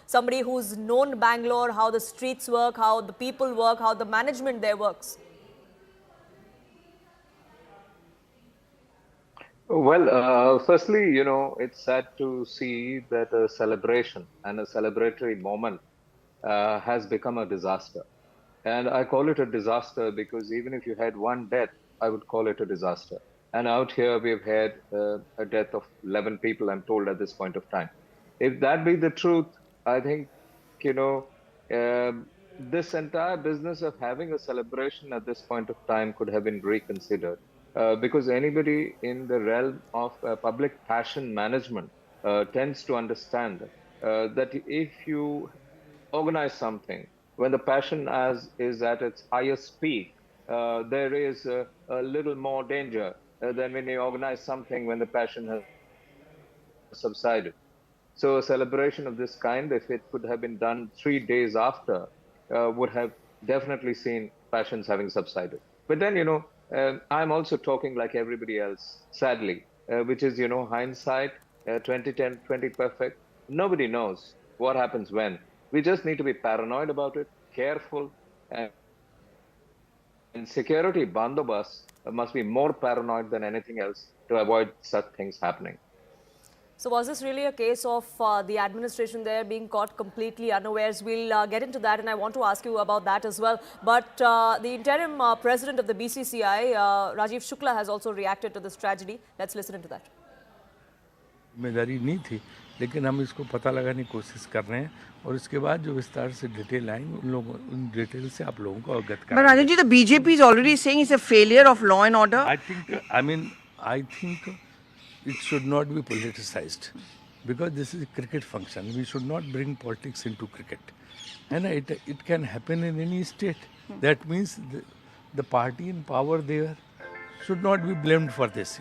somebody who's known Bangalore, how the streets work, how the people work, how the management there works? Well, firstly, you know, it's sad to see that a celebration and a celebratory moment has become a disaster. And I call it a disaster because even if you had one death, I would call it a disaster. And out here, we've had a death of 11 people, I'm told, at this point of time. If that be the truth, I think, you know, this entire business of having a celebration at this point of time could have been reconsidered. Because anybody in the realm of public passion management tends to understand that if you organize something, when the passion is at its highest peak, there is a little more danger than when you organize something when the passion has subsided. So a celebration of this kind, if it could have been done 3 days after, would have definitely seen passions having subsided. But then, you know, I'm also talking like everybody else, sadly, which is, you know, hindsight, 2010, 20 perfect. Nobody knows what happens when. We just need to be paranoid about it, careful, and security bandobas must be more paranoid than anything else to avoid such things happening. So was this really a case of the administration there being caught completely unawares? We'll get into that, and I want to ask you about that as well. But the interim president of the BCCI, Rajiv Shukla, has also reacted to this tragedy. Let's listen into that. जिम्मेदारी नहीं थी, लेकिन हम इसको पता लगाने की कोशिश कर रहे हैं और इसके बाद जो विस्तार से डिटेल आएंगे उन डिटेल से आप लोगों को अवगत But कराएंगे. Rajan ji, the BJP is already saying it's a failure of law and order. I think it should not be politicized because this is a cricket function. We should not bring politics into cricket. And it can happen in any state. That means the party in power there should not be blamed for this.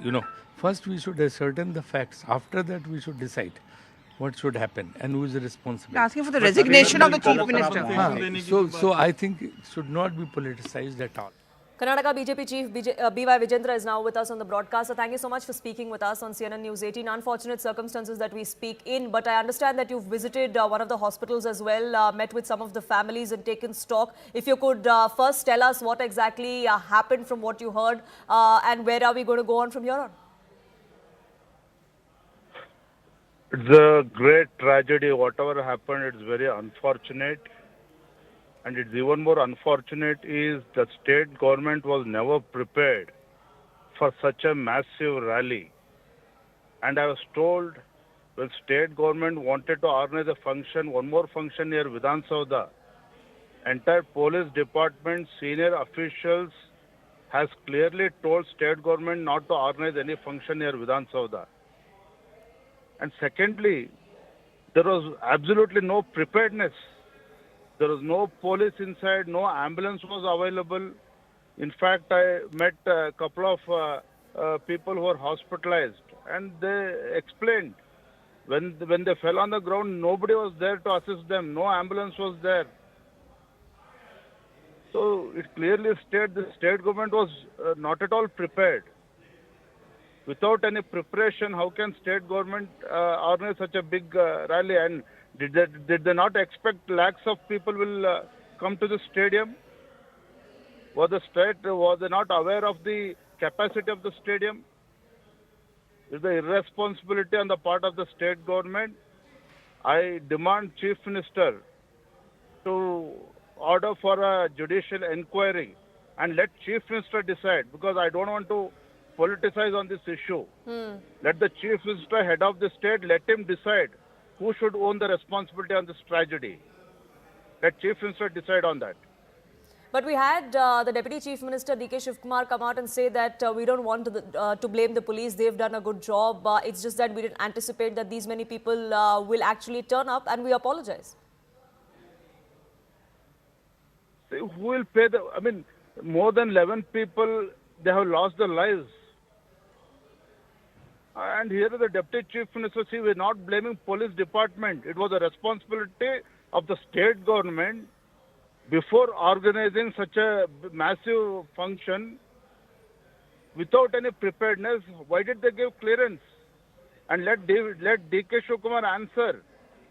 First we should ascertain the facts. After that we should decide what should happen and who is responsible. You're asking for the resignation of the chief minister. So I think it should not be politicized at all. Karnataka BJP Chief B.Y. Vijendra is now with us on the broadcast. So thank you so much for speaking with us on CNN News 18. Unfortunate circumstances that we speak in, but I understand that you've visited one of the hospitals as well, met with some of the families and taken stock. If you could first tell us what exactly happened from what you heard and where are we going to go on from here on? It's a great tragedy. Whatever happened, it's very unfortunate. And it's even more unfortunate is the state government was never prepared for such a massive rally. And I was told when state government wanted to organize a function, one more function near Vidhan Sauda, entire police department, senior officials has clearly told state government not to organize any function near Vidhan Sauda. And secondly, there was absolutely no preparedness. There was no police inside, no ambulance was available. In fact, I met a couple of people who were hospitalized and they explained when they fell on the ground, nobody was there to assist them. No ambulance was there. So it clearly stated the state government was not at all prepared. Without any preparation, how can state government organize such a big rally? And did they not expect lakhs of people will come to the stadium? Was they not aware of the capacity of the stadium? Is the irresponsibility on the part of the state government? I demand Chief Minister to order for a judicial inquiry and let Chief Minister decide, because I don't want to politicize on this issue. Let the Chief Minister, head of the state, let him decide who should own the responsibility on this tragedy. Let Chief Minister decide on that. But we had the Deputy Chief Minister D.K. Shivkumar come out and say that we don't want to blame the police. They've done a good job. It's just that we didn't anticipate that these many people will actually turn up, and we apologize. Who will pay more than 11 people, they have lost their lives. And here the Deputy Chief Minister, see, we're not blaming police department. It was a responsibility of the state government before organizing such a massive function without any preparedness. Why did they give clearance? And let D.K. Shivkumar answer.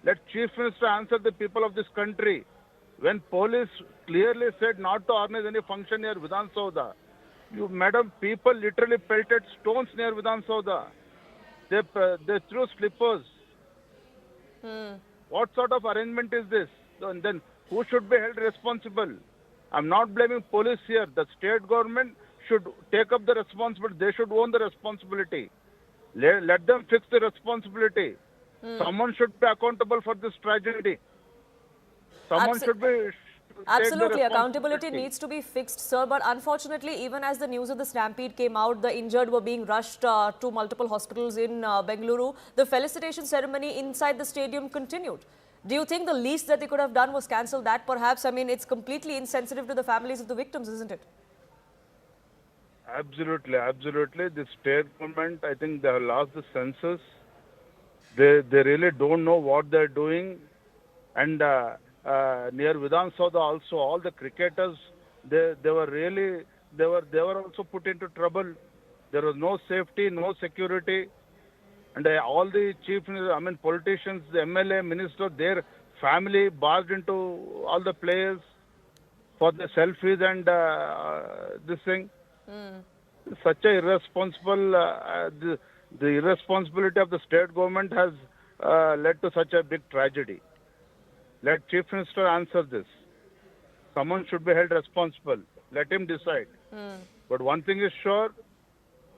Let Chief Minister answer the people of this country. When police clearly said not to organize any function near Vidhan Sauda, madam, people literally pelted stones near Vidhan Sauda. They threw slippers. What sort of arrangement is this? And then who should be held responsible? I'm not blaming police here. The state government should take up the responsibility. They should own the responsibility. Let them fix the responsibility. Someone should be accountable for this tragedy. Someone should be... Absolutely, accountability needs to be fixed, sir. But unfortunately, even as the news of the Stampede came out, the injured were being rushed to multiple hospitals in Bengaluru. The felicitation ceremony inside the stadium continued. Do you think the least that they could have done was cancel that, perhaps? I mean, it's completely insensitive to the families of the victims, isn't it? Absolutely, absolutely. The state government, I think they have lost the senses. They really don't know what they're doing. And near Vidhan Sauda also, all the cricketers, they were also put into trouble. There was no safety, no security. And all the politicians, the MLA, minister, their family barged into all the players for the selfies and this thing. Such a irresponsible, the irresponsibility of the state government has led to such a big tragedy. Let Chief Minister answer this. Someone should be held responsible. Let him decide. But one thing is sure,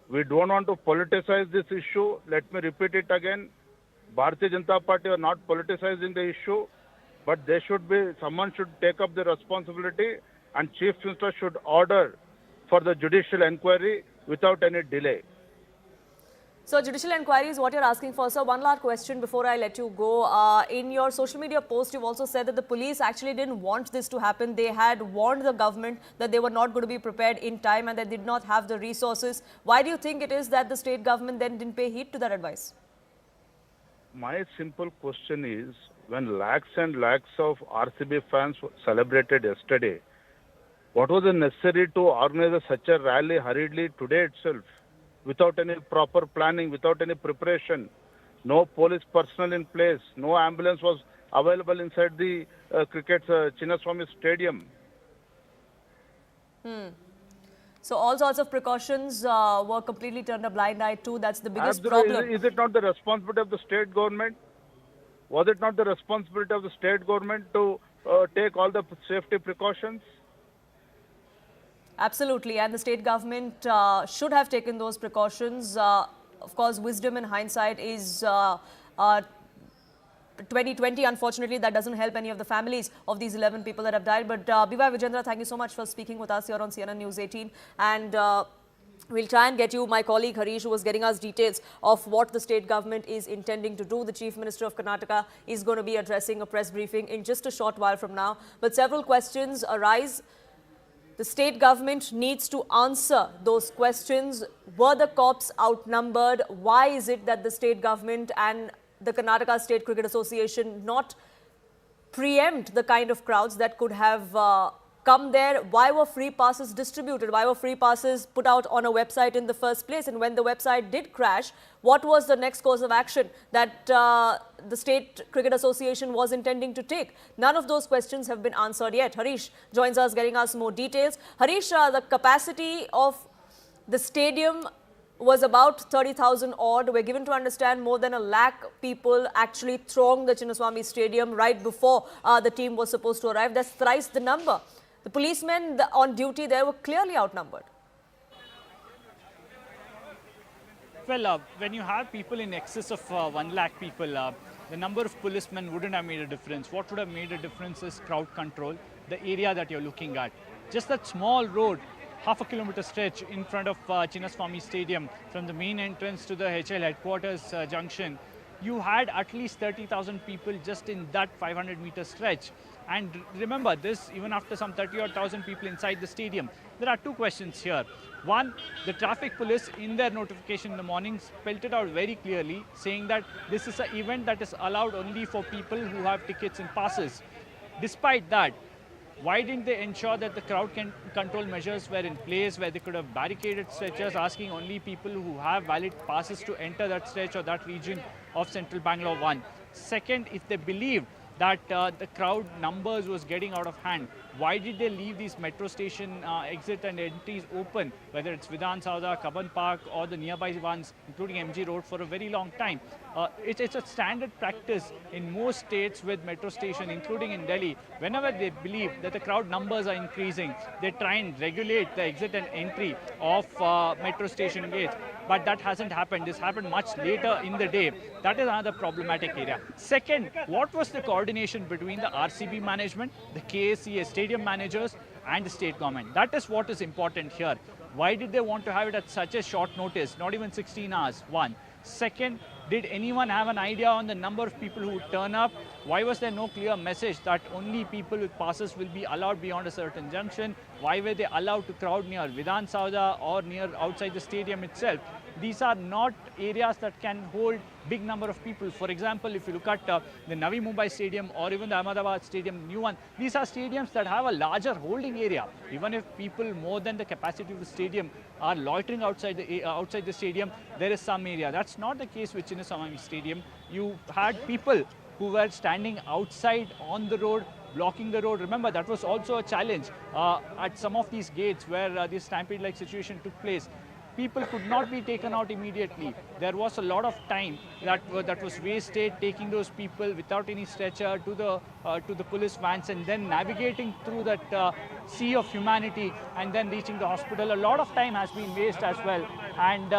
We don't want to politicize this issue. Let me repeat it again. Bharatiya Janata Party are not politicizing the issue, but someone should take up the responsibility, and Chief Minister should order for the judicial inquiry without any delay. So judicial inquiry is what you're asking for. So one last question before I let you go. In your social media post, you've also said that the police actually didn't want this to happen. They had warned the government that they were not going to be prepared in time and they did not have the resources. Why do you think it is that the state government then didn't pay heed to that advice? My simple question is, when lakhs and lakhs of RCB fans celebrated yesterday, what was necessary to organize such a rally hurriedly today itself? Without any proper planning, without any preparation, no police personnel in place, no ambulance was available inside the Chinnaswamy Stadium. So all sorts of precautions were completely turned a blind eye to. That's the biggest problem. Is it not the responsibility of the state government? Was it not the responsibility of the state government to take all the safety precautions? Absolutely, and the state government should have taken those precautions. Of course, wisdom in hindsight is 2020. Unfortunately, that doesn't help any of the families of these 11 people that have died. But B.Y. Vijendra, thank you so much for speaking with us here on CNN News 18. And we'll try and get you my colleague Harish, who was getting us details of what the state government is intending to do. The Chief Minister of Karnataka is going to be addressing a press briefing in just a short while from now. But several questions arise. The state government needs to answer those questions. Were the cops outnumbered? Why is it that the state government and the Karnataka State Cricket Association not preempt the kind of crowds that could have come there? Why were free passes distributed? Why were free passes put out on a website in the first place? And when the website did crash, what was the next course of action that the State Cricket Association was intending to take? None of those questions have been answered yet. Harish joins us, getting us more details. Harish, the capacity of the stadium was about 30,000 odd. We're given to understand more than 1 lakh people actually thronged the Chinnaswamy Stadium right before the team was supposed to arrive. That's thrice the number. The policemen on duty there were clearly outnumbered. Well, when you have people in excess of 1 lakh people, the number of policemen wouldn't have made a difference. What would have made a difference is crowd control, the area that you're looking at. Just that small road, half a kilometer stretch in front of Chinnaswamy Stadium, from the main entrance to the HL headquarters junction, you had at least 30,000 people just in that 500-meter stretch. And remember this, even after some 30,000 people inside the stadium, there are two questions here. One, the traffic police in their notification in the morning spelled it out very clearly, saying that this is an event that is allowed only for people who have tickets and passes. Despite that, why didn't they ensure that the crowd control measures were in place, where they could have barricaded stretchers, asking only people who have valid passes to enter that stretch or that region of central Bangalore 1? Second, if they believed that the crowd numbers was getting out of hand, why did they leave these metro station exit and entries open, whether it's Vidhan Sauda, Kaban Park or the nearby ones, including MG Road, for a very long time? It's a standard practice in most states with metro station, including in Delhi. Whenever they believe that the crowd numbers are increasing, they try and regulate the exit and entry of metro station gates. But that hasn't happened. This happened much later in the day. That is another problematic area. Second, what was the coordination between the RCB management, the KSCA stadium managers and the state government? That is what is important here. Why did they want to have it at such a short notice, not even 16 hours? One. Second, did anyone have an idea on the number of people who would turn up? Why was there no clear message that only people with passes will be allowed beyond a certain junction? Why were they allowed to crowd near Vidhan Sauda or near outside the stadium itself? These are not areas that can hold big number of people. For example, if you look at the Navi Mumbai Stadium or even the Ahmedabad Stadium, new one, these are stadiums that have a larger holding area. Even if people more than the capacity of the stadium are loitering outside the stadium, there is some area. That's not the case with Chinnaswamy Stadium. You had people who were standing outside on the road, blocking the road. Remember, that was also a challenge at some of these gates where this stampede-like situation took place. People could not be taken out immediately. There was a lot of time that was wasted taking those people without any stretcher to the police vans and then navigating through that sea of humanity and then reaching the hospital. A lot of time has been wasted as well. And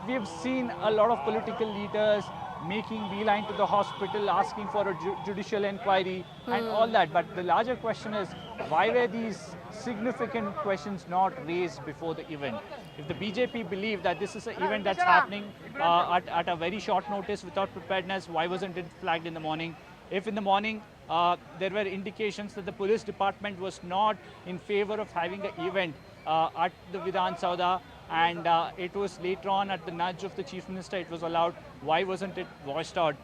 we've seen a lot of political leaders making beeline to the hospital, asking for a judicial inquiry and all that. But the larger question is, why were these significant questions not raised before the event? If the BJP believe that this is an event that's happening at a very short notice without preparedness, why wasn't it flagged in the morning? If in the morning there were indications that the police department was not in favor of having an event at the Vidhan Sauda, and it was later on at the nudge of the Chief Minister it was allowed, why wasn't it voiced out?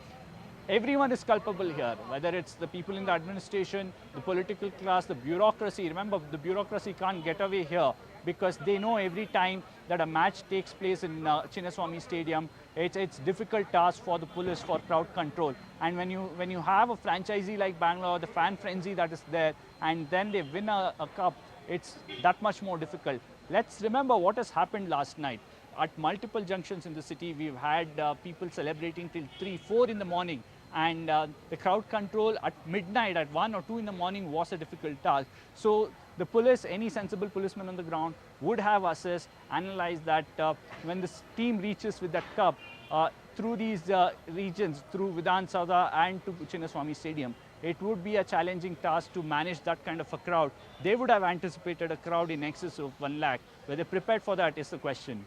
Everyone is culpable here, whether it's the people in the administration, the political class, the bureaucracy. Remember, the bureaucracy can't get away here because they know every time that a match takes place in Chinnaswamy Stadium, it's difficult task for the police for crowd control. And when you have a franchisee like Bangalore, the fan frenzy that is there, and then they win a cup, it's that much more difficult. Let's remember what has happened last night. At multiple junctions in the city, we've had people celebrating till 3, 4 in the morning. And the crowd control at midnight, at 1 or 2 in the morning was a difficult task. So the police, any sensible policeman on the ground would have assessed, analyzed that when this team reaches with that cup through these regions, through Vidhan Sauda and to Chinnaswamy Stadium, it would be a challenging task to manage that kind of a crowd. They would have anticipated a crowd in excess of 1 lakh. Were they prepared for that is the question.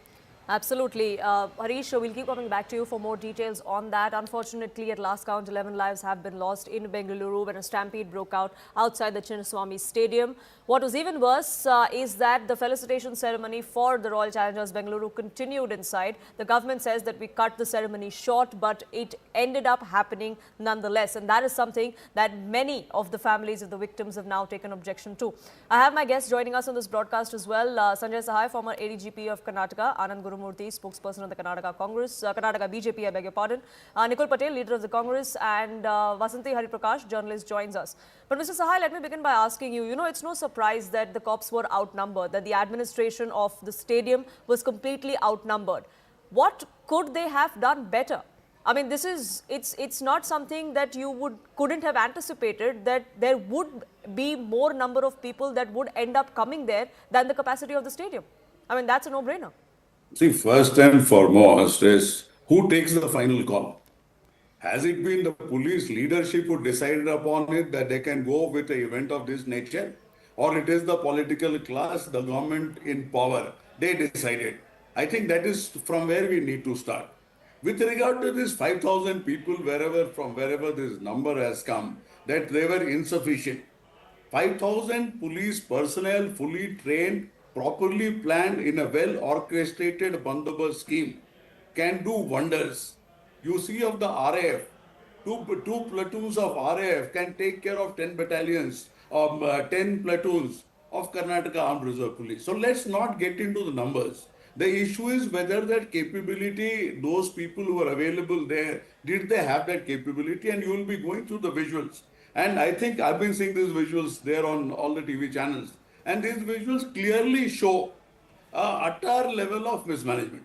Absolutely. Harish, we'll keep coming back to you for more details on that. Unfortunately, at last count, 11 lives have been lost in Bengaluru when a stampede broke out outside the Chinnaswamy Stadium. What was even worse is that the felicitation ceremony for the Royal Challengers Bengaluru continued inside. The government says that we cut the ceremony short, but it ended up happening nonetheless. And that is something that many of the families of the victims have now taken objection to. I have my guest joining us on this broadcast as well. Sanjay Sahai, former ADGP of Karnataka, Anand Gurumurthy, spokesperson of the Karnataka Congress, Karnataka BJP, I beg your pardon, Nikul Patel, leader of the Congress, and Vasanthi Hariprakash, journalist, joins us. But Mr. Sahai, let me begin by asking you, it's no surprise that the cops were outnumbered, that the administration of the stadium was completely outnumbered. What could they have done better? I mean, it's not something that you couldn't have anticipated, that there would be more number of people that would end up coming there than the capacity of the stadium. I mean, that's a no-brainer. See, first and foremost is who takes the final call? Has it been the police leadership who decided upon it that they can go with an event of this nature? Or it is the political class, the government in power, they decided? I think that is from where we need to start. With regard to this 5,000 people, from wherever this number has come, that they were insufficient. 5,000 police personnel, fully trained, properly planned in a well-orchestrated bandobast scheme, can do wonders. You see of the RAF, two platoons of RAF can take care of 10 battalions, of 10 platoons of Karnataka Armed Reserve Police. So let's not get into the numbers. The issue is whether that capability, those people who are available there, did they have that capability? And you will be going through the visuals. And I think I've been seeing these visuals there on all the TV channels. And these visuals clearly show an utter level of mismanagement.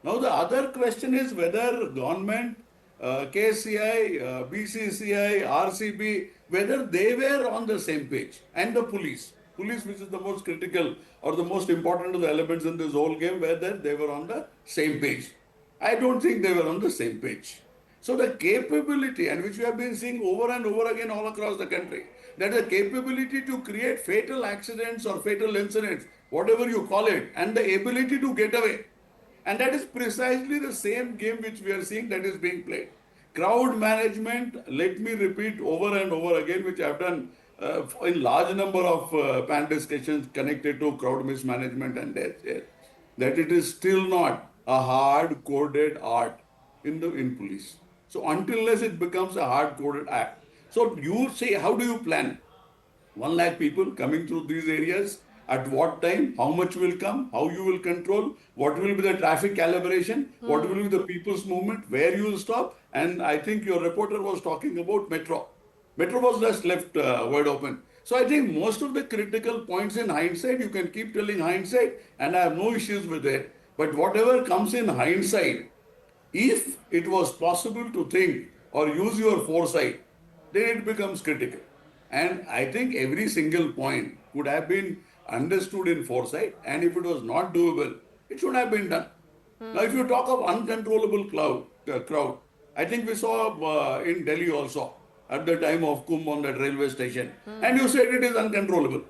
Now, the other question is whether government, KCI, BCCI, RCB, whether they were on the same page, and the police, which is the most critical or the most important of the elements in this whole game, whether they were on the same page. I don't think they were on the same page. So the capability, and which we have been seeing over and over again all across the country, that the capability to create fatal accidents or fatal incidents, whatever you call it, and the ability to get away. And that is precisely the same game which we are seeing that is being played. Crowd management, let me repeat over and over again, which I have done in large number of panel discussions connected to crowd mismanagement and that it is still not a hard-coded art in police. So unless it becomes a hard-coded act. So you say, how do you plan? 1 lakh people coming through these areas, at what time, how much will come, how you will control, what will be the traffic calibration, what will be the people's movement, where you will stop. And I think your reporter was talking about metro. Metro was just left wide open. So I think most of the critical points in hindsight, you can keep telling hindsight, and I have no issues with it. But whatever comes in hindsight, if it was possible to think or use your foresight, then it becomes critical. And I think every single point could have been understood in foresight, and if it was not doable, It should have been done. Now, if you talk of uncontrollable crowd, I think we saw in Delhi also at the time of Kumbh on that railway station, and you said it is uncontrollable,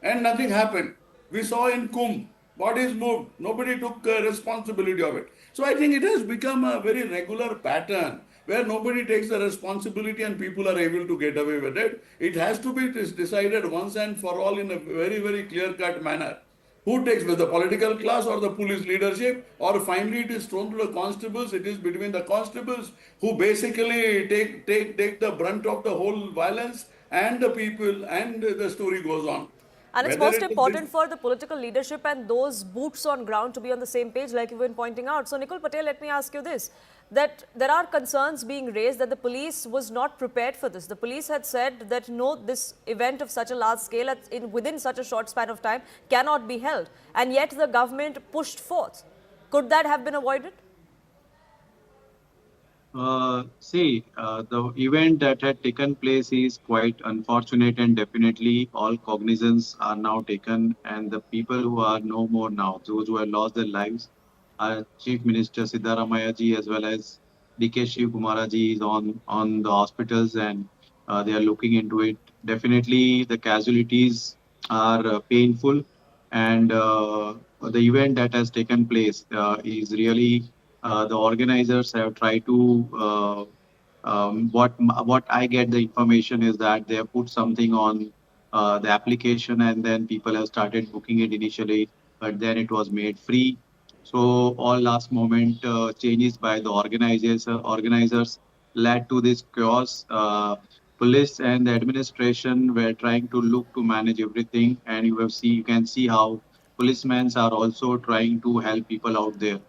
and nothing happened. We saw in Kumbh, bodies moved, nobody took responsibility of it. So I think it has become a very regular pattern where nobody takes the responsibility and people are able to get away with it. It has to be decided once and for all in a very, very clear-cut manner. Who takes, with the political class or the police leadership, or finally it is thrown to the constables. It is between the constables who basically take the brunt of the whole violence, and the people, and the story goes on. And it's Whether most it is important for the political leadership and those boots on ground to be on the same page, like you've been pointing out. So, Nikul Patel, let me ask you this, that there are concerns being raised that the police was not prepared for this. The police had said that no, this event of such a large scale within such a short span of time cannot be held. And yet the government pushed forth. Could that have been avoided? The event that had taken place is quite unfortunate, and definitely all cognizance are now taken, and the people who are no more now, those who have lost their lives, our Chief Minister Siddaramaiah ji as well as DK Shiv Kumara ji is on the hospitals, and they are looking into it. Definitely the casualties are painful, and the event that has taken place is really the organizers have tried to what I get the information is that they have put something on the application, and then people have started booking it initially, but then it was made free. So all last moment changes by the organizers led to this chaos. Police and the administration were trying to look to manage everything, and you can see how policemen are also trying to help people out there.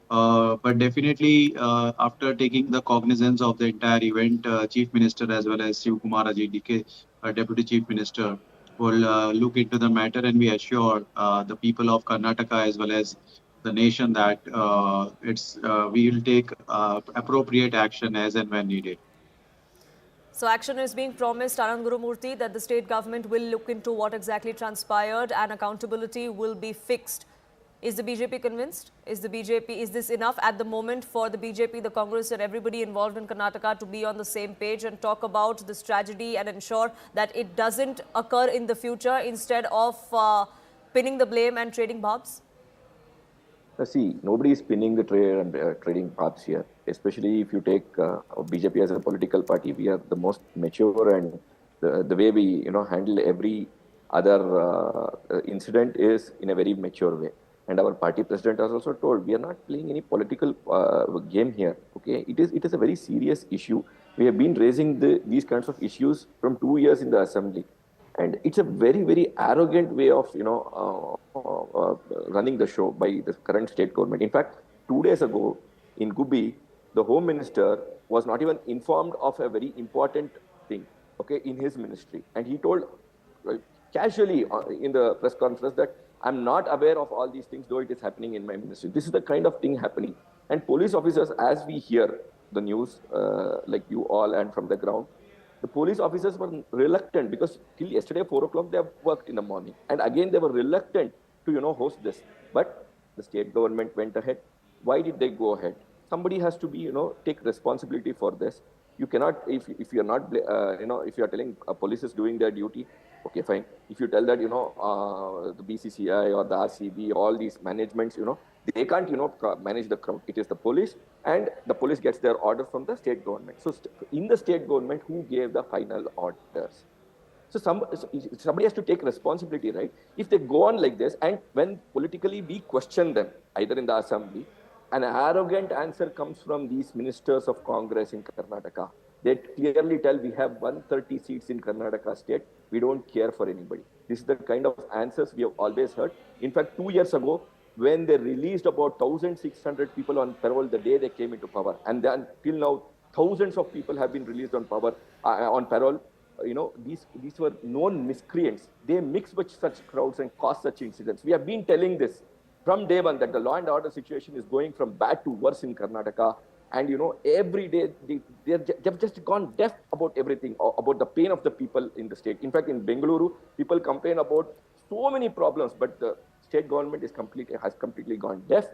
But definitely, after taking the cognizance of the entire event, Chief Minister as well as Shiv Kumar Ji, DK, Deputy Chief Minister, will look into the matter, and we assure the people of Karnataka as well as the nation that we will take appropriate action as and when needed. So action is being promised, Anand Gurumurthy, that the state government will look into what exactly transpired and accountability will be fixed. Is the BJP convinced? Is this enough at the moment for the BJP, the Congress and everybody involved in Karnataka to be on the same page and talk about this tragedy and ensure that it doesn't occur in the future instead of pinning the blame and trading barbs? See, nobody is pinning the trading paths here, especially if you take BJP as a political party. We are the most mature, and the way we handle every other incident is in a very mature way. And our party president has also told we are not playing any political game here. Okay, it is a very serious issue. We have been raising these kinds of issues from 2 years in the assembly, and it's a very, very arrogant way of running the show by the current state government. In fact, 2 days ago in Gubi, the Home Minister was not even informed of a very important thing, okay, in his ministry, and he told casually in the press conference that I'm not aware of all these things, though it is happening in my ministry. This is the kind of thing happening. And police officers, as we hear the news, like you all and from the ground, the police officers were reluctant because till yesterday, 4 o'clock, they have worked in the morning. And again, they were reluctant to, host this. But the state government went ahead. Why did they go ahead? Somebody has to be, take responsibility for this. You cannot, if you're not, if you're telling police is doing their duty, okay, fine. If you tell that, the BCCI or the RCB, all these managements, they can't, manage the crowd. It is the police, and the police gets their order from the state government. So in the state government, who gave the final orders? So somebody has to take responsibility, right? If they go on like this, and when politically we question them, either in the assembly, an arrogant answer comes from these ministers of Congress in Karnataka. They clearly tell we have 130 seats in Karnataka state. We don't care for anybody. This is the kind of answers we have always heard. In fact, 2 years ago, when they released about 1,600 people on parole the day they came into power, and then till now, thousands of people have been released on parole. These were known miscreants. They mix with such crowds and cause such incidents. We have been telling this from day one that the law and order situation is going from bad to worse in Karnataka. And, every day they've just gone deaf about everything, about the pain of the people in the state. In fact, in Bengaluru, people complain about so many problems, but the state government has completely gone deaf,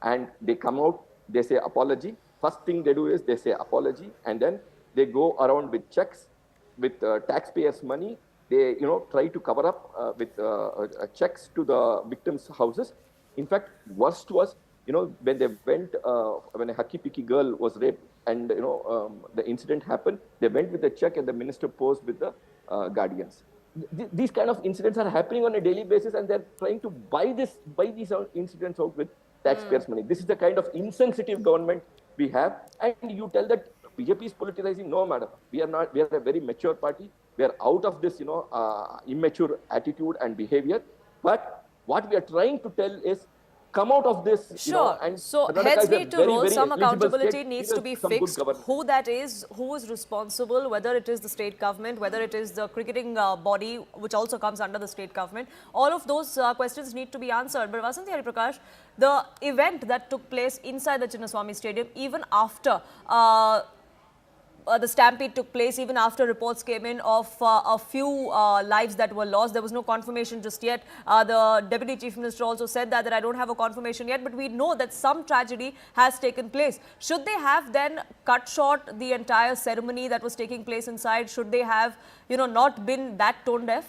and they come out, they say apology. First thing they do is they say apology, and then they go around with checks, with taxpayers' money. They try to cover up with checks to the victims' houses. In fact, worst was when they went when a Haki-Piki girl was raped, and the incident happened. They went with the check, and the minister posed with the guardians. These kind of incidents are happening on a daily basis, and they're trying to buy these incidents out with taxpayers' money. This is the kind of insensitive government we have. And you tell that BJP is politicizing. No, madam. We are not. We are a very mature party. We are out of this, immature attitude and behavior. But what we are trying to tell is, come out of this. Sure. And so Karnataka heads is a need to very, roll. very Some eligible accountability state. needs to be Some good fixed. governance. Who that is, who is responsible, whether it is the state government, whether it is the cricketing body, which also comes under the state government. All of those questions need to be answered. But Vasanthi Hariprakash, the event that took place inside the Chinnaswamy Stadium, even after the stampede took place, even after reports came in of a few lives that were lost. There was no confirmation just yet. The Deputy Chief Minister also said that I don't have a confirmation yet, but we know that some tragedy has taken place. Should they have then cut short the entire ceremony that was taking place inside? Should they have, not been that tone deaf?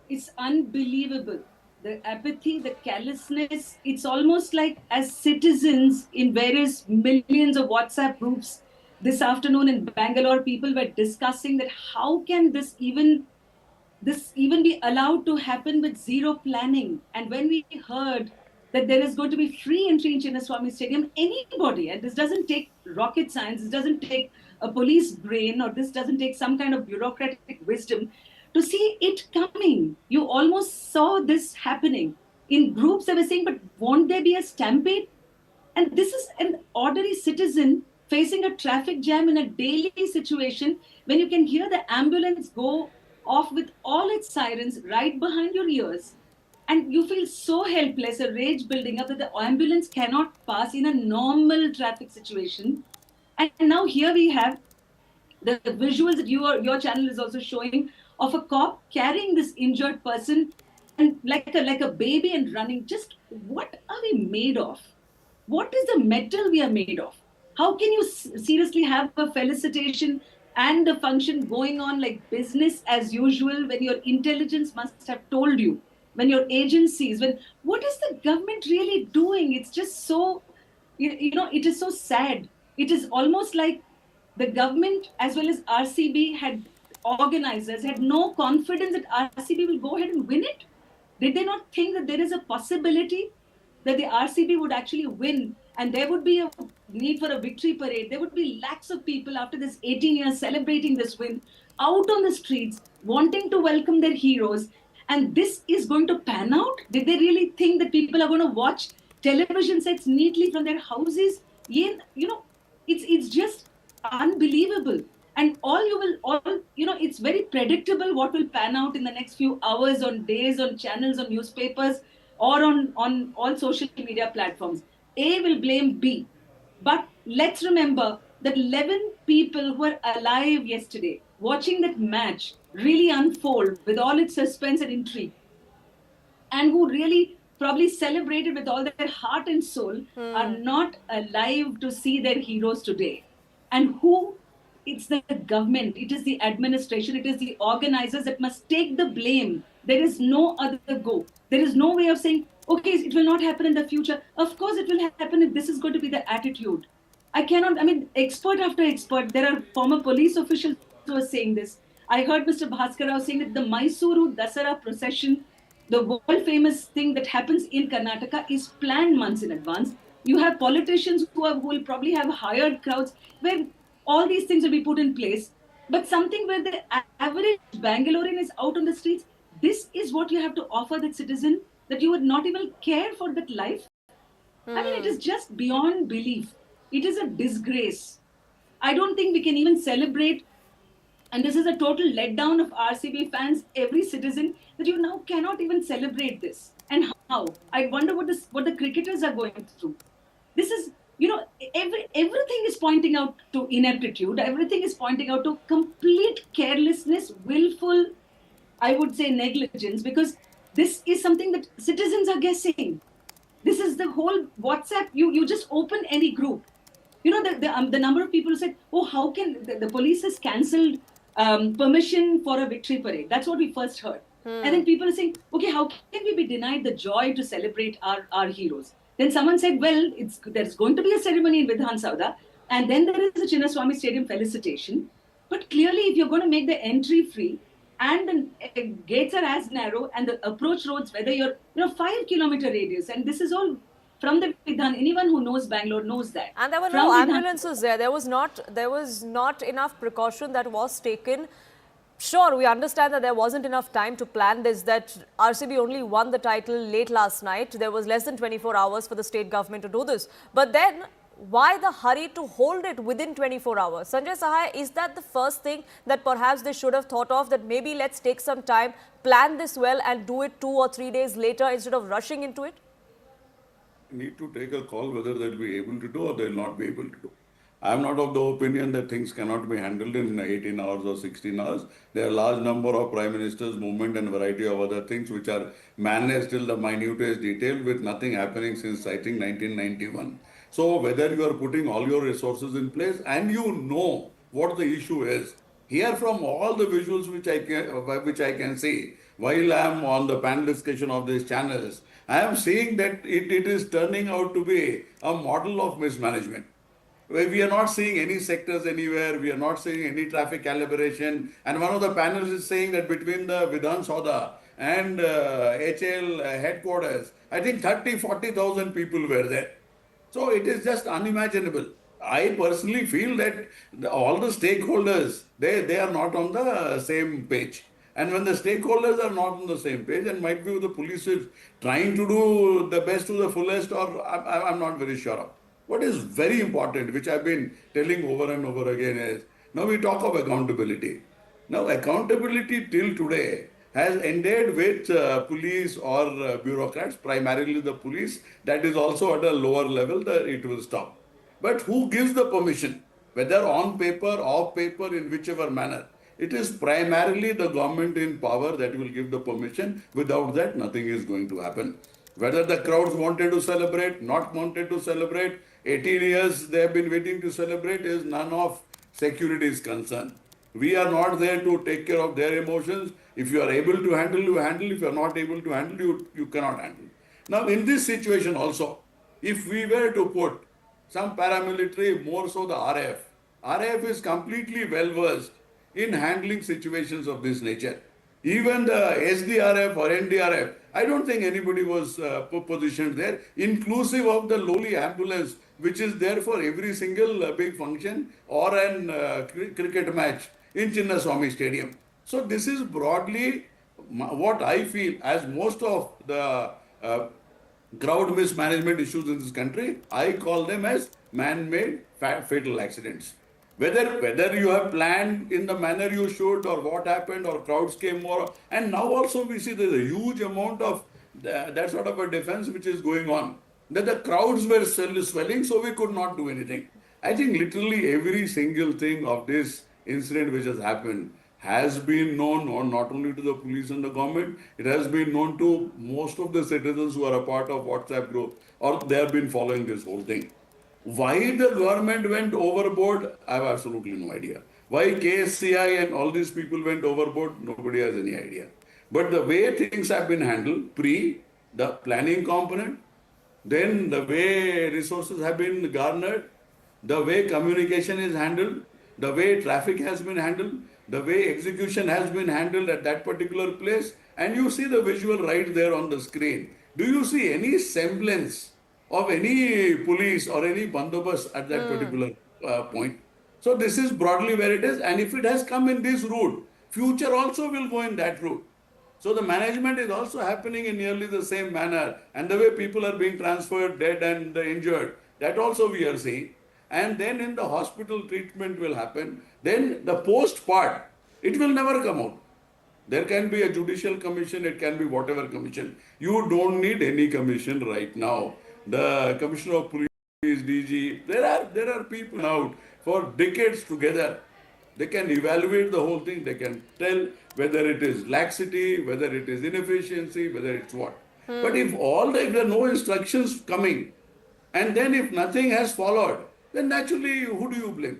It's unbelievable. The apathy, the callousness, it's almost like as citizens in various millions of WhatsApp groups this afternoon in Bangalore, people were discussing that how can this even be allowed to happen with zero planning. And when we heard that there is going to be free entry in Chinnaswamy Stadium, anybody, and this doesn't take rocket science, this doesn't take a police brain, or this doesn't take some kind of bureaucratic wisdom, to see it coming. You almost saw this happening. In groups they were saying, but won't there be a stampede? And this is an ordinary citizen facing a traffic jam in a daily situation when you can hear the ambulance go off with all its sirens right behind your ears. And you feel so helpless, a rage building up that the ambulance cannot pass in a normal traffic situation. And now here we have the visuals that your channel is also showing of a cop carrying this injured person and like a baby and running. Just what are we made of? What is the metal we are made of? How can you seriously have a felicitation and a function going on like business as usual when your intelligence must have told you, when your agencies, what is the government really doing? It's just so, it is so sad. It is almost like the government as well as RCB organizers had no confidence that RCB will go ahead and win it. Did they not think that there is a possibility that the RCB would actually win and there would be a need for a victory parade? There would be lakhs of people after this 18 years celebrating this win out on the streets, wanting to welcome their heroes. And this is going to pan out? Did they really think that people are going to watch television sets neatly from their houses? It's just unbelievable. And it's very predictable what will pan out in the next few hours, on days, on channels, on newspapers, or on all social media platforms. A will blame B. But let's remember that 11 people who were alive yesterday, watching that match really unfold with all its suspense and intrigue, and who really probably celebrated with all their heart and soul, are not alive to see their heroes today. And it's the government, it is the administration, it is the organizers that must take the blame. There is no other go. There is no way of saying, okay, it will not happen in the future. Of course it will happen if this is going to be the attitude. Expert after expert, there are former police officials who are saying this. I heard Mr. Bhaskar Rao saying that the Mysuru Dasara procession, the world famous thing that happens in Karnataka, is planned months in advance. You have politicians who will probably have hired crowds where all these things will be put in place. But something where the average Bangalorean is out on the streets, this is what you have to offer that citizen, that you would not even care for that life. It is just beyond belief. It is a disgrace. I don't think we can even celebrate. And this is a total letdown of RCB fans, every citizen, that you now cannot even celebrate this. And how? I wonder what the cricketers are going through. This is, everything is pointing out to ineptitude. Everything is pointing out to complete carelessness, willful, I would say negligence, because This is something that citizens are guessing. This is the whole WhatsApp. You just open any group. You know, the number of people who said, oh, how can the police has cancelled permission for a victory parade? That's what we first heard. And then people are saying, okay, how can we be denied the joy to celebrate our heroes? Then someone said, well, there's going to be a ceremony in Vidhan Sauda, and then there is a Chinnaswamy Stadium felicitation. But clearly, if you're going to make the entry free, and the gates are as narrow, and the approach roads, whether you're 5-kilometer radius, and this is all from the Vidhan. Anyone who knows Bangalore knows that. And there were no ambulances there. There was not enough precaution that was taken. Sure, we understand that there wasn't enough time to plan this, that RCB only won the title late last night. There was less than 24 hours for the state government to do this. But then, why the hurry to hold it within 24 hours? Sanjay Sahai, is that the first thing that perhaps they should have thought of, that maybe let's take some time, plan this well and do it 2 or 3 days later instead of rushing into it? Need to take a call whether they'll be able to do or they'll not be able to do. I am not of the opinion that things cannot be handled in 18 hours or 16 hours. There are a large number of Prime Minister's movement and variety of other things which are managed till the minutest detail with nothing happening since, I think, 1991. So whether you are putting all your resources in place and you know what the issue is, here from all the visuals which I can see, while I am on the panel discussion of these channels, I am seeing that it is turning out to be a model of mismanagement. We are not seeing any sectors anywhere. We are not seeing any traffic calibration. And one of the panels is saying that between the Vidhan Sauda and HL headquarters, I think 40,000 people were there. So it is just unimaginable. I personally feel that all the stakeholders, they are not on the same page. And when the stakeholders are not on the same page, and might be the police is trying to do the best to the fullest, or I'm not very sure of. What is very important, which I've been telling over and over again, is now we talk of accountability. Now accountability till today has ended with police or bureaucrats, primarily the police. That is also at a lower level that it will stop. But who gives the permission? Whether on paper, off paper, in whichever manner. It is primarily the government in power that will give the permission. Without that, nothing is going to happen. Whether the crowds wanted to celebrate, not wanted to celebrate, 18 years they have been waiting to celebrate, is none of security's concern. We are not there to take care of their emotions. If you are able to handle, you handle. If you are not able to handle, you cannot handle. Now, in this situation also, if we were to put some paramilitary, more so the RAF is completely well versed in handling situations of this nature. Even the SDRF or NDRF, I don't think anybody was positioned there, inclusive of the lowly ambulance, which is there for every single big function or an cricket match in Chinnaswamy Stadium. So this is broadly what I feel as most of the crowd mismanagement issues in this country. I call them as man-made fatal accidents. Whether you have planned in the manner you should, or what happened, or crowds came more, and now also we see there's a huge amount of that sort of a defense which is going on. That the crowds were swelling, so we could not do anything. I think literally every single thing of this incident which has happened has been known, or not only to the police and the government, it has been known to most of the citizens who are a part of WhatsApp group, or they have been following this whole thing. Why the government went overboard, I have absolutely no idea. Why KSCI and all these people went overboard, nobody has any idea. But the way things have been handled, the planning component, then the way resources have been garnered, the way communication is handled, the way traffic has been handled, the way execution has been handled at that particular place, and you see the visual right there on the screen. Do you see any semblance of any police or any bandobast at that particular point? So this is broadly where it is, and if it has come in this route, future also will go in that route. So the management is also happening in nearly the same manner, and the way people are being transferred, dead and injured, that also we are seeing. And then in the hospital treatment will happen. Then the post part, it will never come out. There can be a judicial commission, it can be whatever commission. You don't need any commission right now. The Commissioner of Police, DG, there are people out for decades together. They can evaluate the whole thing. They can tell whether it is laxity, whether it is inefficiency, whether it's what. But if if there are no instructions coming, and then if nothing has followed, then naturally, who do you blame?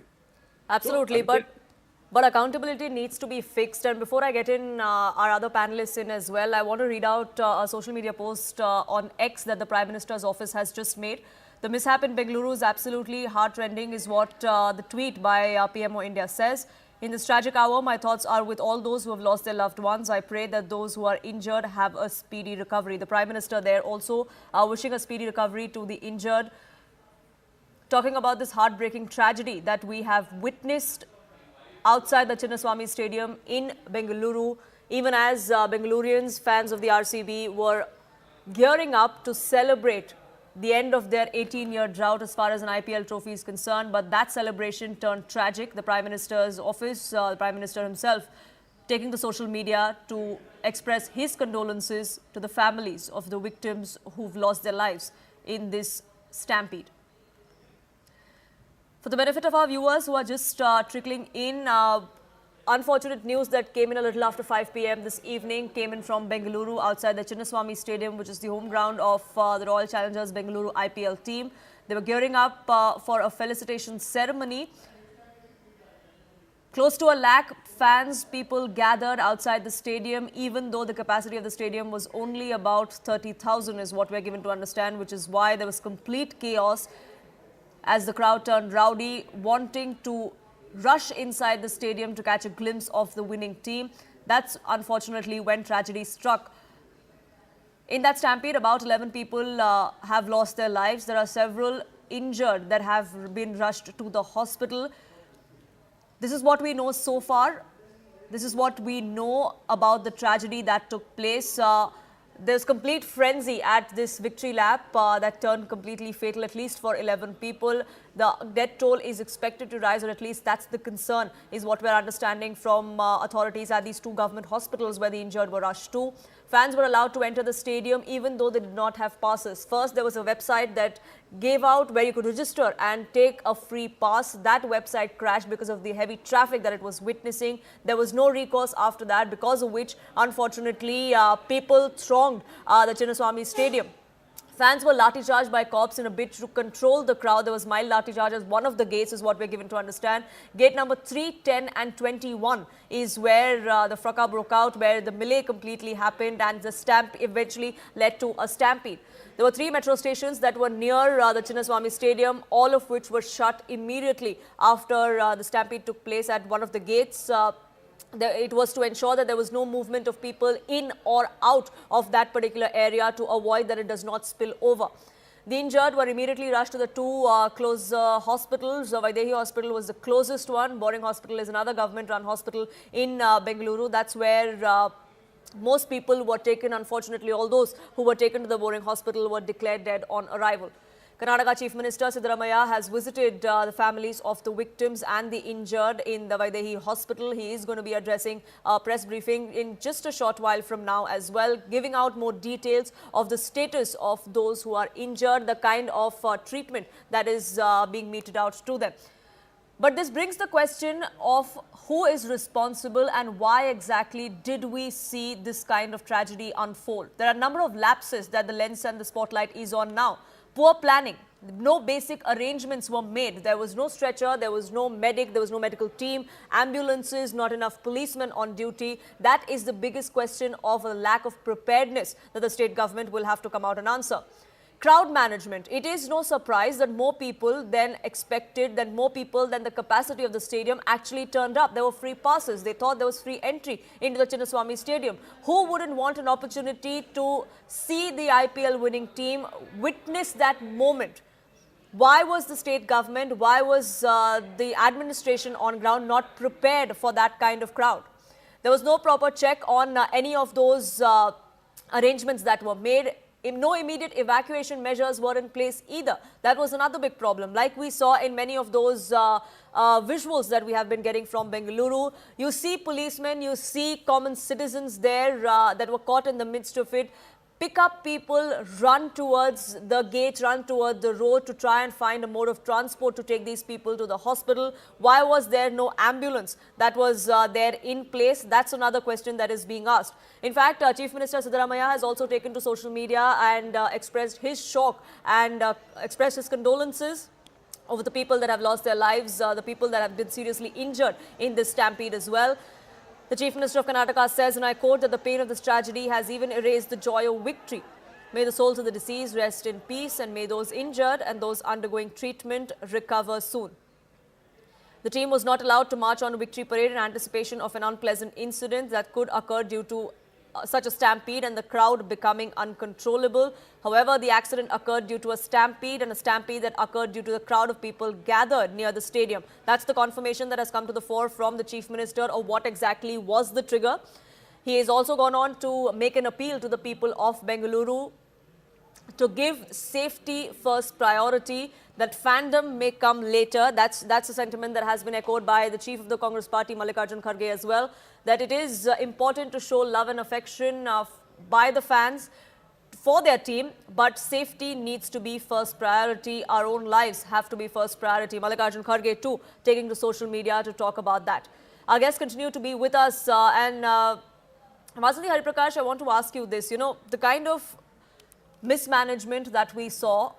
Absolutely, but accountability needs to be fixed. And before I get in our other panelists in as well, I want to read out a social media post on X that the Prime Minister's office has just made. The mishap in Bengaluru is absolutely heart-rending, is what the tweet by PMO India says. In this tragic hour, my thoughts are with all those who have lost their loved ones. I pray that those who are injured have a speedy recovery. The Prime Minister there also wishing a speedy recovery to the injured. Talking about this heartbreaking tragedy that we have witnessed outside the Chinnaswamy Stadium in Bengaluru, even as Bengalurians, fans of the RCB, were gearing up to celebrate the end of their 18-year drought as far as an IPL trophy is concerned. But that celebration turned tragic. The Prime Minister's office, the Prime Minister himself, taking to social media to express his condolences to the families of the victims who've lost their lives in this stampede. For the benefit of our viewers who are just trickling in, unfortunate news that came in a little after 5 p.m. this evening came in from Bengaluru outside the Chinnaswamy Stadium, which is the home ground of the Royal Challengers Bengaluru IPL team. They were gearing up for a felicitation ceremony. Close to 1 lakh fans, people gathered outside the stadium, even though the capacity of the stadium was only about 30,000 is what we're given to understand, which is why there was complete chaos as the crowd turned rowdy, wanting to rush inside the stadium to catch a glimpse of the winning team. That's unfortunately when tragedy struck. In that stampede, about 11 people have lost their lives. There are several injured that have been rushed to the hospital. This is what we know so far. This is what we know about the tragedy that took place. There's complete frenzy at this victory lap that turned completely fatal, at least for 11 people. The death toll is expected to rise, or at least that's the concern, is what we're understanding from authorities at these two government hospitals where the injured were rushed to. Fans were allowed to enter the stadium even though they did not have passes. First, there was a website that gave out where you could register and take a free pass. That website crashed because of the heavy traffic that it was witnessing. There was no recourse after that, because of which, unfortunately, people thronged the Chinnaswamy Stadium. Fans were lathi-charged by cops in a bid to control the crowd. There was mild lathi-charge as one of the gates, is what we're given to understand. Gate number 3, 10 and 21 is where the fracas broke out, where the melee completely happened and the stamp eventually led to a stampede. There were 3 metro stations that were near the Chinnaswamy Stadium, all of which were shut immediately after the stampede took place at one of the gates. It was to ensure that there was no movement of people in or out of that particular area to avoid that it does not spill over. The injured were immediately rushed to the two close hospitals. Vaidehi Hospital was the closest one. Boring Hospital is another government-run hospital in Bengaluru. That's where most people were taken. Unfortunately, all those who were taken to the Boring Hospital were declared dead on arrival. Karnataka Chief Minister Siddaramaiah has visited the families of the victims and the injured in the Vaidehi Hospital. He is going to be addressing a press briefing in just a short while from now as well, giving out more details of the status of those who are injured, the kind of treatment that is being meted out to them. But this brings the question of who is responsible and why exactly did we see this kind of tragedy unfold. There are a number of lapses that the lens and the spotlight is on now. Poor planning. No basic arrangements were made. There was no stretcher, there was no medic, there was no medical team, ambulances, not enough policemen on duty. That is the biggest question of a lack of preparedness that the state government will have to come out and answer. Crowd management. It is no surprise that more people than expected, that more people than the capacity of the stadium actually turned up. There were free passes. They thought there was free entry into the Chinnaswamy Stadium. Who wouldn't want an opportunity to see the IPL winning team, witness that moment? Why was the state government, why was the administration on ground not prepared for that kind of crowd? There was no proper check on any of those arrangements that were made. No immediate evacuation measures were in place either. That was another big problem. Like we saw in many of those visuals that we have been getting from Bengaluru, you see policemen, you see common citizens there that were caught in the midst of it. pick up people, run towards the gate, run towards the road to try and find a mode of transport to take these people to the hospital? Why was there no ambulance that was there in place? That's another question that is being asked. In fact, Chief Minister Siddaramaiah has also taken to social media and expressed his shock and expressed his condolences over the people that have lost their lives, the people that have been seriously injured in this stampede as well. The Chief Minister of Karnataka says, and I quote, that the pain of this tragedy has even erased the joy of victory. May the souls of the deceased rest in peace, and may those injured and those undergoing treatment recover soon. The team was not allowed to march on a victory parade in anticipation of an unpleasant incident that could occur due to such a stampede and the crowd becoming uncontrollable. However, the accident occurred due to a stampede, and a stampede that occurred due to the crowd of people gathered near the stadium. That's the confirmation that has come to the fore from the Chief Minister of what exactly was the trigger. He has also gone on to make an appeal to the people of Bengaluru to give safety first priority, that fandom may come later. That's a sentiment that has been echoed by the Chief of the Congress Party, Mallikarjun Kharge, as well, that it is important to show love and affection by the fans for their team, but safety needs to be first priority. Our own lives have to be first priority. Mallikarjun Kharge too taking to social media to talk about that. Our guests continue to be with us, and Vasanthi Hariprakash, I want to ask you this. You know, the kind of mismanagement that we saw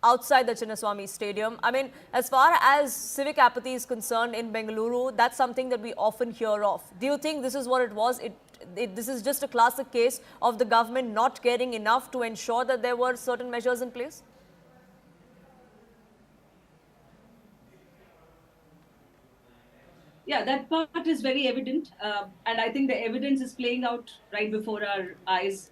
outside the Chinnaswamy Stadium. I mean, as far as civic apathy is concerned in Bengaluru, that's something that we often hear of. Do you think this is what it was? This is just a classic case of the government not caring enough to ensure that there were certain measures in place? Yeah, that part is very evident. And I think the evidence is playing out right before our eyes.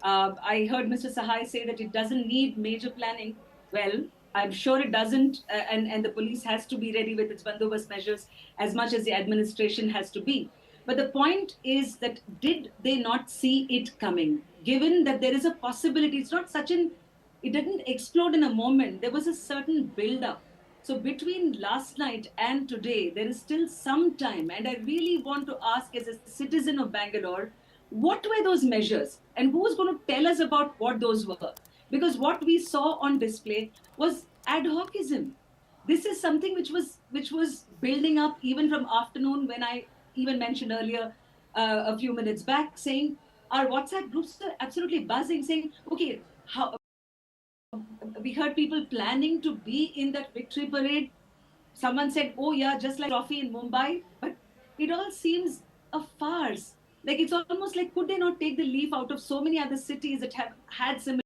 I heard Mr. Sahai say that it doesn't need major planning. Well, I'm sure it doesn't, and the police has to be ready with its bandobast measures as much as the administration has to be. But the point is that did they not see it coming? Given that there is a possibility, it's not such an, it didn't explode in a moment. There was a certain build-up. So between last night and today, there is still some time. And I really want to ask, as a citizen of Bangalore, what were those measures? And who's going to tell us about what those were? Because what we saw on display was ad hocism. This is something which was building up even from afternoon, when I even mentioned earlier a few minutes back, saying our WhatsApp groups are absolutely buzzing, saying, okay, how we heard people planning to be in that victory parade. Someone said, oh yeah, just like trophy in Mumbai. But it all seems a farce. Like, it's almost like, could they not take the leaf out of so many other cities that have had similar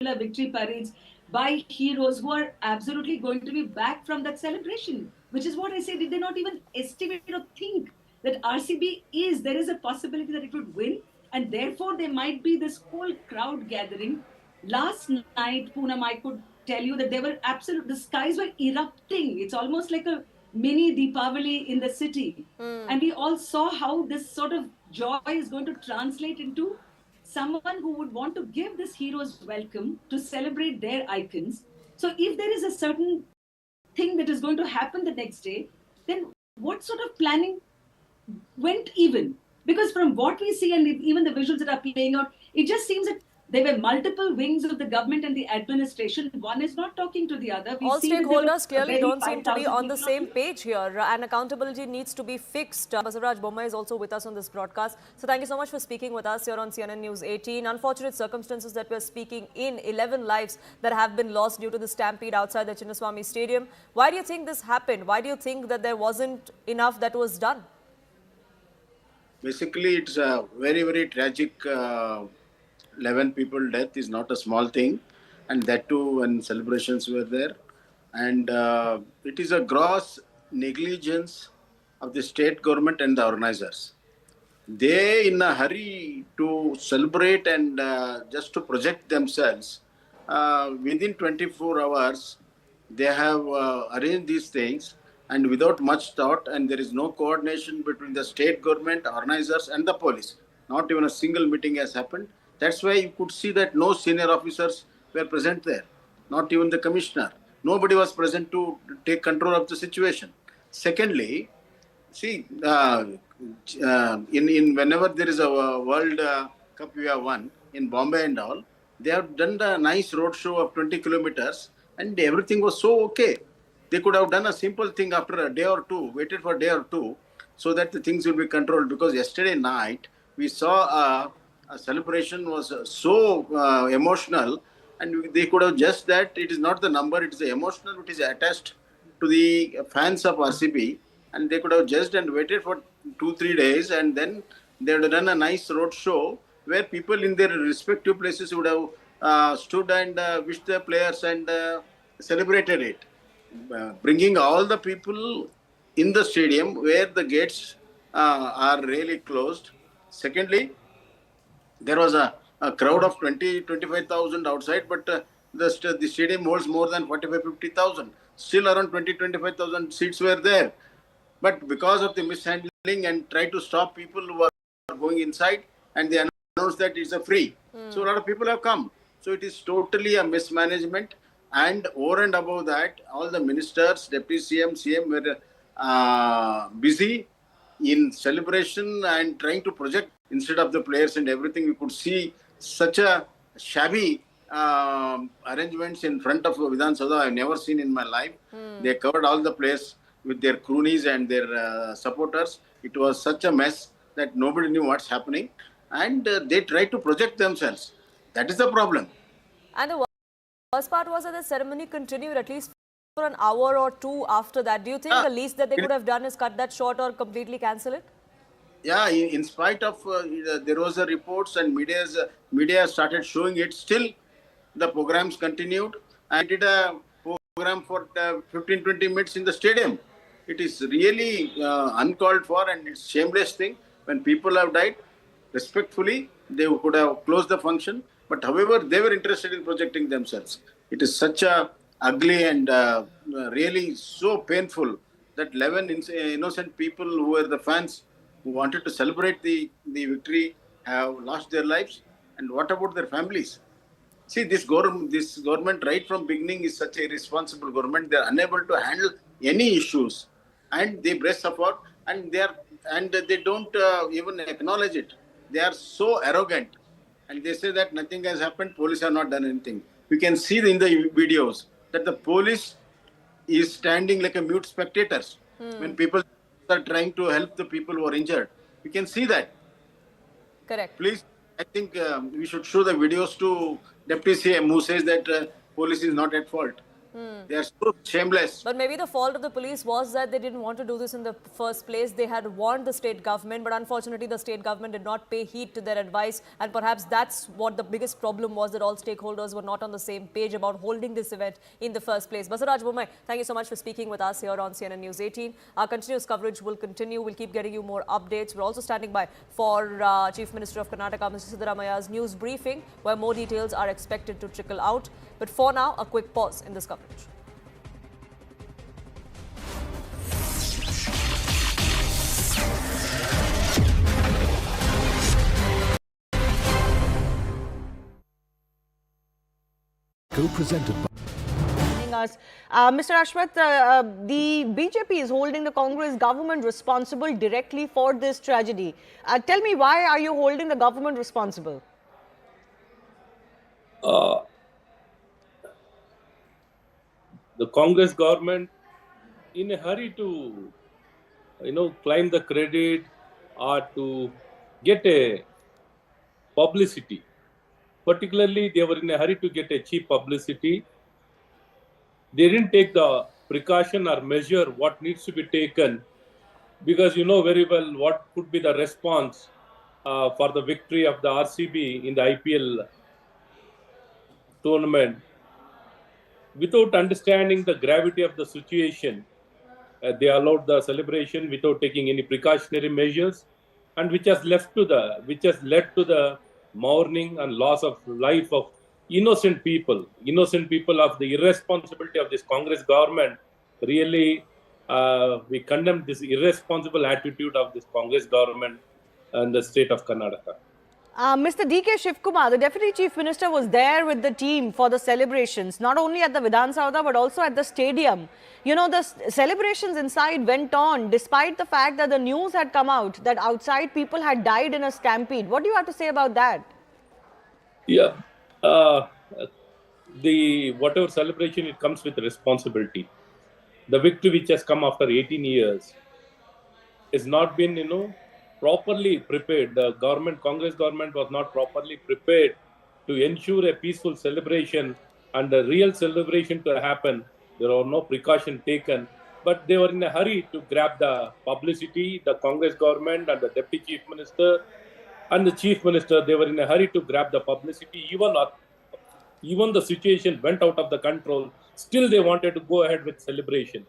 victory parades by heroes who are absolutely going to be back from that celebration? Which is what I say, did they not even estimate or think that RCB there is a possibility that it would win, and therefore there might be this whole crowd gathering. Last night, Poonam, I could tell you that the skies were erupting. It's almost like a mini Deepavali in the city. And we all saw how this sort of joy is going to translate into someone who would want to give this hero's welcome to celebrate their icons. So if there is a certain thing that is going to happen the next day, then what sort of planning went even? Because from what we see and even the visuals that are playing out, it just seems that there were multiple wings of the government and the administration. One is not talking to the other. All stakeholders clearly don't seem to be on the same page here, and accountability needs to be fixed. Basavaraj Bommai is also with us on this broadcast. So thank you so much for speaking with us here on CNN News 18. Unfortunate circumstances that we're speaking in, 11 lives that have been lost due to the stampede outside the Chinnaswamy Stadium. Why do you think this happened? Why do you think that there wasn't enough that was done? Basically, it's a very, very tragic 11 people death is not a small thing, and that too when celebrations were there. And it is a gross negligence of the state government and the organizers. They, in a hurry to celebrate and just to project themselves, within 24 hours, they have arranged these things, and without much thought, and there is no coordination between the state government, organizers and the police. Not even a single meeting has happened. That's why you could see that no senior officers were present there, not even the commissioner. Nobody was present to take control of the situation. Secondly, see, in whenever there is a World Cup we have won, in Bombay and all, they have done a nice road show of 20 kilometers and everything was so okay. They could have done a simple thing after a day or two, waited for a day or two, so that the things will be controlled. Because yesterday night, we saw a celebration was so emotional, and they could have just that it is not the number, it is the emotional which is attached to the fans of RCB, and they could have judged and waited for 2-3 days, and then they would have done a nice road show where people in their respective places would have stood and wished the players and celebrated it. Bringing all the people in the stadium where the gates are really closed. Secondly, there was a crowd of 25,000 outside, but the stadium holds more than 45-50,000. Still around 25,000 seats were there. But because of the mishandling and try to stop people who are going inside, and they announced that it's a free. So a lot of people have come. So it is totally a mismanagement. And over and above that, all the ministers, deputy CM were busy in celebration and trying to project instead of the players and everything. We could see such a shabby arrangements in front of Vidhan Sabha I've never seen in my life. They covered all the players with their croonies and their supporters. It was such a mess that nobody knew what's happening. And they tried to project themselves. That is the problem. And the worst part was that the ceremony continued at least for an hour or two after that. Do you think the least that they could have done is cut that short or completely cancel it? Yeah, in spite of there was a reports and media started showing it, still the programs continued. I did a program for 15-20 minutes in the stadium. It is really uncalled for, and it's shameless thing. When people have died, respectfully, they could have closed the function. But however, they were interested in projecting themselves. It is such a ugly and really so painful that 11 innocent people who were the fans who wanted to celebrate the victory have lost their lives. And what about their families? See, this government right from beginning is such a irresponsible government. They are unable to handle any issues, and they brace support, and they don't even acknowledge it. They are so arrogant, and they say that nothing has happened. Police have not done anything. We can see in the videos that the police is standing like a mute spectators when people are trying to help the people who are injured. We can see that. Correct. Please, I think we should show the videos to Deputy CM who says that police is not at fault. They are so shameless. But maybe the fault of the police was that they didn't want to do this in the first place. They had warned the state government, but unfortunately the state government did not pay heed to their advice. And perhaps that's what the biggest problem was, that all stakeholders were not on the same page about holding this event in the first place. Basaraj Bommai, thank you so much for speaking with us here on CNN News 18. Our continuous coverage will continue. We'll keep getting you more updates. We're also standing by for Chief Minister of Karnataka, Mr. Siddaramaiah's news briefing, where more details are expected to trickle out. But for now, a quick pause in this coverage. Co-presented by us. Mr. Ashwath, the BJP is holding the Congress government responsible directly for this tragedy. Tell me, why are you holding the government responsible? The Congress government in a hurry to, claim the credit or to get a publicity. Particularly, they were in a hurry to get a cheap publicity. They didn't take the precaution or measure what needs to be taken, because you know very well what could be the response for the victory of the RCB in the IPL tournament. Without understanding the gravity of the situation, they allowed the celebration without taking any precautionary measures, and which has led to the mourning and loss of life of innocent people of the irresponsibility of this Congress government. Really, we condemn this irresponsible attitude of this Congress government and the state of Karnataka. Mr. D.K. Shivkumar, the Deputy Chief Minister, was there with the team for the celebrations, not only at the Vidhan Sabha but also at the stadium. You know, the celebrations inside went on despite the fact that the news had come out that outside people had died in a stampede. What do you have to say about that? Yeah. Uh, the whatever celebration, it comes with responsibility. The victory which has come after 18 years has not been, properly prepared. The government, Congress government, was not properly prepared to ensure a peaceful celebration and a real celebration to happen. There were no precaution taken, but they were in a hurry to grab the publicity. The Congress government and the deputy chief minister and the chief minister, they were in a hurry to grab the publicity. Even the situation went out of the control. Still, they wanted to go ahead with celebration.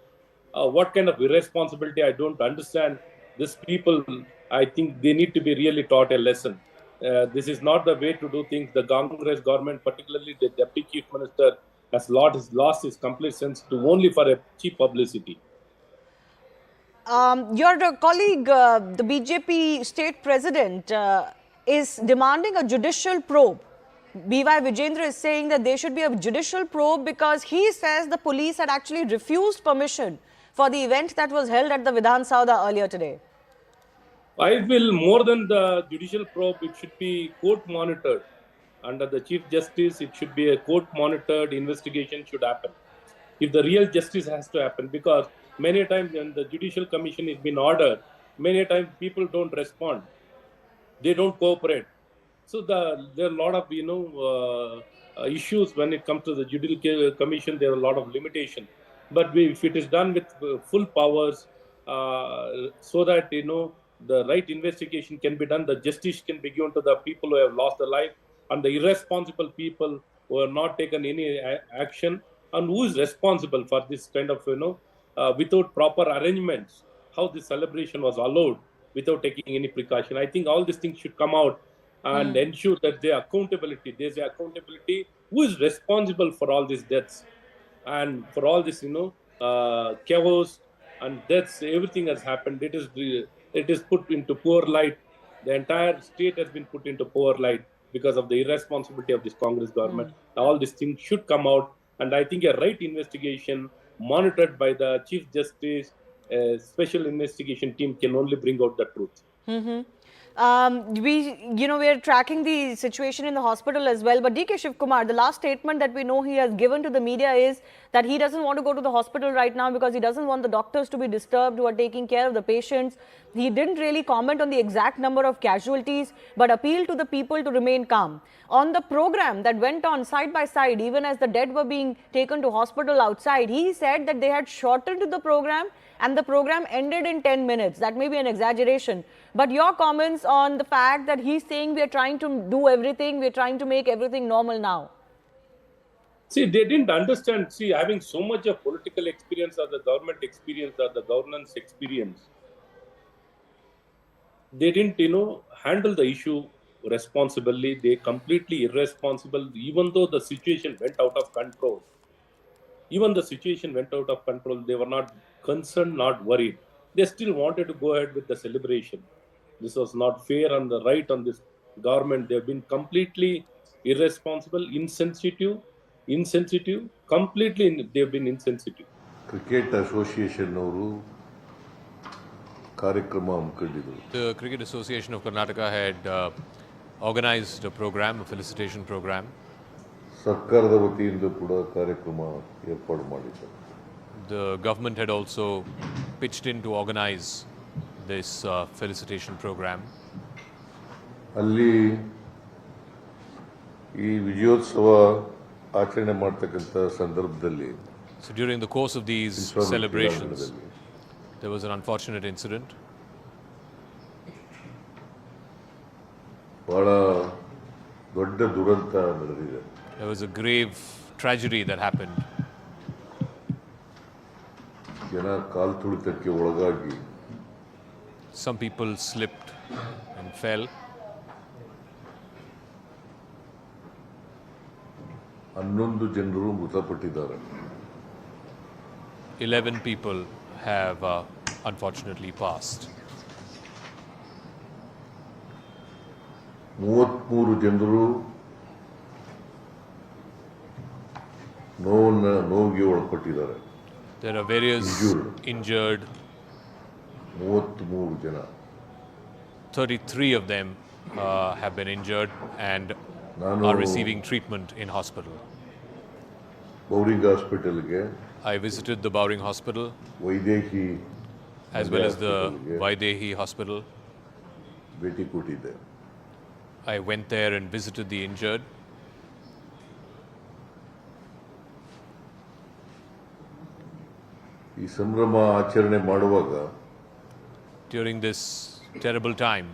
What kind of irresponsibility? I don't understand. These people, I think they need to be really taught a lesson. This is not the way to do things. The Congress government, particularly the deputy chief minister, has lost his complete sense to only for a cheap publicity. Your colleague, the BJP state president, is demanding a judicial probe. B.Y. Vijendra is saying that there should be a judicial probe because he says the police had actually refused permission for the event that was held at the Vidhan Sauda earlier today. I feel more than the judicial probe, it should be court monitored. Under the Chief Justice, it should be a court monitored investigation should happen. If the real justice has to happen, because many times when the Judicial Commission has been ordered, many times people don't respond. They don't cooperate. So there are a lot of issues when it comes to the Judicial Commission. There are a lot of limitations. But if it is done with full powers, so that the right investigation can be done, the justice can be given to the people who have lost their life and the irresponsible people who have not taken any action, and who is responsible for this kind of without proper arrangements, how this celebration was allowed without taking any precaution. I think all these things should come out and ensure that there's accountability. Who is responsible for all these deaths and for all this, chaos and deaths? Everything has happened. It is put into poor light. The entire state has been put into poor light because of the irresponsibility of this Congress government. All these things should come out, and I think a right investigation monitored by the Chief Justice, a special investigation team can only bring out the truth. We are tracking the situation in the hospital as well. But DK Shivkumar, the last statement that we know he has given to the media is that he doesn't want to go to the hospital right now because he doesn't want the doctors to be disturbed who are taking care of the patients. He didn't really comment on the exact number of casualties, but appealed to the people to remain calm. On the program that went on side by side, even as the dead were being taken to hospital outside, he said that they had shortened the program and the program ended in 10 minutes. That may be an exaggeration. But your comments on the fact that he's saying we are trying to do everything, we are trying to make everything normal now. See, they didn't understand. See, having so much of political experience or the government experience or the governance experience, they didn't, handle the issue responsibly. They completely irresponsible, even though the situation went out of control. Even the situation went out of control. They were not concerned, not worried. They still wanted to go ahead with the celebration. This was not fair on the right on this government. They have been completely irresponsible, insensitive, completely they have been insensitive. Cricket Association ಅವರು ಕಾರ್ಯಕ್ರಮ ಹಮ್ಮಿಕೊಂಡಿದ್ರು. The Cricket Association of Karnataka had organized a program, a felicitation program. ಸರ್ಕಾರದ ವತಿಯಿಂದ ಕೂಡ ಕಾರ್ಯಕ್ರಮ ಏರ್ಪಾಡು ಮಾಡಿದ್ದಾರೆ. The government had also pitched in to organize this felicitation program. ಅಲ್ಲಿ ಈ ವಿಜಯೋತ್ಸವ ಆಚರಣೆ ಮಾಡ್ತಕ್ಕಂಥ ಸಂದರ್ಭದಲ್ಲಿ So during the course of these celebrations, there was an unfortunate incident. ಬಹಳ ದೊಡ್ಡ ದುರಂತ ನಡೆದಿದೆ. There was a grave tragedy that happened. ಜನ ಕಾಲು ತುಳಿತಕ್ಕೆ ಒಳಗಾಗಿ Some people slipped and fell. 11 ಜನರು ಮೃತಪಟ್ಟಿದ್ದಾರೆ. 11 people have unfortunately passed. 33 ಜನರು ನೋವಿಗೆ ಒಳಪಟ್ಟಿದ್ದಾರೆ. There are various injured. 33 ಜನ. 33 of them have been injured, and are receiving treatment in hospital. Bowring Hospital I visited the Bowring Hospital Vaidehi as well as the Vaidehi Hospital. ಭೇಟಿ ಕೊಟ್ಟಿದ್ದೆ. I went there and visited the injured. ಈ ಸಂಭ್ರಮ ಆಚರಣೆ ಮಾಡುವಾಗ during this terrible time,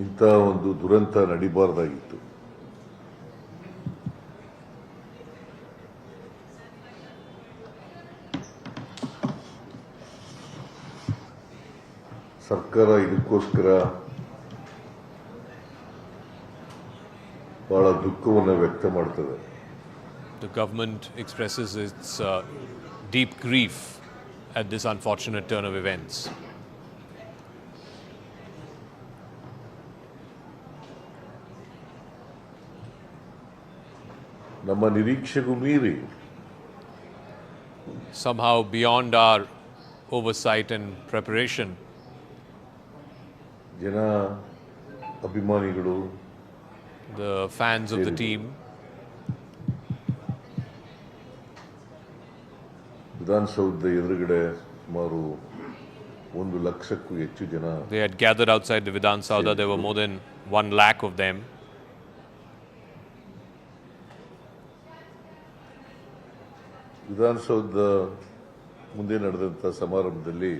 ಇಂಥ ಒಂದು ದುರಂತ ನಡಿಬಾರ್ದಾಗಿತ್ತು. ಸರ್ಕಾರ ಇದಕ್ಕೋಸ್ಕರ ಬಹಳ ದುಃಖವನ್ನು ವ್ಯಕ್ತ ಮಾಡ್ತದೆ. The government expresses its deep grief at this unfortunate turn of events. ನಮ್ಮ ನಿರೀಕ್ಷೆಗೂ ಮೀರಿ somehow beyond our oversight and preparation, ಜನ ಅಭಿಮಾನಿಗಳು, the fans of the team, ವಿಧಾನಸೌಧದ ಎದುರುಗಡೆ ಸುಮಾರು 1 ಲಕ್ಷಕ್ಕೂ ಹೆಚ್ಚು ಜನ they had gathered outside the Vidhan Saudha. There were more than 1 lakh of them. ವಿಧಾನಸೌಧದ ಮುಂದೆ ನಡೆದಂಥ ಸಮಾರಂಭದಲ್ಲಿ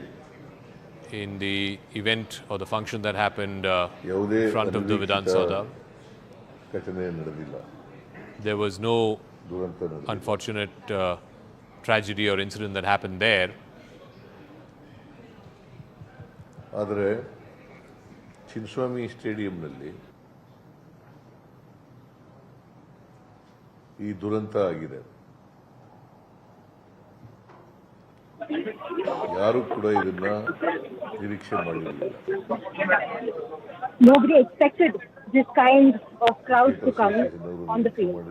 in the event or the function that happened in front of the Vidhan Saudha, ಘಟನೆ ನಡೆದಿಲ್ಲ. there was no unfortunate tragedy or incident that happened there. ಆದರೆ ಚಿನ್ನಸ್ವಾಮಿ ಸ್ಟೇಡಿಯಂನಲ್ಲಿ ಈ ದುರಂತ ಆಗಿದೆ. ಯಾರು ಕೂಡ ಇದನ್ನ ನಿರೀಕ್ಷೆ ಮಾಡಿರಲಿಲ್ಲ. Nobody expected this kind of crowd to come on the field.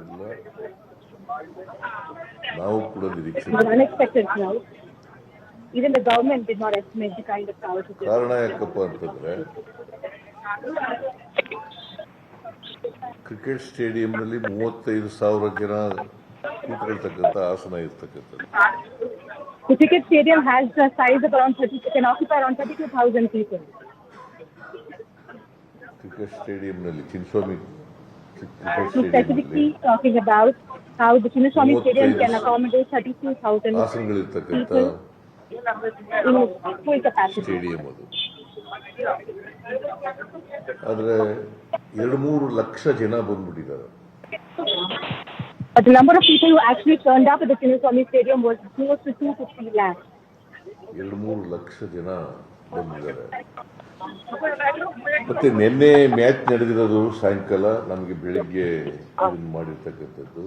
ನಾವು ಕೂಡ ನಿರೀಕ್ಷೆ It was an unexpected crowd. Even the government did not estimate the kind of crowd. ಕಾರಣ ಯಾಕಪ್ಪ ಅಂತಂದ್ರೆ ಕ್ರಿಕೆಟ್ ಸ್ಟೇಡಿಯಂನಲ್ಲಿ 35,000 ಜನ ಕೂತ್ಕೊಳ್ತಕ್ಕಂಥ ಆಸನ ಇರ್ತಕ್ಕಂಥದ್ದು. The cricket stadium has the size of around 30, can occupy around 32,000 people. Cricket ಸ್ಟೇಡಿಯಂನಲ್ಲಿ Chinnaswamy He's specifically talking about how the Chinnaswamy stadium can accommodate 32,000 ಆಸನಗಳಿರ್ತಕ್ಕಂಥ in full capacity. Stadium ಅದು. ಆದರೆ 2-3 ಲಕ್ಷ ಜನ ಬಂದ್ಬಿಟ್ಟಿದ್ದಾರೆ. But the number of people who actually turned up at the Chinnaswamy stadium was close to 250 lakhs. 2-3 lakh ಜನ ಬಂದಿದ್ದಾರೆ. ಮತ್ತೆ ನಿನ್ನೆ match ನಡೆದಿರೋದು ಸಾಯಂಕಾಲ, ನಮಗೆ ಬೆಳಿಗ್ಗೆ ಮಾಡಿರ್ತಕ್ಕಂಥದ್ದು.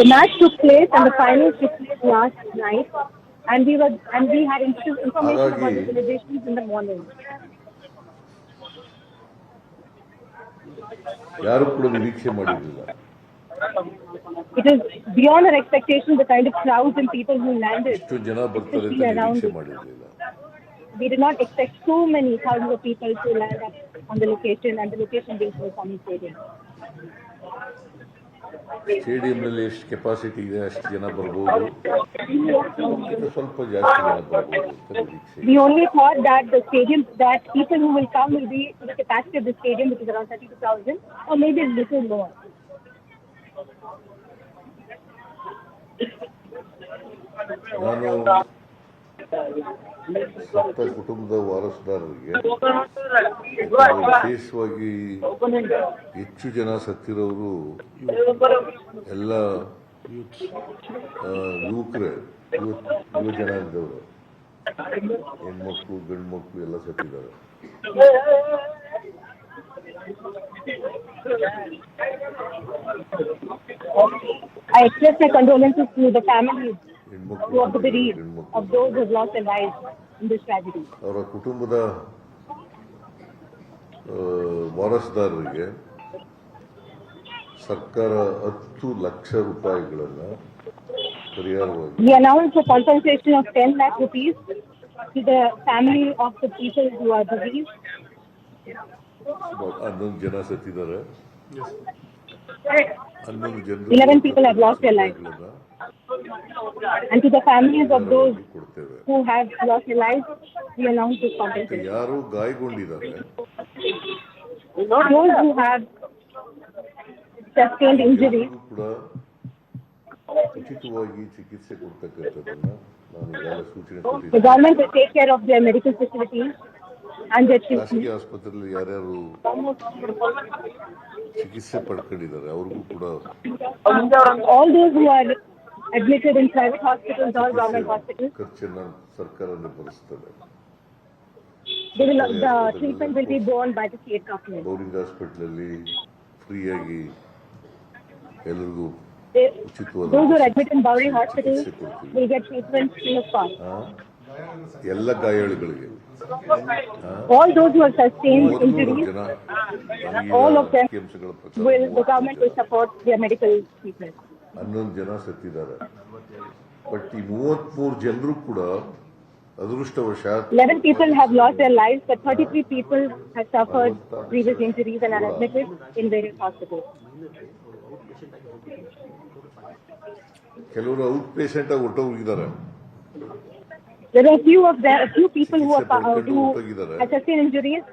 The match took place and the finals took place last night, and we had information about the celebrations in the morning. ಯಾರು ಕೂಡ ನಿರೀಕ್ಷೆ ಮಾಡಿರಲಿಲ್ಲ. It is beyond our expectation the kind of crowds and people who landed. ಇಷ್ಟು ಜನ ಬರ್ತಾರೆ ಅಂತ ನಿರೀಕ್ಷೆ ಮಾಡಿರಲಿಲ್ಲ. We did not expect so many thousands of people to land up on the location, and the location being Chinnaswamy Stadium. ಸ್ಟೇಡಿಯಂನಲ್ಲಿ ಎಷ್ಟು capacity ಇದೆ ಅಷ್ಟು ಜನ ಬರ್ಬೋದು, ಸ್ವಲ್ಪ ಜಾಸ್ತಿ ಜನ ಬರ್ಬೋದು ಅಂತ ನಿರೀಕ್ಷೆ. We only thought that the stadium, that people who will come will be to the capacity of the stadium, which is around 32,000, or maybe a little more. ನಾನು ಸತ್ತ ಕುಟುಂಬದ ವಾರಸುದಾರರಿಗೆ, ವಿಶೇಷವಾಗಿ ಹೆಚ್ಚು ಜನ ಸತ್ತಿರೋರು ಎಲ್ಲ ಯುವಕರೇ, ಯುವ ಜನಾಂಗದವರು, ಹೆಣ್ಮಕ್ಳು ಗಂಡು ಮಕ್ಕಳು ಎಲ್ಲ ಸತ್ತಿದ್ದಾರೆ. I express my condolences to the families who are bereaved of those who have lost their lives in this tragedy. ಅವರ ಕುಟುಂಬದ ವಾರಸುದಾರರಿಗೆ ಸರ್ಕಾರ 10 ಲಕ್ಷ ರೂಪಾಯಿಗಳನ್ನು ಪರಿಹಾರವಾಗಿ We announced a compensation of 10 lakh rupees to the family of the people who are bereaved. About 11 people have lost their lives. And to the families of those who have lost their lives, we announce this compensation. ಯಾರು ಗಾಯಗೊಂಡಿದ್ದಾರೆ Those who have sustained injuries, ಕೂಡ ಉಚಿತವಾಗಿ ಚಿಕಿತ್ಸೆ ಕೊಡ್ತಕ್ಕಂಥದ್ದನ್ನ ನಾನು ಈಗಾಗಲೇ ಸೂಚನೆ the ಕೊಟ್ಟಿದ್ದೀನಿ. government will take care of their medical facilities and their treatment. ಖಾಸಗಿ ಆಸ್ಪತ್ರೆಯಲ್ಲಿ ಯಾರ್ಯಾರು ಚಿಕಿತ್ಸೆ ಪಡ್ಕೊಂಡಿದ್ದಾರೆ ಅವ್ರಿಗೂ ಕೂಡ All those who are admitted in private hospitals or government hospitals, ಖರ್ಚನ್ನ ಸರ್ಕಾರನೇ ಭರಿಸ್ತದೆ. the treatment will be borne by the state government. Bowring ಹಾಸ್ಪಿಟಲಲ್ಲಿ ಫ್ರೀಯಾಗಿ ಎಲ್ಲರಿಗೂ ಉಚಿತವಾದ Those who are admitted in Bowring Hospital will get treatment free of cost. ಎಲ್ಲ ಗಾಯಾಳುಗಳಿಗೆ All those who have sustained injuries, all of them the government will support their medical treatment. 11 ಜನ ಸತ್ತಿದ್ದಾರೆ. But ಈ 33 ಜನರು ಕೂಡ ಅದೃಷ್ಟವಶಾತ್ 11 people have lost their lives, but 33 people have suffered previous injuries and are admitted in various hospitals. ಕೆಲವರು out patient ಆಗಿ ಹೊರಟೋಗಿದ್ದಾರೆ. There are a few people who have sustained injuries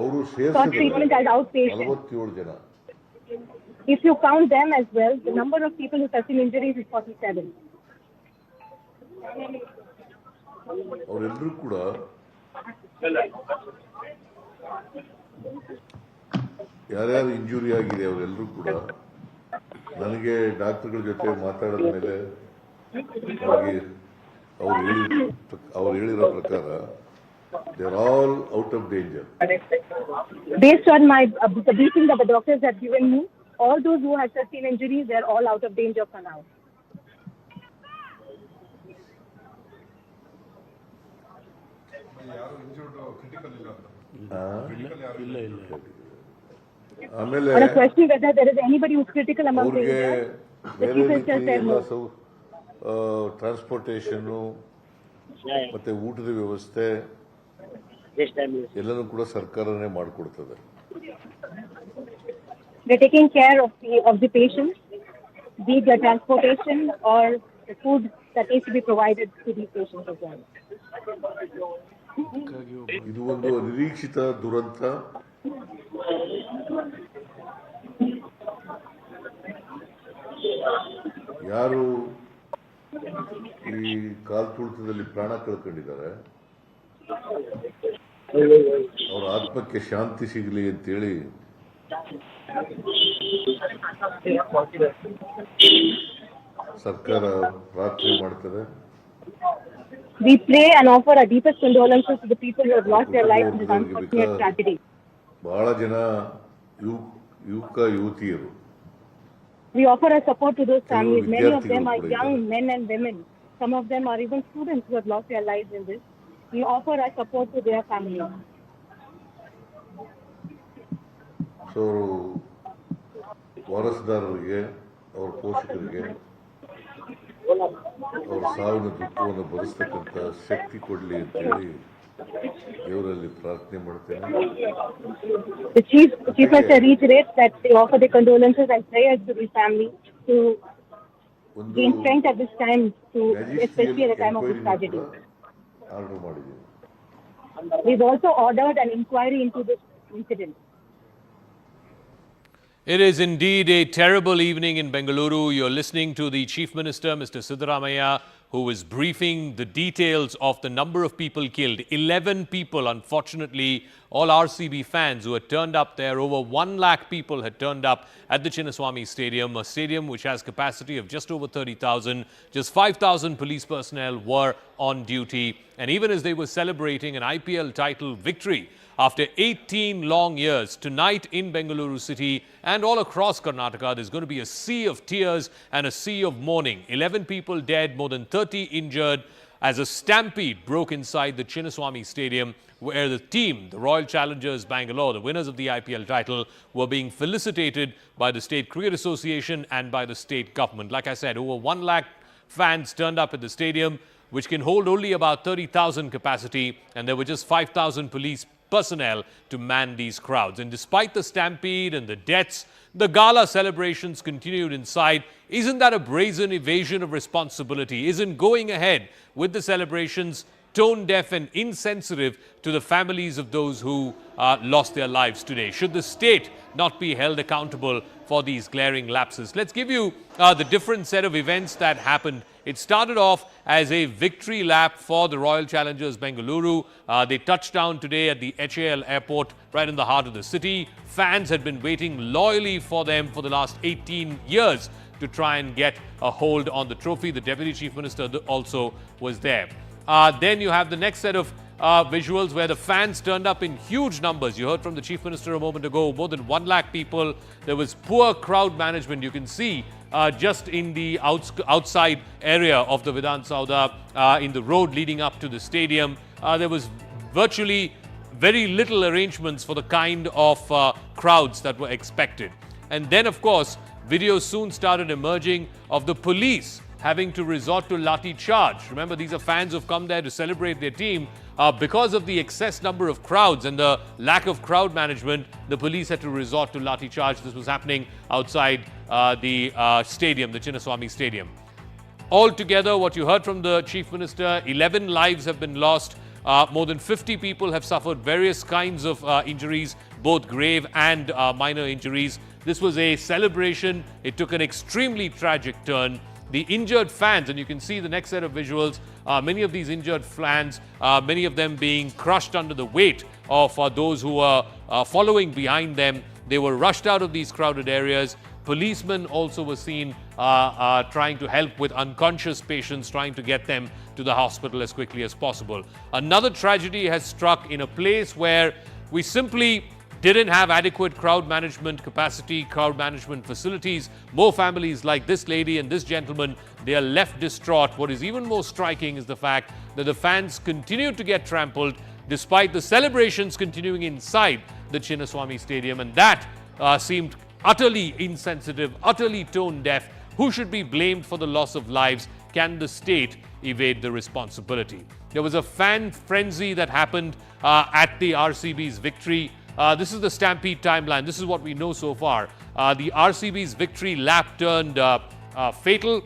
ಅವರು sought treatment as outpatient. 47 ಜನ. If you count them as well, the number of people who sustained injuries is 47. ಅವರೆಲ್ಲರೂ ಕೂಡ ಯಾರ್ಯಾರು injury ಆಗಿದೆ ಅವರೆಲ್ಲರೂ ಕೂಡ ನನಗೆ ಡಾಕ್ಟರ್ಗಳ ಜೊತೆ ಮಾತಾಡಿದ ಮೇಲೆ ನನಗೆ ಅವ್ರು ಹೇಳಿರೋ ಪ್ರಕಾರ they are all out of danger. Based on the briefing that the doctors have given me, all those who have sustained injuries, they are all out of danger for now. ಆಮೇಲೆ On a question whether there is anybody who's critical among the ಅವ್ರಿಗೆ injured, the ಬೇರೆ chief ರೀತಿ minister said ಎಲ್ಲ no. ಟ್ರಾನ್ಸ್ಪೋರ್ಟೇಷನ್ನು ಮತ್ತೆ ಊಟದ ವ್ಯವಸ್ಥೆ ಎಲ್ಲನೂ ಕೂಡ ಸರ್ಕಾರನೇ ಮಾಡಿಕೊಡ್ತದೆ. They're taking care of the patients, be it their transportation or the food that needs to be provided to these patients as well. ಇದು ಒಂದು ಅನಿರೀಕ್ಷಿತ ದುರಂತ. ಯಾರು ಈ ಕಾಲ್ತುಳಿತದಲ್ಲಿ ಪ್ರಾಣ ಕಳ್ಕೊಂಡಿದ್ದಾರೆ ಅವರ ಆತ್ಮಕ್ಕೆ ಶಾಂತಿ ಸಿಗಲಿ ಅಂತೇಳಿ ಸರ್ಕಾರ ಪ್ರಾರ್ಥನೆ ಮಾಡ್ತದೆ. We pray and offer our deepest condolences to the people who have lost their lives in this unfortunate tragedy. ಬಹಳ ಜನ ಯುವಕ ಯುವತಿಯರು. We offer our support to those families. Many of them are young men and women. Some of them are even students who have lost their lives in this. We offer our support to their families. So ವಾರಸುದಾರರಿಗೆ ಅವರ ಪೋಷಕರಿಗೆ ಅವರ ಸಾವಿನ ದುಃಖವನ್ನು ಭರಿಸ್ತಕ್ಕಂಥ ಶಕ್ತಿ ಕೊಡಲಿ ಅಂತೇಳಿ ದೇವರಲ್ಲಿ ಪ್ರಾರ್ಥನೆ ಮಾಡ್ತೇನೆ. The chief minister reiterates that they offer their condolences and prayers to the family to gain strength at this time, especially at the time of this tragedy. Order ಮಾಡಿದ್ದೀವಿ. We've also ordered an inquiry into this incident. It is indeed a terrible evening in Bengaluru. You're listening to the Chief Minister, Mr. Siddaramaiah, who is briefing the details of the number of people killed. 11 people, unfortunately, all RCB fans who had turned up there. Over 1 lakh people had turned up at the Chinnaswamy Stadium, a stadium which has capacity of just over 30,000. Just 5,000 police personnel were on duty. And even as they were celebrating an IPL title victory, after 18 long years, tonight in Bengaluru city and all across Karnataka, there's going to be a sea of tears and a sea of mourning. 11 people dead, more than 30 injured, as a stampede broke inside the Chinnaswamy Stadium, where the team, the Royal Challengers Bangalore, the winners of the IPL title, were being felicitated by the State Cricket Association and by the state government. Like I said, over 1 lakh fans turned up at the stadium. which can hold only about 30,000 capacity, and there were just 5,000 police personnel to man these crowds. And despite the stampede and the deaths, the gala celebrations continued inside. Isn't that a brazen evasion of responsibility? Isn't going ahead with the celebrations tone deaf and insensitive to the families of those who lost their lives today? Should the state not be held accountable for these glaring lapses? Let's give you the different set of events that happened. It started off as a victory lap for the Royal Challengers Bengaluru. They touched down today at the HAL airport right in the heart of the city. Fans had been waiting loyally for them for the last 18 years to try and get a hold on the trophy. The Deputy Chief Minister also was there. Then you have the next set of visuals where the fans turned up in huge numbers. You heard from the Chief Minister a moment ago, more than 1 lakh people. There was poor crowd management. You can see just in the outside area of the Vidhan Sauda, in the road leading up to the stadium, there was virtually very little arrangements for the kind of crowds that were expected. And then, of course, videos soon started emerging of the police having to resort to lathi-charge. Remember, these are fans who've come there to celebrate their team. Because of the excess number of crowds and the lack of crowd management, the police had to resort to lathi-charge. This was happening outside the stadium, the Chinnaswamy Stadium. Altogether, what you heard from the Chief Minister, 11 lives have been lost. More than 50 people have suffered various kinds of injuries, both grave and minor injuries. This was a celebration. It took an extremely tragic turn. The injured fans, and you can see the next set of visuals, many of these injured fans, many of them being crushed under the weight of those who were following behind them. They were rushed out of these crowded areas. Policemen also were seen trying to help with unconscious patients, trying to get them to the hospital as quickly as possible. Another tragedy has struck in a place where we simply didn't have adequate crowd management capacity, crowd management facilities. More families like this lady and this gentleman, they are left distraught. What is even more striking is the fact that the fans continued to get trampled despite the celebrations continuing inside the Chinnaswamy Stadium, and that seemed utterly insensitive, utterly tone deaf. Who should be blamed for the loss of lives? Can the state evade the responsibility? There was a fan frenzy that happened at the RCB's victory. This is the Stampede timeline. This is what we know so far. The RCB's victory lap turned fatal.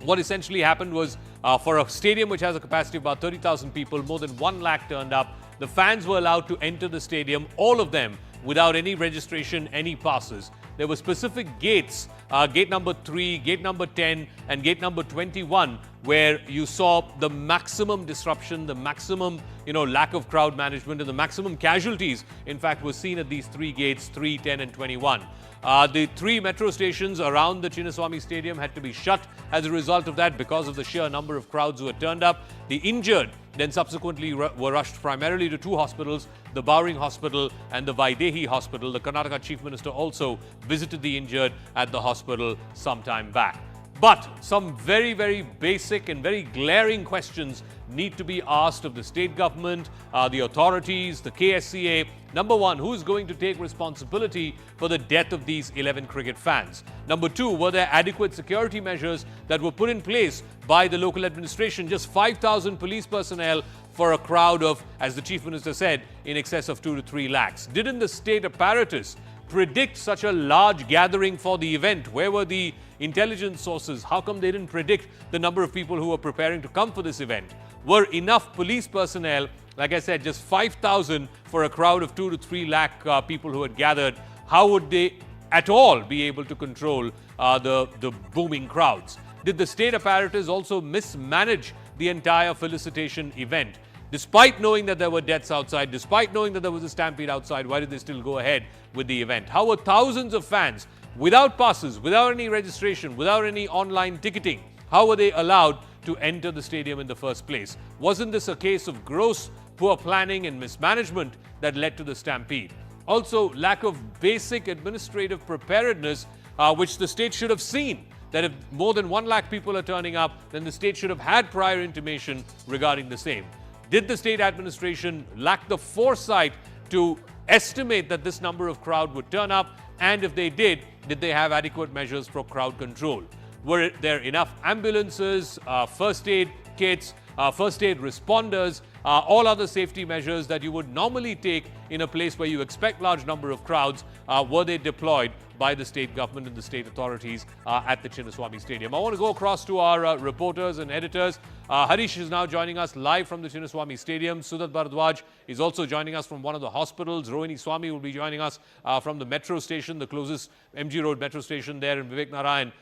What essentially happened was for a stadium which has a capacity of about 30,000 people, more than 1 lakh turned up. The fans were allowed to enter the stadium, all of them without any registration, any passes. There were specific gates, gate number 3, gate number 10 and gate number 21, where you saw the maximum disruption, the maximum lack of crowd management, and the maximum casualties, in fact, were seen at these 3 gates, 3, 10 and 21. The 3 metro stations around the Chinnaswamy Stadium had to be shut as a result of that because of the sheer number of crowds who had turned up. The injured then subsequently were rushed primarily to 2 hospitals, the Bowring Hospital and the Vaidehi Hospital. The Karnataka Chief Minister also visited the injured at the hospital some time back. But some very, very basic and very glaring questions need to be asked of the state government, the authorities, the KSCA. Number 1, who is going to take responsibility for the death of these 11 cricket fans? Number 2, were there adequate security measures that were put in place by the local administration? Just 5,000 police personnel for a crowd of, as the Chief Minister said, in excess of 2 to 3 lakhs. Didn't the state apparatus predict such a large gathering for the event? Where were the intelligence sources? How come they didn't predict the number of people who were preparing to come for this event? Were enough police personnel, like I said, just 5,000 for a crowd of 2 to 3 lakh people who had gathered? How would they at all be able to control the booming crowds? Did the state apparatus also mismanage the entire felicitation event? Despite knowing that there were deaths outside, despite knowing that there was a stampede outside, why did they still go ahead with the event? How were thousands of fans, without passes, without any registration, without any online ticketing, how were they allowed to enter the stadium in the first place? Wasn't this a case of gross poor planning and mismanagement that led to the stampede? Also, lack of basic administrative preparedness, which the state should have seen. That if more than 1 lakh people are turning up, then the state should have had prior intimation regarding the same. Did the state administration lack the foresight to estimate that this number of crowd would turn up? And if they did they have adequate measures for crowd control? Were there enough ambulances, first aid kits, first aid responders, all other safety measures that you would normally take in a place where you expect large number of crowds, were they deployed by the state government and the state authorities at the Chinnaswamy Stadium. I want to go across to our reporters and editors. Harish is now joining us live from the Chinnaswamy Stadium. Sudat Bharadwaj is also joining us from one of the hospitals. Rohini Swamy will be joining us from the metro station, the closest MG Road metro station there. And Vivek Narayan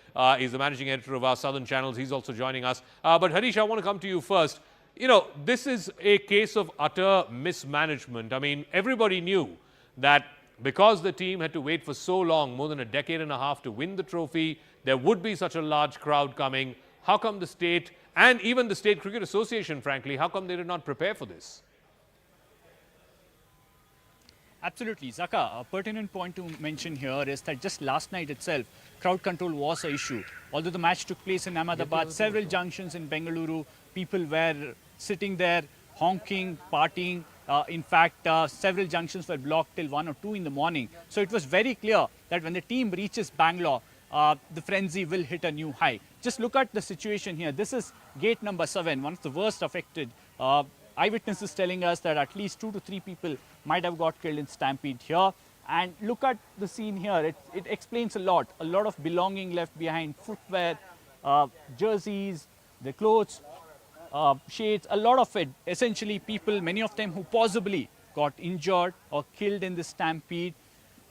is the managing editor of our Southern channels. He's also joining us. But Harish, I want to come to you first. You know, this is a case of utter mismanagement. I mean, everybody knew that because the team had to wait for so long, more than a decade and a half, to win the trophy, there would be such a large crowd coming. How come the state and even the State Cricket Association, frankly, how come they did not prepare for this? Absolutely. Zaka, a pertinent point to mention here is that just last night itself, crowd control was an issue. Although the match took place in Ahmedabad, several junctions in Bengaluru, people were sitting there, honking, partying. In fact, several junctions were blocked till 1 or 2 in the morning. So it was very clear that when the team reaches Bangalore, the frenzy will hit a new high. Just look at the situation here. This is gate number 7, one of the worst affected. Eyewitnesses telling us that at least 2 to 3 people might have got killed in Stampede here. And look at the scene here. It explains a lot. A lot of belonging left behind, footwear, jerseys, the clothes, shades, a lot of it. Essentially people, many of them who possibly got injured or killed in this stampede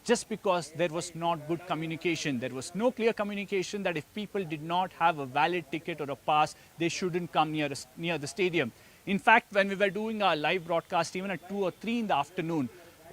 just because there was not good communication. There was no clear communication that if people did not have a valid ticket or a pass, they shouldn't come near the stadium. In fact, when we were doing our live broadcast, even at 2 or 3 in the afternoon,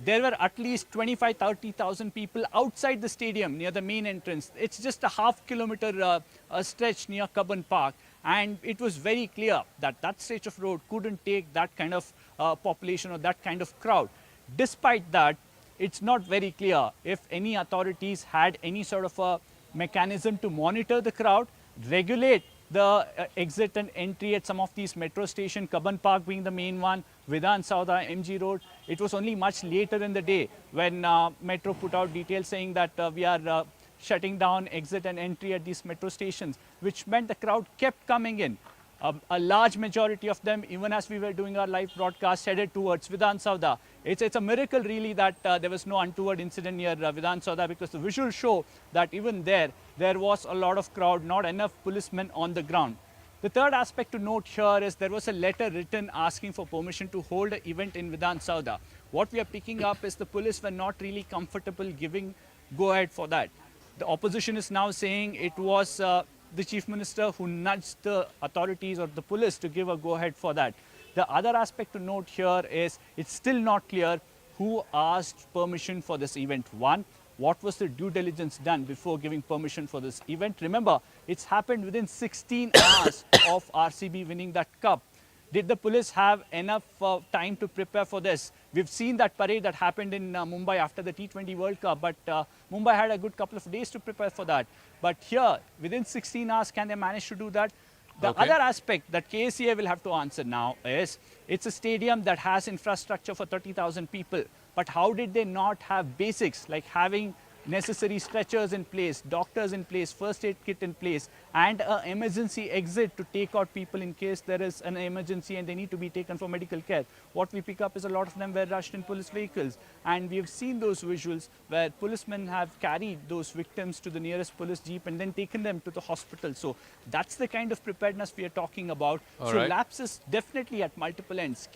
there were at least 25,000-30,000 people outside the stadium near the main entrance. It's just a half-kilometer stretch near Cubbon Park. And it was very clear that that stretch of road couldn't take that kind of population or that kind of crowd. Despite that, it's not very clear if any authorities had any sort of a mechanism to monitor the crowd, regulate the exit and entry at some of these metro stations, Cubbon Park being the main one, Vidhan Sauda, MG Road. It was only much later in the day when Metro put out details saying that we are shutting down exit and entry at these metro stations, which meant the crowd kept coming in. A large majority of them, even as we were doing our live broadcast, headed towards Vidhan Sauda. It's a miracle really that there was no untoward incident near Vidhan Sauda, because the visuals show that even there was a lot of crowd, not enough policemen on the ground. The third aspect to note here is there was a letter written asking for permission to hold an event in Vidhan Sauda. What we are picking up is the police were not really comfortable giving go ahead for that. The opposition is now saying it was the Chief Minister who nudged the authorities or the police to give a go-ahead for that. The other aspect to note here is it's still not clear who asked permission for this event. One, what was the due diligence done before giving permission for this event? Remember, it's happened within 16 hours of RCB winning that cup. Did the police have enough time to prepare for this? We've seen that parade that happened in Mumbai after the T20 World Cup, but Mumbai had a good couple of days to prepare for that. But here, within 16 hours, can they manage to do that? The other aspect that KCA will have to answer now is, it's a stadium that has infrastructure for 30,000 people. But how did they not have basics like having necessary stretchers in place, doctors in place, first aid kit in place, and an emergency exit to take out people in case there is an emergency and they need to be taken for medical care? What we pick up is a lot of them were rushed in police vehicles. And we have seen those visuals where policemen have carried those victims to the nearest police jeep and then taken them to the hospital. So that's the kind of preparedness we are talking about. So lapses definitely at multiple ends.